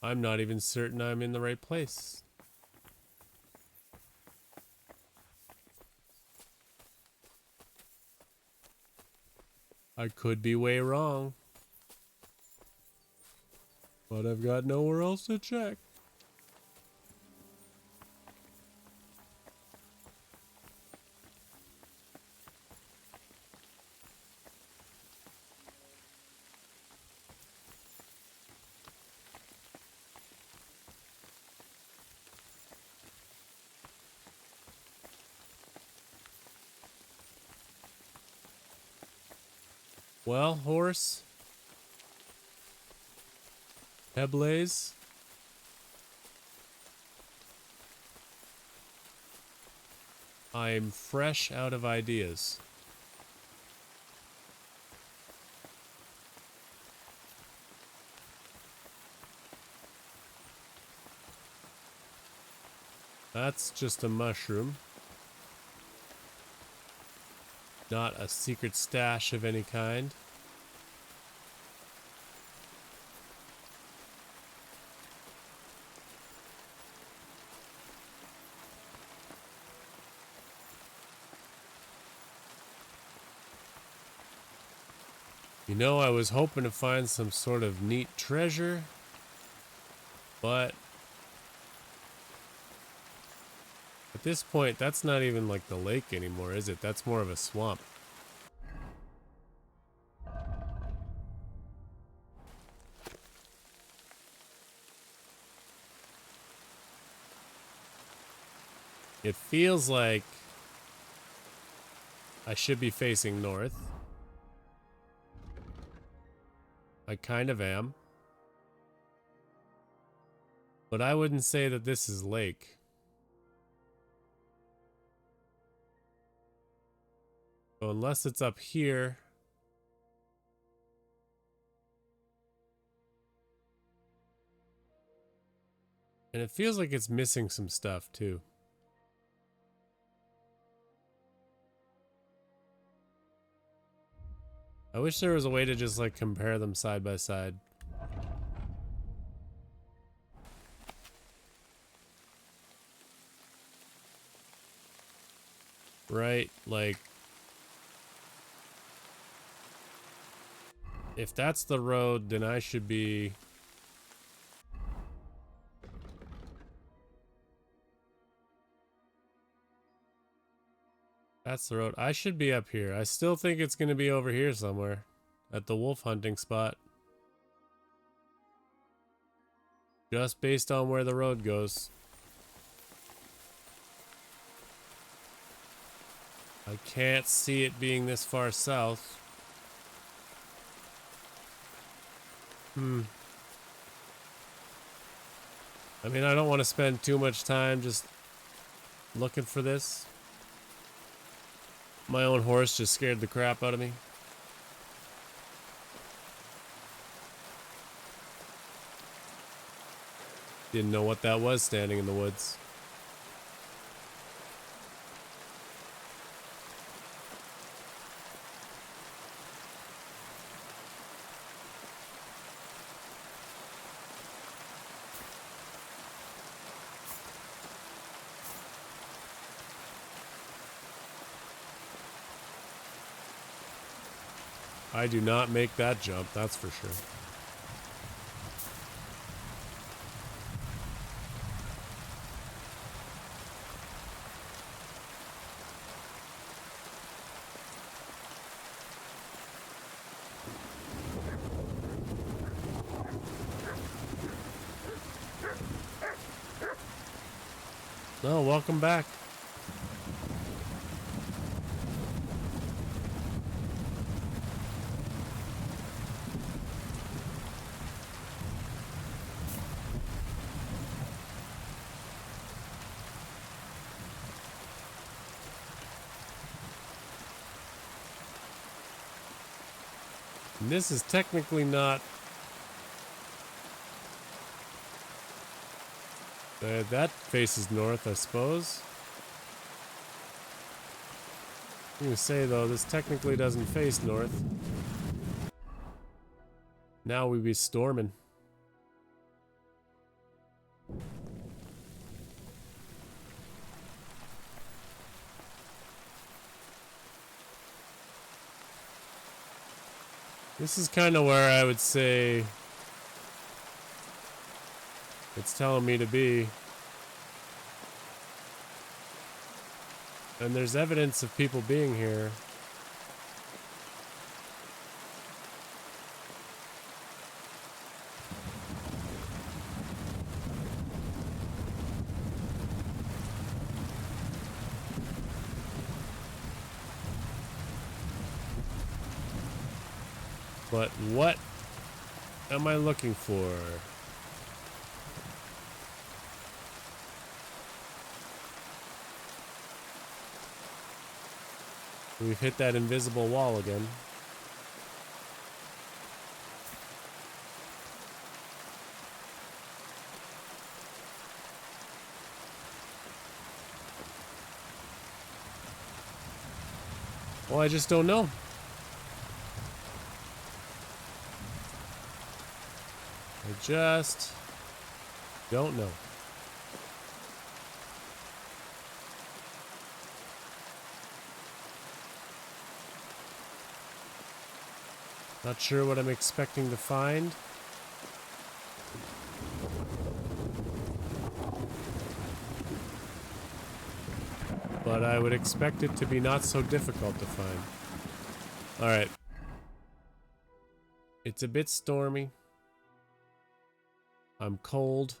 I'm not even certain I'm in the right place. I could be way wrong. But I've got nowhere else to check. Well, horse. Heblaze. I'm fresh out of ideas. That's just a mushroom. Not a secret stash of any kind. You know, I was hoping to find some sort of neat treasure, but at this point, that's not even like the lake anymore, is it? That's more of a swamp. It feels like I should be facing north. I kind of am. But I wouldn't say that this is lake. So unless it's up here. And it feels like it's missing some stuff too. I wish there was a way to just like compare them side by side. Right, like if that's the road, then I should be that's the road. I should be up here. I still think it's going to be over here somewhere at the wolf hunting spot. Just based on where the road goes. I can't see it being this far south. I mean, I don't want to spend too much time just looking for this. My own horse just scared the crap out of me. Didn't know what that was standing in the woods. I do not make that jump, that's for sure. Oh, welcome back. And this is technically not... that faces north, I suppose. I'm gonna say, though, this technically doesn't face north. Now we be storming. This is kind of where I would say it's telling me to be. And there's evidence of people being here. But what am I looking for? We've hit that invisible wall again. Well, I just don't know. I just don't know. Not sure what I'm expecting to find. But I would expect it to be not so difficult to find. Alright. It's a bit stormy. I'm cold.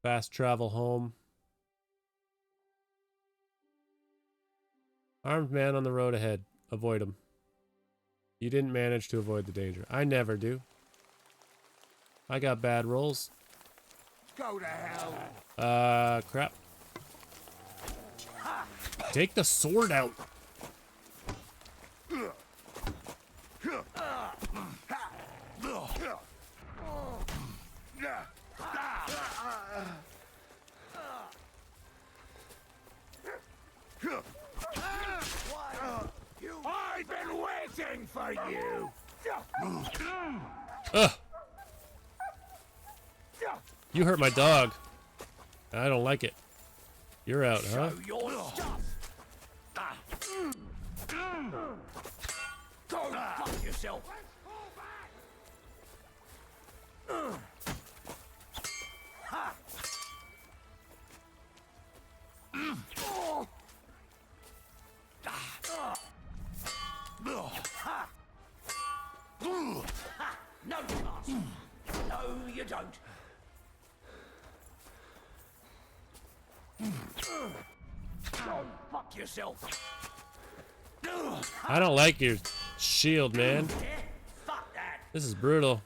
Fast travel home. Armed man on the road ahead. Avoid him. You didn't manage to avoid the danger. I never do. I got bad rolls. Go to hell. Crap. Take the sword out. I've been waiting for you. Ugh. You hurt my dog. I don't like it. You're out, huh? Show your stuff. Go fuck yourself. No, you can't. No, you don't. Go fuck yourself. I don't like your shield, man. This is brutal.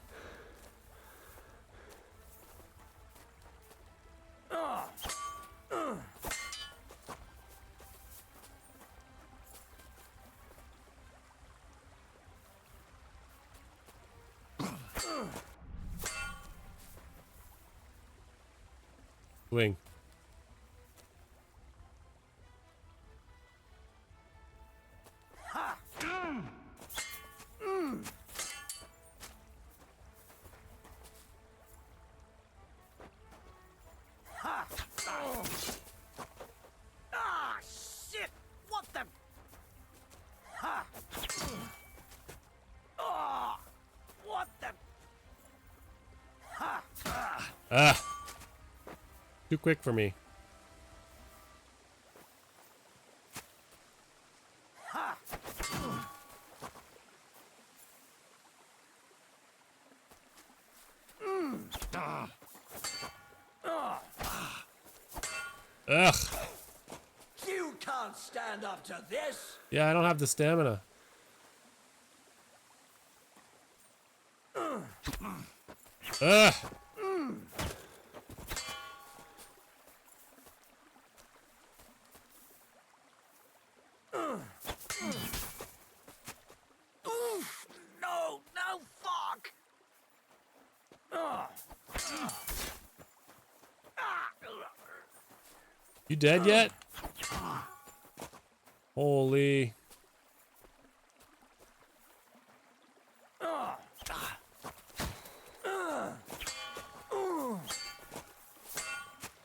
Swing. Ah, shit! What the? Ha! Oh, what the? Ha! Ah. Too quick for me. Ha! Ugh. You can't stand up to this. Yeah, I don't have the stamina. Ugh. Oof! No, no, fuck! You dead yet? Holy.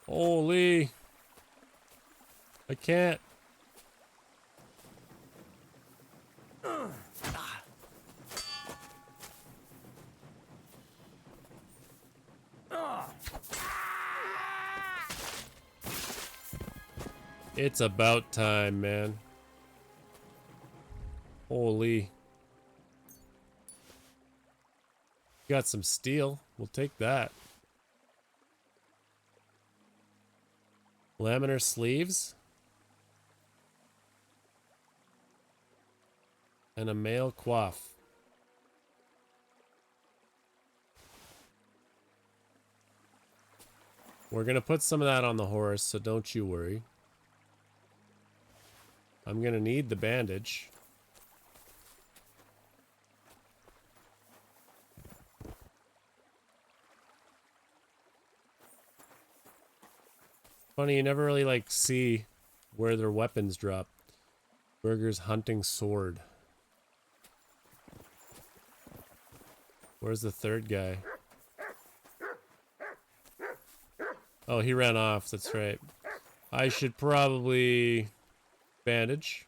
Holy. I can't. It's about time, man. Holy. Got some steel. We'll take that. Laminar sleeves. And a male coif. We're gonna put some of that on the horse, so don't you worry. I'm gonna need the bandage. Funny, you never really like see where their weapons drop. Burger's hunting sword. Where's the third guy? Oh, he ran off, that's right. I should probably bandage.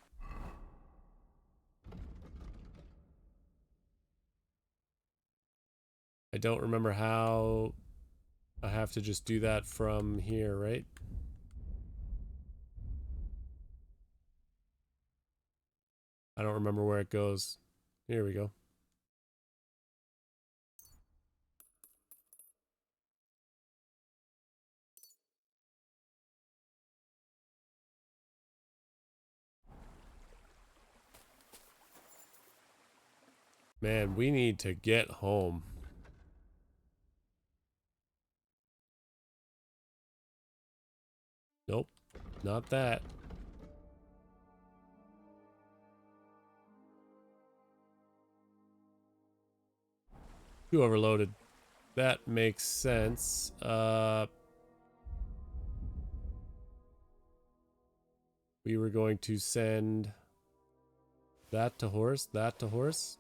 I don't remember how. I have to just do that from here, right? I don't remember where it goes. Here we go. Man, we need to get home. Nope, not that. Too overloaded. That makes sense. We were going to send that to horse, that to horse.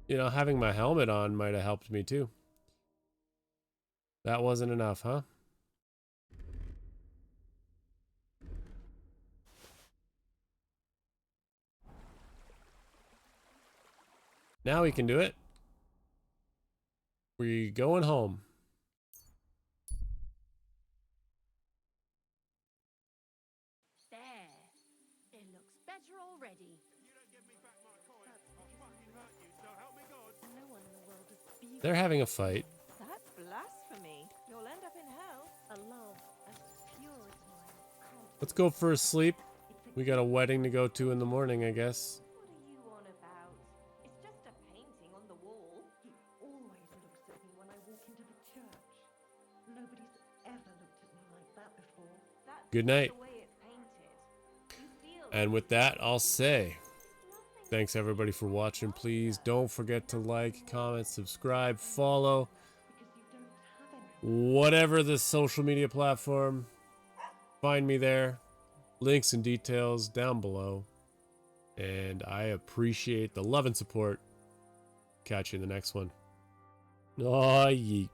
You know, having my helmet on might have helped me too. That wasn't enough, huh? Now we can do it. We going home. There. It looks better already. You don't give me back my coin, I'll fucking hurt you, so help me God. No one in the world is beautiful. They're having a fight. That's blasphemy. You'll end up in hell. A love as pure as mine can't Let's go for a sleep. We got a wedding to go to in the morning, I guess. What are you on about? It's just a painting on the wall. He always looks at me when I walk into the church. Nobody's ever looked at me like that before. That's Good night. the way it's painted. You feel And with that, I'll say, thanks everybody for watching. Please don't forget to like, comment, subscribe, follow. Whatever the social media platform, find me there. Links and details down below. And I appreciate the love and support. Catch you in the next one. Aw, yeet.